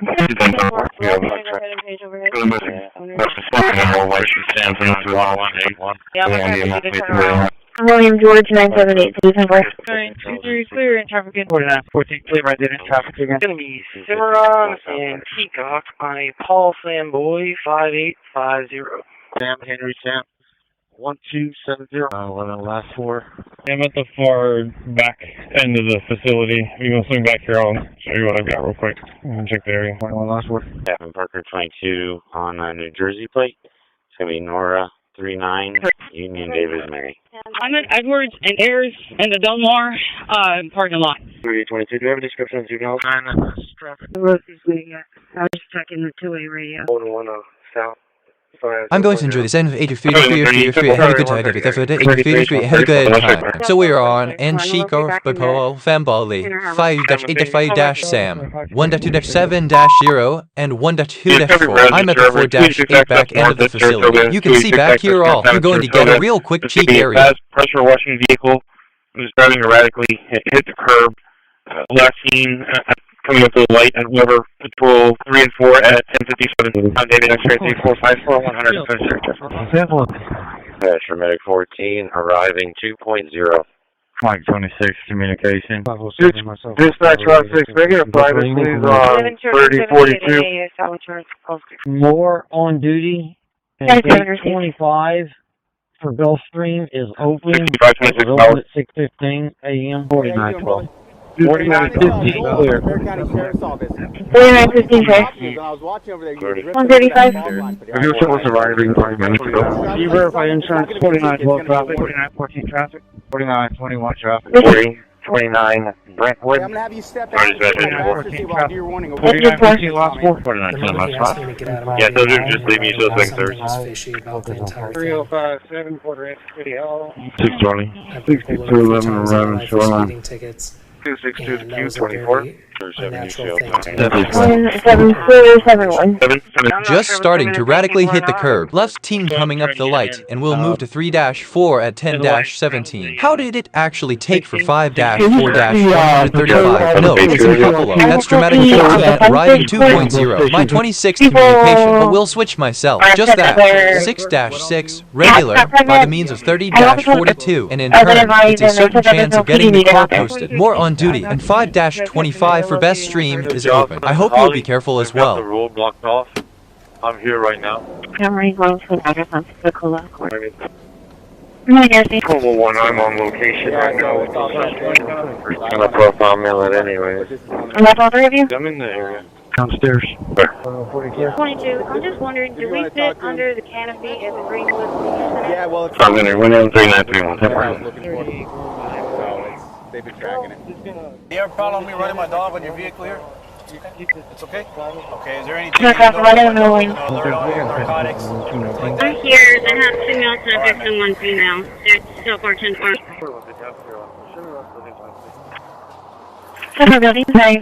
William George 978. Alright, 2-3 clear and traffic in. 4914 clear, right there in traffic again. It's gonna be Cimarron and Peacock on a Paul Samboy 5850. Sam, Henry, Sam. 1270. Well, the last four. I'm at the far back end of the facility. We're going to swing back here. I'll show you what I've got real quick. I'm going to check the area. One last word. Captain Parker 22 on a New Jersey plate. It's going to be Nora 39, Union Davis Mary. I'm at Edwards and Ayers and the Delmar parking lot. 322, do you have a description of juvenile? The road is leading at. I was just checking the two-way radio. 1 south. I'm going to enjoy this end of 83, have a good time, have a good time. So we are on Enshiko Paul Fambali 5-8-5-Sam 1.2-7-0 and 1.2-4. I'm at the 4-8 back end of the facility. You can see back here all. You're going to get a real quick cheek area. Pressure washing vehicle. I'm just driving erratically. Hit the curb. Last seen coming up to the light at Weber Patrol 3 and 4 at 10:57. I'm David X-ray 3454 100. Pressure Medic 14 arriving 2.0. Mike 26 communication. Dispatch Route 6, regular private, please, 3042. More on duty. 25 for Gulfstream is open. It was open at 6:15 a.m. 4912. 4915 clear. 4915 clear. I was watching over there. 135. If your ship was arriving 5 minutes ago. Can you verify insurance? 4912 traffic. 4914 traffic. 4921 traffic. 29 Brentwood. I'm going to have you step out and see what I'll do your warning. 4914 lost 4. 4910 lost 5. Yeah, those are just leave me those things, sir. 3057, quarter inch City Hall. 620. 6211 arriving shoreline. 262 to Q24. Just starting to radically hit the curb. Left team coming up the light, and we'll move to 3-4 at 10-17. How did it actually take for 5-4-135? No, it's a couple of. That's dramatic 14, arriving 2.0. My 26th communication, but we'll switch myself. Just that. 6-6, regular, by the means of 30-42, and in turn, it's a certain chance of getting the car posted. More on duty, and 5-25 for best stream is open. I hope you'll be careful as well. The road blocked off. I'm here right now. Camry going to an address on Pensacola Court. Como 1, I'm on location right now. We're gonna profile mail it anyways. And that's all three of you? I'm in the area. Downstairs. 22. I'm just wondering, do we fit under the canopy as a Greenwood? Yeah, well, it's... I'm gonna run in 3931. They've been tracking it. You have a problem with me running my dog on your vehicle here? It's okay? Okay, is there anything Check out the weather knowing. narcotics? I'm here. I have 2 male subjects and 1 female. They're still 410. Building 9.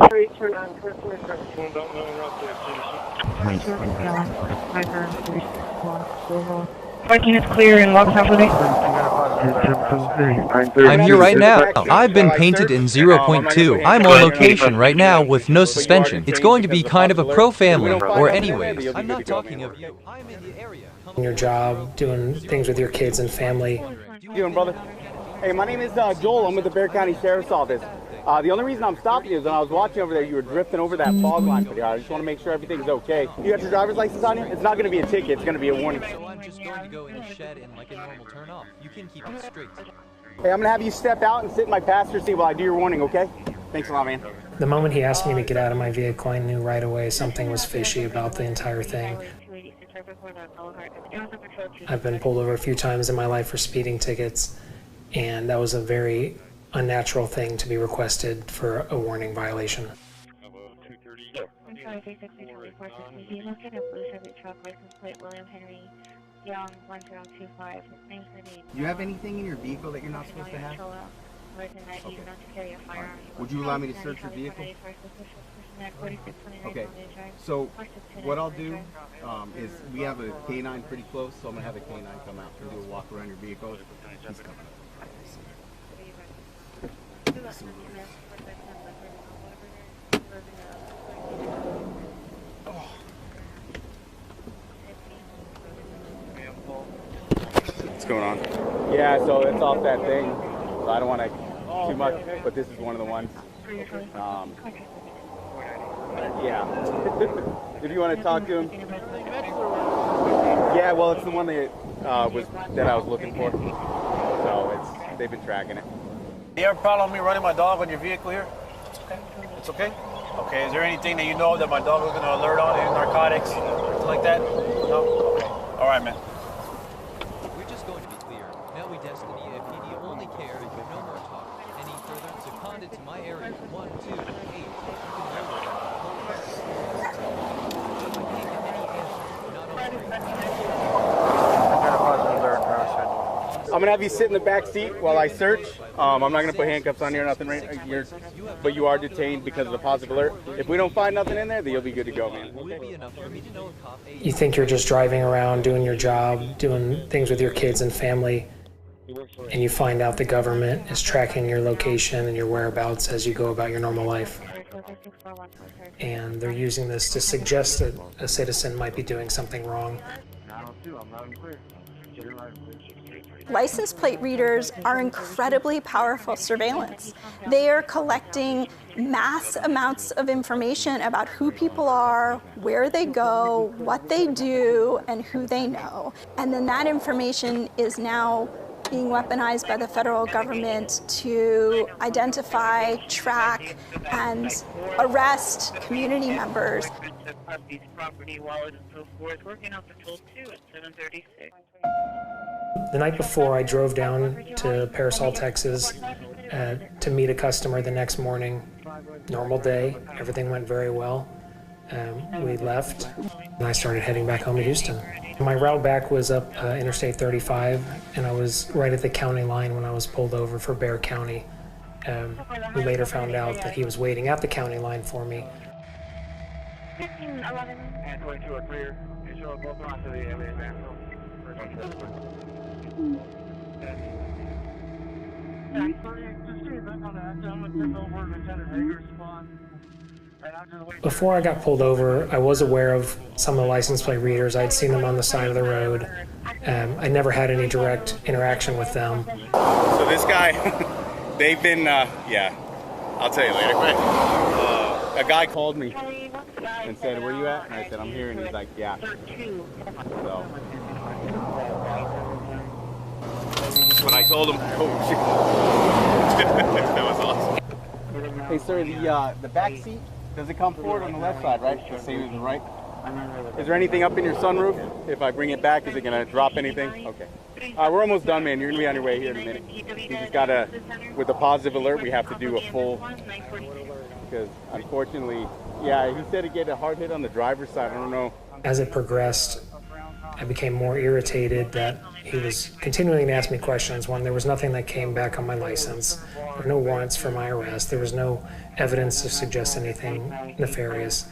Parking is clear and walk properly. I'm here right now. I've been painted in 0.2. I'm on location right now with no suspension. It's going to be kind of a pro-family, or anyways. I'm not talking of you. I'm in the area. Your job, doing things with your kids and family. How you doing, brother? Hey, my name is Joel. I'm with the Bexar County Sheriff's Office. The only reason I'm stopping you is when I was watching over there, you were drifting over that fog line pretty hard. I just want to make sure everything's okay. You got your driver's license on you? It's not going to be a ticket. It's going to be a warning. So I'm just going to go in the shed and like a normal turn off. You can keep it straight. Hey, I'm going to have you step out and sit in my passenger seat while I do your warning, okay? Thanks a lot, man. The moment he asked me to get out of my vehicle, I knew right away something was fishy about the entire thing. I've been pulled over a few times in my life for speeding tickets, and that was a very unnatural thing to be requested for a warning violation. You have anything in your vehicle that you're not supposed to have? Okay. Would you allow me to search your vehicle? Okay. So what I'll do is we have a canine pretty close, so I'm going to have a canine come out and do a walk around your vehicle. He's coming. What's going on? Yeah, so it's off that thing. So I don't want to too much, but this is one of the ones. Yeah. If you want to talk to him. Yeah, well, it's the one that I was looking for. So they've been tracking it. You have a problem with me running my dog on your vehicle here? It's okay? Okay, is there anything that you know that my dog was going to alert on, any narcotics, something like that? No? Okay. All right, man. We're just going to be clear. Now we destiny if PD only care if you no more talk. Any further, seconded to my area. 1, 2, 8. You can remember that. I'm gonna have you sit in the back seat while I search. I'm not gonna put handcuffs on you or nothing right here, but you are detained because of the positive alert. If we don't find nothing in there, then you'll be good to go, man. You think you're just driving around, doing your job, doing things with your kids and family, and you find out the government is tracking your location and your whereabouts as you go about your normal life. And they're using this to suggest that a citizen might be doing something wrong. License plate readers are incredibly powerful surveillance. They are collecting mass amounts of information about who people are, where they go, what they do, and who they know. And then that information is now being weaponized by the federal government to identify, track, and arrest community members. The night before, I drove down to Parasol, Texas to meet a customer the next morning. Normal day, everything went very well. We left, and I started heading back home to Houston. My route back was up Interstate 35, and I was right at the county line when I was pulled over for Bexar County. We later found out that he was waiting at the county line for me. 15, 11. And 22 are clear. You show both onto the LA Advance. Before I got pulled over, I was aware of some of the license plate readers. I'd seen them on the side of the road. I never had any direct interaction with them. So this guy, they've been, yeah, I'll tell you later. A guy called me and said, "Where you at?" And I said, "I'm here." And he's like, "Yeah." So when I told him, oh shit, that was awesome. Hey sir, the back seat, does it come forward on the left side, right? The same as the right? Is there anything up in your sunroof? If I bring it back, is it gonna drop anything? Okay. We're almost done, man. You're gonna be on your way here in a minute. You just gotta, with a positive alert, we have to do a full, because unfortunately, yeah, he said he'd get a hard hit on the driver's side. I don't know. As it progressed, I became more irritated that he was continuing to ask me questions. One, there was nothing that came back on my license. There were no warrants for my arrest. There was no evidence to suggest anything nefarious.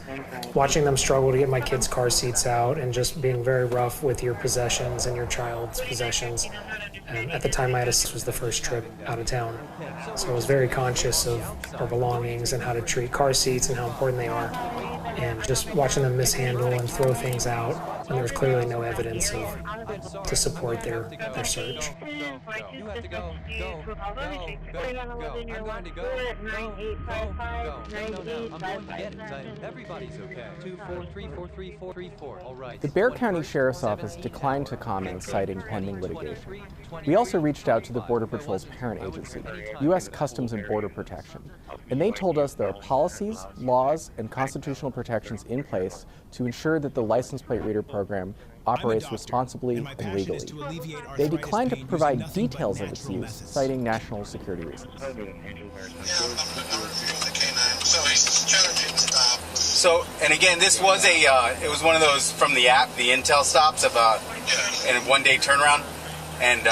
Watching them struggle to get my kids' car seats out and just being very rough with your possessions and your child's possessions. At the time, this was the first trip out of town. So I was very conscious of our belongings and how to treat car seats and how important they are. And just watching them mishandle and throw things out, and there was clearly no evidence to support their search. You have to go. Go. I'm going to go. I'm going to get it. Everybody's okay. 2434334. All right. The Bexar County Sheriff's Office declined to comment, citing pending litigation. We also reached out to the Border Patrol's parent agency, U.S. Customs and Border Protection, and they told us there are policies, laws, and constitutional protections in place to ensure that the license plate reader program operates responsibly and legally. They declined to provide details of its use, citing national security reasons. So, and again, this was it was one of those from the app, the Intel stops of in a one-day turnaround. And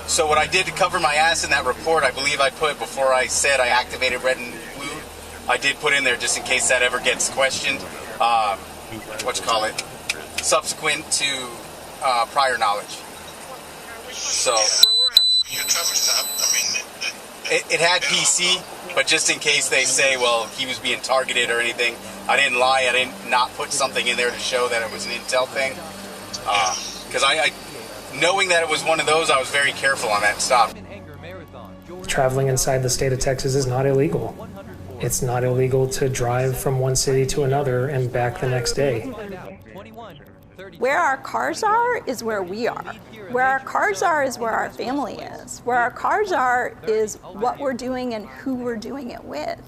so what I did to cover my ass in that report, I believe I put, before I said I activated red and blue, I did put in there just in case that ever gets questioned, subsequent to prior knowledge. So it had PC, but just in case they say, well, he was being targeted or anything, I didn't lie. I didn't not put something in there to show that it was an Intel thing. Because I knowing that it was one of those, I was very careful on that stop. Traveling inside the state of Texas is not illegal. It's not illegal to drive from one city to another and back the next day. Where our cars are is where we are. Where our cars are is where our family is. Where our cars are is what we're doing and who we're doing it with.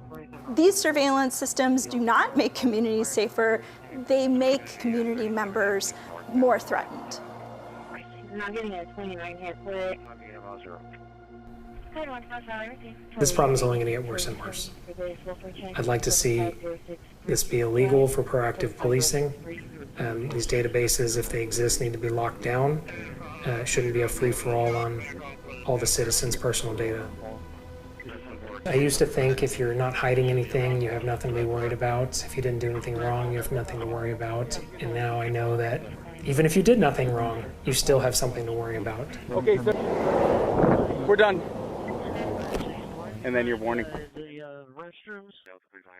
These surveillance systems do not make communities safer. They make community members more threatened. I'm getting a 29 here, quick. This problem is only going to get worse and worse. I'd like to see this be illegal for proactive policing. These databases, if they exist, need to be locked down. It shouldn't be a free-for-all on all the citizens' personal data. I used to think if you're not hiding anything, you have nothing to be worried about. If you didn't do anything wrong, you have nothing to worry about. And now I know that even if you did nothing wrong, you still have something to worry about. Okay, sir. We're done. And then your warning. The restrooms.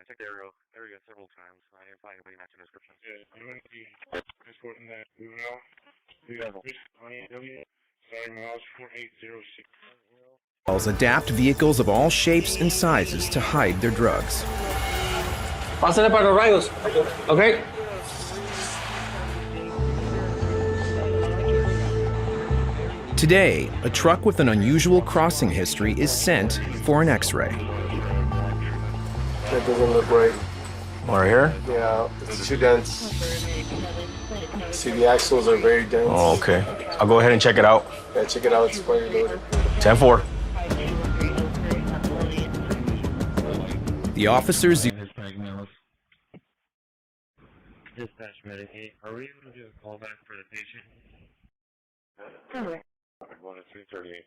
Check the arrow. There we go, several times. I didn't find anybody matching description. Yeah, I'm going to be transporting that juvenile. miles 4806. Adapt vehicles of all shapes and sizes to hide their drugs. Pásale para los rayos. Okay. Today, a truck with an unusual crossing history is sent for an X-ray. That doesn't look right. Right here? Yeah, it's too dense. See, the axles are very dense. Oh, okay. I'll go ahead and check it out. Yeah, check it out. It's fully loaded. 10-4. The officers... Dispatch Medicaid. Are we able to do a callback for the patient? 1 to 338.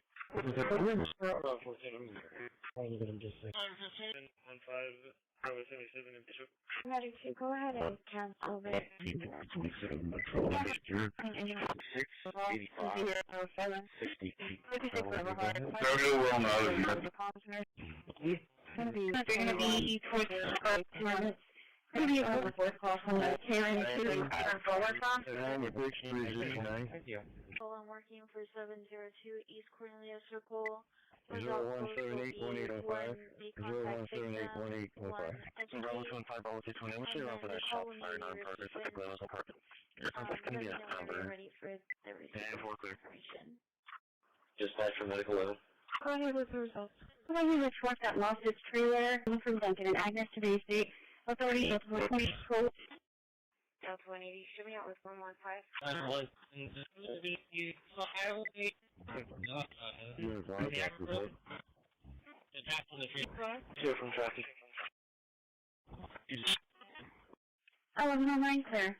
Ready to go ahead and cancel this. 685. Going to be over fourth call from the catamaran to forward from. Thank you. I'm working for 702 East Cornelia Circle. 01781805. 01781805. Bravo 25 Bravo 620. What's your run for that shot? Fire non-progress at the Glenville Apartment. Your contact can be at number. Ready for everything. And 4 clear. Dispatch for medical level. Go ahead with the results. Somebody in the truck that lost its trailer from Duncan and Agnes to Bay State. Authority is 120 control. Delta 180, show me out with 115. Clear from traffic. 1109 clear.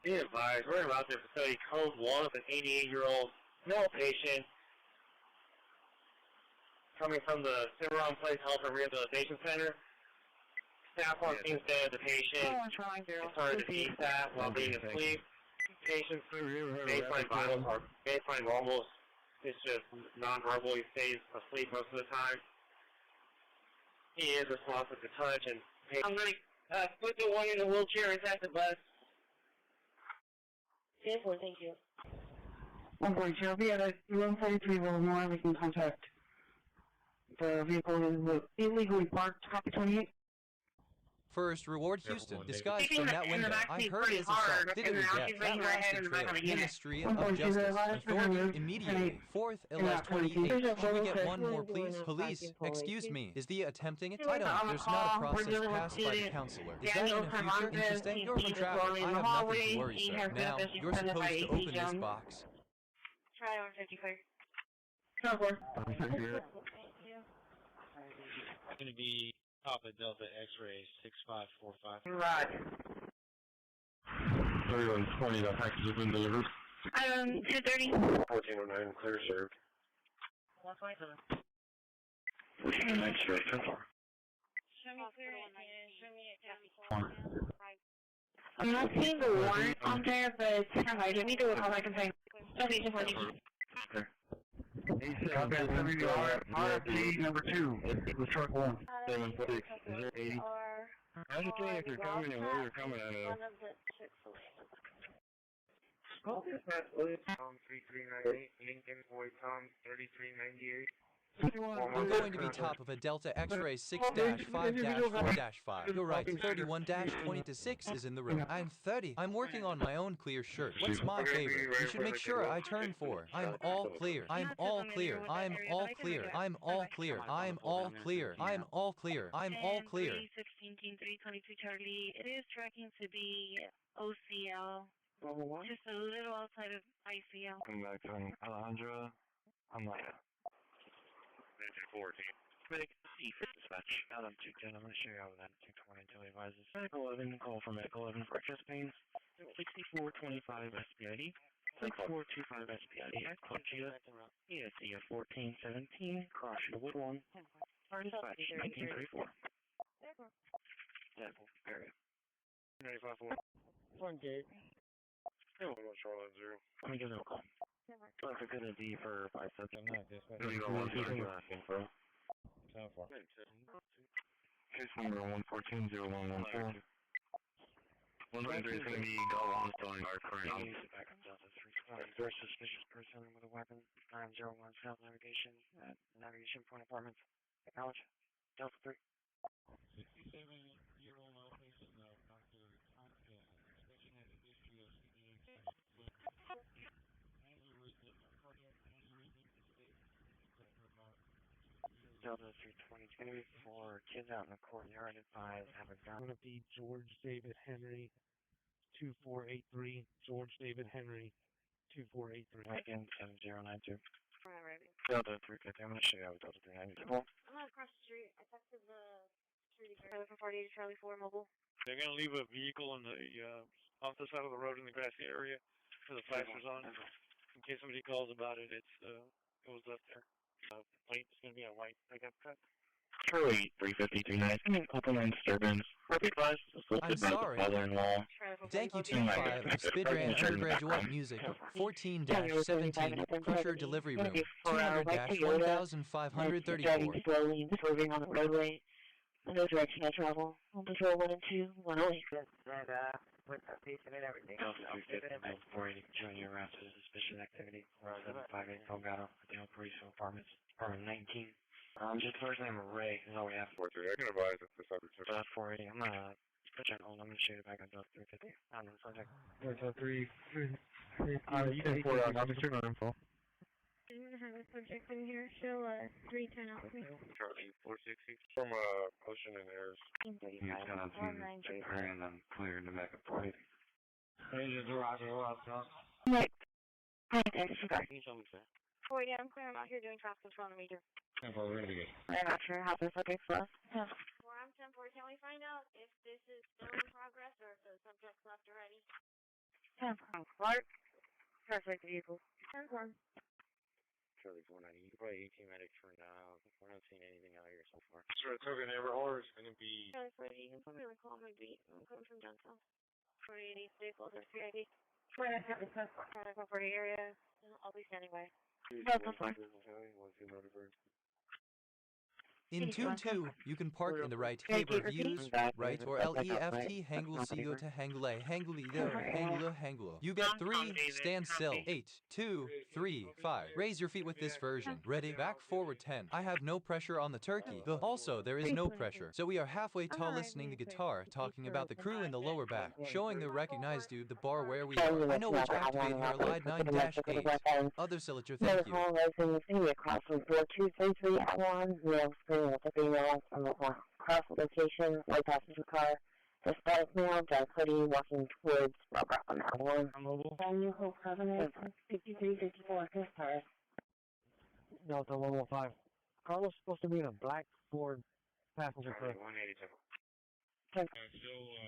Be advised, we're about to facility code 1 with an 88-year-old male patient coming from the Cimarron Place Health and Rehabilitation Center. Staff on scene said the patient started to staff while being asleep. Patient's baseline vitals are baseline normal. It's just non-verbal. He stays asleep most of the time. He is responsive to touch and pain. I'm going to put the one in the wheelchair and at the bus. Thank you. 1.0, be at 143 more. We can contact. The vehicle is illegally parked. Copy 28. First, reward Houston, disguised from that window. I heard his assault. Didn't we get that lasted trail? Ministry of Justice. Authority immediately. Fourth, LS 28. Should we get one more, please? Police, excuse me. Is the attempting it? I don't. There's not a process passed by the counselor. Is that in the future interesting? You're from traffic. I have nothing to worry, sir. Now, you're supposed to open this box. Try on 54. It's going to be Papa Delta X-ray 6545. Right. 3120, that package has been delivered. 230. 1409, clear served. 127. 1409, served, 10-4. Show me clear and show me a I'm not seeing the warrant on there, but I do need to call back and say, okay, just let me. RFD number 2. It was truck 1. 76. Is there 80? I was just saying if you're coming and where you're coming out of. Tom 3398, Lincoln, Boy Tom 3398. I'm going to be top of a Delta X-ray 6-5-4-5. You're right, 31-20-6 is in the room. I'm 30. I'm working on my own clear shirt. What's my favorite? You should make sure I turn 4. I'm all clear. I'm all clear. I'm all clear. I'm all clear. I'm all clear. I'm all clear. I'm all clear. 16-322 Charlie. It is tracking to be OCL. Just a little outside of ICL. Come back to Alejandra. I'm like 14. Medic C for dispatch. Adam 210, I'm going to show you how that 220 until he advises. Medical 11, call for medical 11 for chest pains. 6425 SPID. 6425 SPID. Club Gia. ESC of 1417. Cross to Wood 1. Dispatch 1934. Level area. 95-4. 1 gate. Let me give them a call. That's a good ID for biceps. I'm not dispatching. You don't want to do that info. Case number 114-0114. 123 is going to be go on towing our current home. First suspicious person with a weapon, 901 South Navigation, at Navigation Point Apartments. Acknowledge. Delta 3. 67-year-old male patient, Dr. Constable. Suspicion has a history of CDA. Delta 322 for kids out in the courtyard at 5 have a gun. Going to be George David Henry, 2483. George David Henry, 2483. Again, 7092. Alright. Delta 350, I'm going to show you how Delta 392. I'm not across the street. I texted the security guard. Looking for Charlie 4 mobile. They're going to leave a vehicle on the off the side of the road in the grassy area with the flashers on. In case somebody calls about it, it was left there. White, it's going to be a white pickup truck. Charlie 350-39, open on disturbance. I'm sorry. Thank you, Team 5 of Spidran Undergraduate Music, 14-17, Crusher Delivery Room, 200-1534. Slowly moving on the roadway. In the direction I travel. On patrol 1 and 2, 108. With that piece and everything. Delta 350, 480, Junior arrested suspicious activity. 458 Delgado, Dale Police Apartments, Apartment 19. Just first name Ray is all we have. 43, I can advise if the subject is. 480, I'm gonna put you on hold. I'm gonna shoot it back on Delta 350. I'm on the subject. Delta 3. You can pour out. I'm just shooting on info. I'm going to have a subject in here. Show 310 out for me. Charlie 460 from Ocean and Airs. He's gonna be and then clear in the back of 480. Right. Hi, thanks for that. Can you tell me, sir? 40, I'm clear. I'm out here doing traffic control on the meter. I'm not sure how this subject's left. Yeah. 4, I'm 10-4. Can we find out if this is still in progress or if the subject's left already? 10-4. Clark. Perfect vehicle. 10-4. Charlie 490. You can probably 18 medics for now. We're not seeing anything out here so far. So it's okay, neighbor horror is going to be. Charlie 480, you can put me on the call my beat. I'm coming from downtown. 480, stay closer, 380. 490, 40 area. I'll be standing by. In Tune 2, you can park in the right Haber views, right or left hangul sigo to hangule, hangule hangule. You get 3, stand still, 8, 2, 3, 5. Raise your feet with this version. Ready, back, forward 10. I have no pressure on the turkey. Also, there is no pressure. So we are halfway tall listening to guitar, talking about the crew in the lower back, showing the recognized dude the bar where we are. I know which activate here, line 9-8. Other Silager, thank you. Across from 4233 at 1, with a female from the cross location, white passenger car. Suspect male, dark hoodie, walking towards Robert on that one. Mobile. New Hope Covenant, 5354, this car. Delta 115. Carlos supposed to be in a black Ford passenger car. 187. Still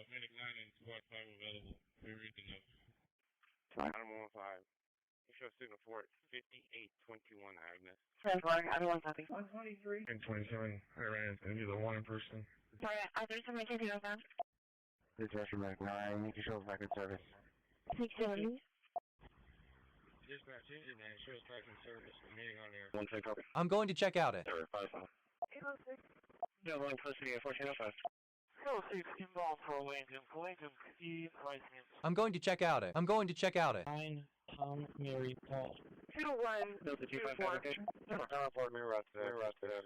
medic 9 and squad 5 available. We read the notes. Adam 115. You show signal for it. 5821 Agnes. Everyone's happy. 123. And 27. I ran into the one person. Sorry, I think somebody can do that. This is Russian Medic 9. Need to show back in service. 670. Dispatch engine man, shows back in service. Remaining on air. 1 take copy. I'm going to check out it. 5-5. Yeah, one custody at 1405. Involved for Langdon. I'm going to check out it. 9, Tom, Mary, Paul. 2-1. Delta 25 location. Fort Mirror out there. Mirror out there.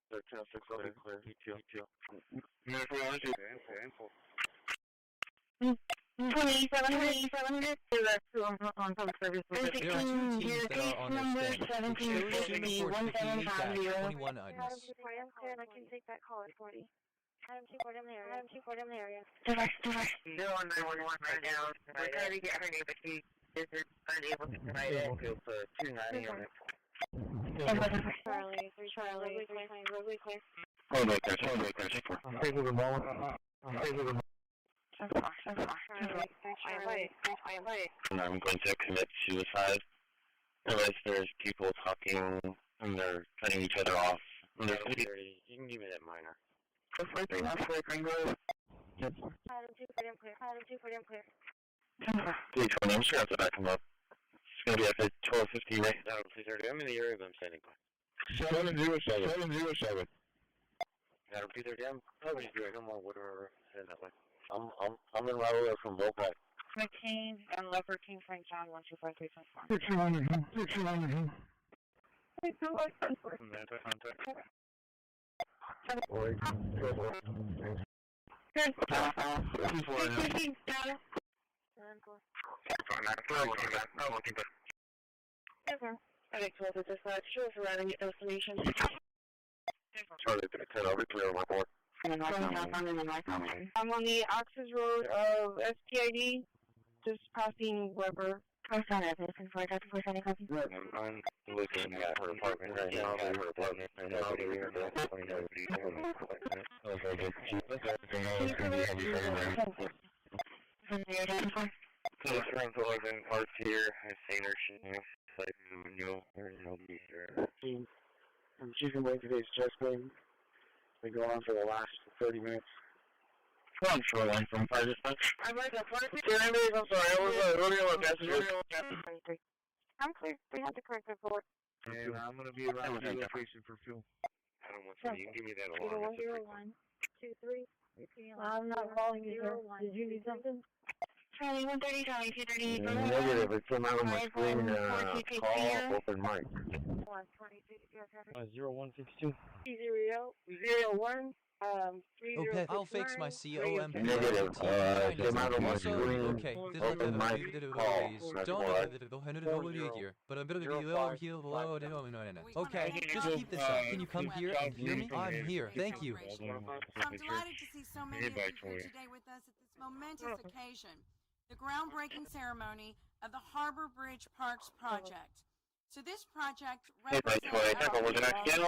1306 clear. ETL. Minute 412. Info. 2700. There are 2 teams that are on this stand. It shows Shooting Report 58-21 Agnes. I can take that call at 40. Adam 240 in the area. Adam 240 in the area. Still on 911 right now. We're trying to get her name, but she is unable to provide it. Field for 290 on it. Charlie, Roadway clear. Hold right there, check for. I'm taking the ball. I'm taking the ball. I'm going to commit suicide. Unless there's people talking and they're cutting each other off. You can give me that minor. Adam 240 in clear. Adam 240 in clear. 320, I'm sure I have to back him up. It's going to be at the 1250 rate. Adam 330. I'm in the area, but I'm standing by. 707. Gotta be there, damn. Nobody's doing no more whatever. Head that way. I'm in right away from Volpac. 15 and leopard King Frank John 12534. Picture on him. Picture on him. Okay, 12 to dispatch. Show us around and get destination. Charlie 310, I'll be clear on my board. I'm on the Oxes Road of SPID, just passing Weber. I'm looking at her apartment right now. Her apartment right now. So friends are living parts here. I've seen her. She's like, there's no beef there. She's been waiting today's chest pain. Been going on for the last 30 minutes. Come on, shoreline from fire dispatch. I'm right up. I'm sorry, I was rodeo passenger. I'm clear. We have the correct report. And I'm going to be around the location for fuel. I don't want to. You can give me that alarm. 101 23. I'm not calling you. Did you need something? Charlie 130, Charlie 230. Negative. It came out on my screen. Call open mic. 0162. 001. Okay, I'll fix my COM. Negative. Came out on my screen. Okay, Open mic. Call. Don't here, but I'm gonna be over here. Okay, just keep this up. Can you come here and hear me? I'm here. Thank you. I'm delighted to see so many of you here today with us at this momentous occasion, the groundbreaking ceremony of the Harbor Bridge Parks project. So this project represents altercation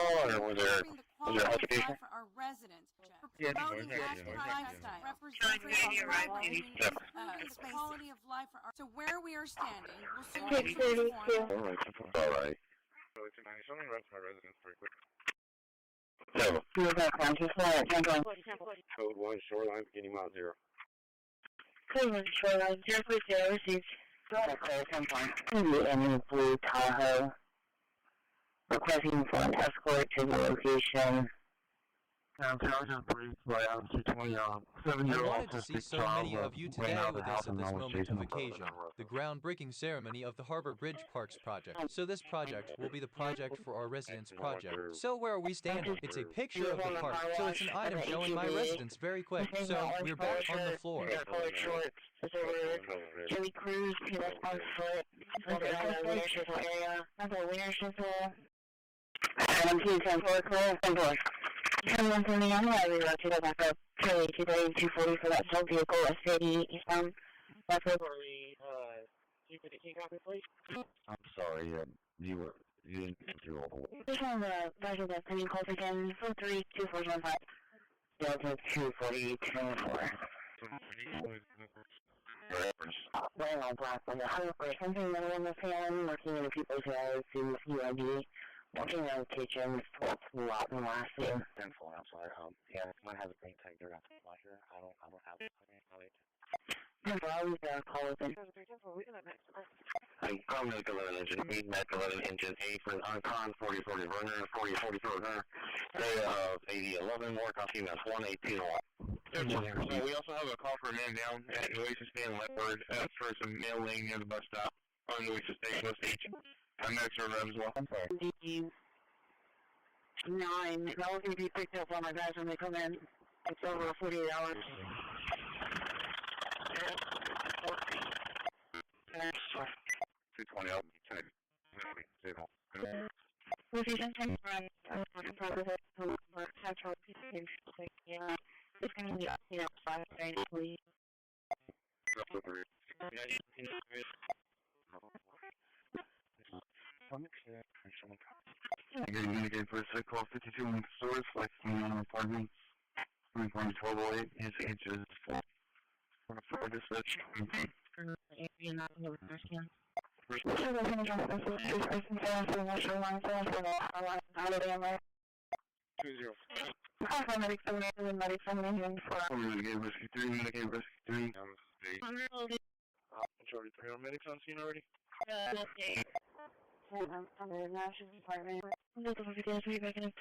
for our residents, for promoting active lifestyle, representing quality of life for our. So where we are standing, we'll soon be transformed. All right. Let me run to my residence very quick. Code 1, shoreline, beginning mile 0. Code 1, shoreline, 0.0, received. Blue Tahoe, requesting for an escort to the location. I wanted to see so many of you today with us at this moment of occasion, the groundbreaking ceremony of the Harbor Bridge Parks project. So this project will be the project for our residents project. So where are we standing? It's a picture of the park, so it's an item showing my residents very quick. So we're back on the floor. Jimmy Cruz, Peter Foot, Someone from the young highway road to go back up Charlie 230-240 for that sub vehicle, SPID eastbound. That's it. I'm sorry, you didn't get through all the way. This one, Roger, the pending calls again, 43-2415. Delta 240-24. Wearing all black on the hook or something that in the fan, looking into people's eyes, seeing UID. Walking around the kitchen, lot and laughing. I'm sorry. Yeah, I have a green tag. They're not fly here. I don't have it. Remember, I always call it in. I'm Medic 11 engine, 8 Medic 11 engine, A for Uncon, 4040 runner, 4040 runner. They have 8011, more copy, that's 11801. So we also have a call for a man down at Nueces and Leopard for some mail laying near the bus stop on Nueces Station, West H. I'm next to as well. I'm sorry. 9. That was going to be picked up on my guys when they come in. It's over 48 hours. 220, I'll be tight. It's going to be 5 days, please. Getting again for a call 52 in the stores, like from apartments, 1208. His age is 4. For dispatch. You're not in the reverse scan. Sure, we're going to drop this with 2 persons down for the national line for the holiday on there. 20. I'm Medic 7 and Medic 7 engine for. Renegade Whiskey 3, Renegade Whiskey 3. Charlie 3 on medics on scene already? Okay. I'm the National Department. I'm looking for guys way back in the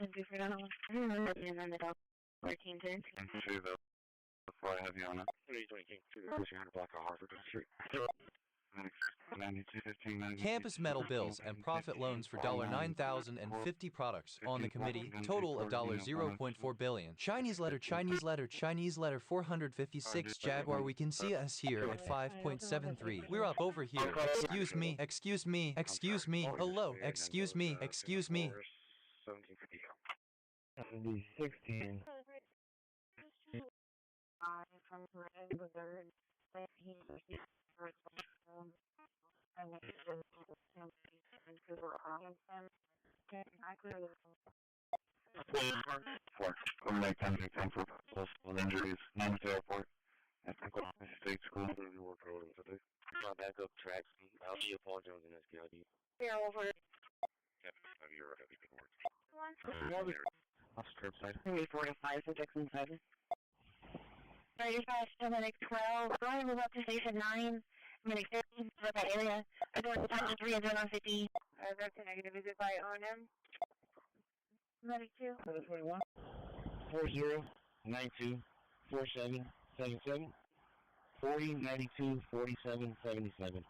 do for that one. And then the dog 14 10. And see the before I have you on it. 320 to the 200 block of Harvard Street. Campus metal bills and profit loans for $9,050 products on the committee, total of $0.4 billion. Chinese letter 456 Jaguar. We can see us here at 5.73. We're up over here. Excuse me. Hello, excuse me. 16. I went to the Vancouver Arlington. I clearly overnight time to come for possible injuries, none to airport. At the state school, we work over today. Backup tracks, I'll be Paul Jones in SPID. Yeah, over. Have you ever had paperwork? Off curbside. 345 for Dixon 7. 35, Dominic 12. Going move up to station 9. Medic 13, for that area. I go to time 3 and 50. That's a negative. Is it by O&M? Medic 2. 21. 40 92 47 77 40 92 47 77.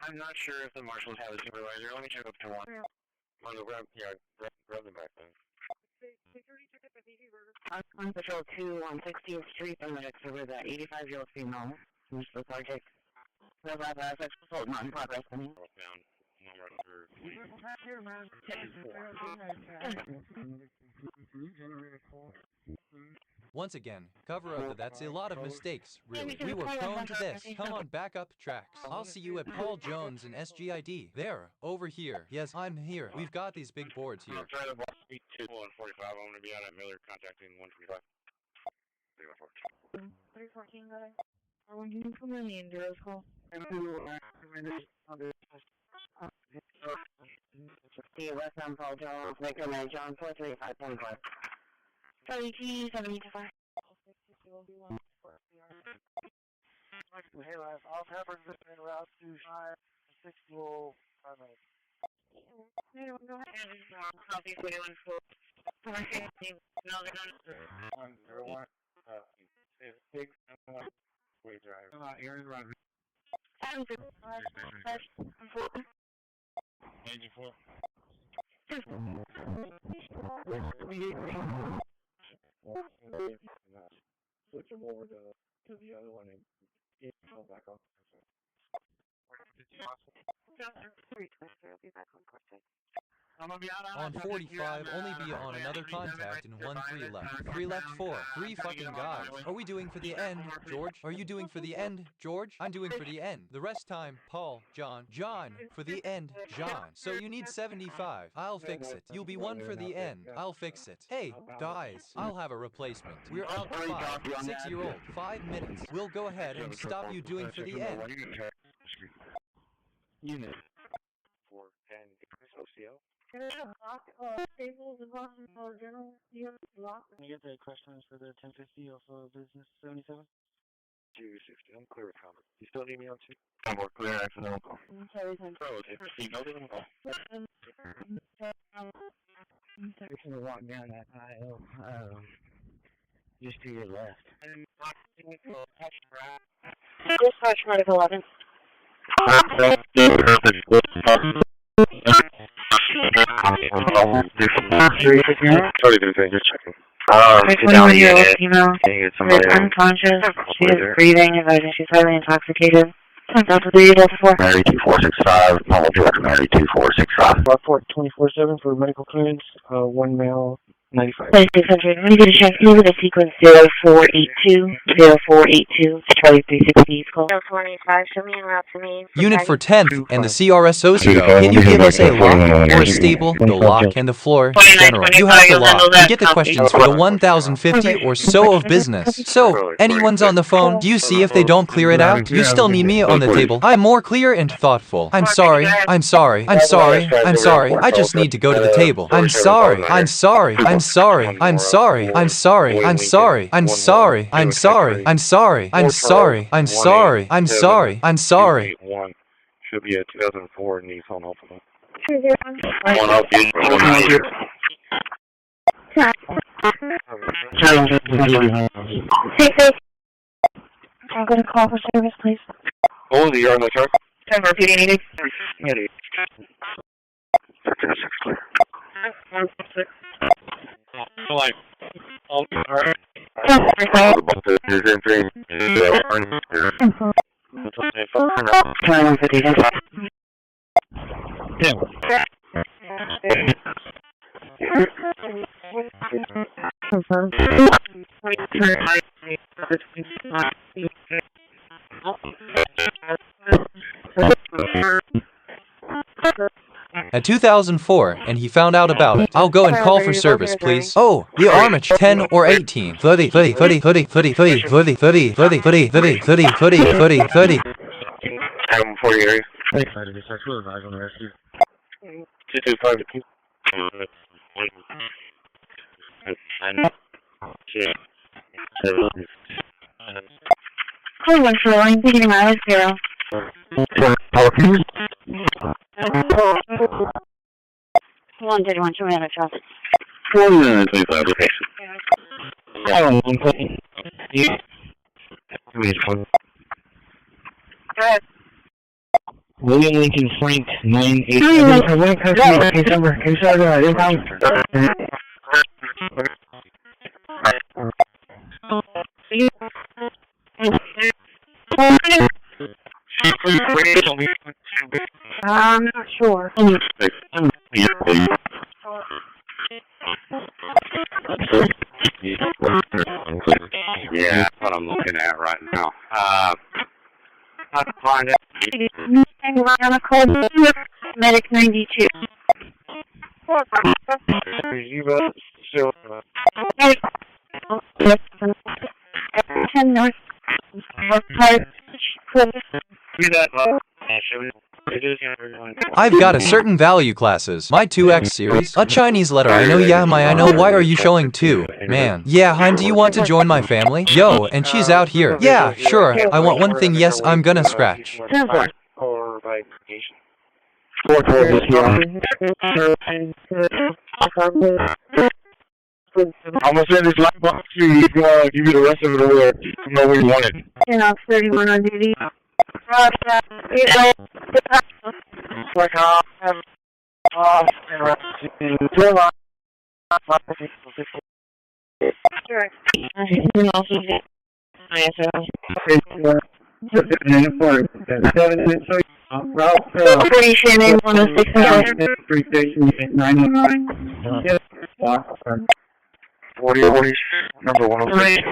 I'm not sure if the marshals have a supervisor. Let me check up to one. On the grab, yeah, grab them back then. On patrol 2 on 16th Street, I'm going to over that 85-year-old female. Who's the project? No, sexual assault not in progress. Once again, cover up that's a lot of mistakes, really. We were prone to this. Come on, back up tracks. I'll see you at Paul Jones and SGID. There, over here. Yes, I'm here. We've got these big boards here. I'll try to block speed 2 on 45. I'm going to be out at Miller contacting 125. 314, go ahead. I want you to come in the Enduro school. Westbound Paul Jones, Victor Man John 435.5. 32, 75. Hey, last, all peppers this in route 25, 6 will 5 minutes. Go ahead. Copy 41 school. 450, no, they're not. 101, big, way drive. Aaron Rodriguez. 94. Switch them over to the other one and get them back on. I'll be back on course. On 45, only be on another contact and 1-3 left. 3 left, 4. 3 fucking guys. Are we doing for the end, George? Are you doing for the end, George? I'm doing for the end. The rest time, Paul, John, for the end, John. So you need 75. I'll fix it. You'll be 1 for the end. I'll fix it. Hey, guys, I'll have a replacement. We're out 5. 6-year-old. 5 minutes. We'll go ahead and stop you doing for the end. Unit 410 OCL. Staples and Boston Power Journal. You have a block. Can you get the questions for the 1050 off of business 77? 260. I'm clear with comment. You still need me on 2? I'm more clear. Accidental call. You know them all. If you walk down that aisle, just to your left. Dispatch medical 11. Unconscious. She is breathing. She's highly intoxicated. Delta 3, Delta 4. Mary 2465. Normal direct Mary 2465. Report 24/7 for medical clearance. 1 male. 95. 2600. Let me get a check over the sequence 0482, 0482, Charlie 360 call. 0495, show me en route to me. Unit for 10th and the CRSO Can you give us a lock or a stable, the lock and the floor? General, you have the lock. You get the questions for the 1050 or so of business. So, anyone's on the phone, do you see if they don't clear it out? You still need me on the table. I'm more clear and thoughtful. I'm sorry. I just need to go to the table. I'm sorry. should be a 2004 Nissan Altima. 201. One up, you. I'm going to call for service, please. Oh, the yard on the truck? 10 repeating meeting. Ready. 1306 clear. 146. Like, all right. At 2004, and he found out about it. I'll go and call for service, please. Oh, the Armich 10 or 18. 30, 30, 30, 30, 30, 30, 30, 30, 30, 30, 30, 30, 30, 30, 30. I'm 40 area. Thanks, I did a supervisor on the rescue. 225 to 2. One for line, beginning mileage 0. One did one, show me out of traffic. 425 location. Go ahead. William Lincoln Frank 98. I'm not sure. Yeah, that's what I'm looking at right now. I can find it. Hang around on a cold medic 92. 10 north. I've got a certain value classes. My 2X series. A Chinese letter. I know, yeah, I know. Why are you showing 2? Man. Yeah, hon, do you want to join my family? Yo, and she's out here. Yeah, sure. I want one thing. Yes, I'm gonna scratch. I'm gonna send this light box to you. Give you the rest of it over there. You know where you want it. 31 on duty. Station 40, number 106.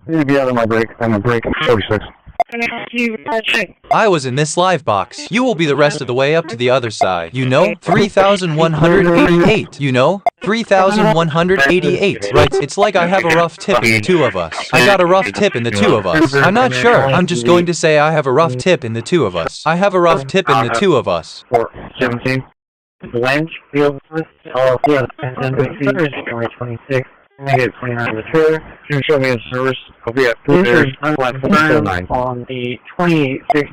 You'll be out of my break. I'm on break. 46. I was in this live box. You will be the rest of the way up to the other side. You know? 3,188. You know? 3,188. Right, it's like I have a rough tip in the 2 of us. I got a rough tip in the 2 of us. I'm not sure. I'm just going to say I have a rough tip in the 2 of us. I have a rough tip in the 2 of us. 17. Blanche, field, all field, 26. Negative 29 with her. Can you show me in service? I'll be at 4 on the 2816.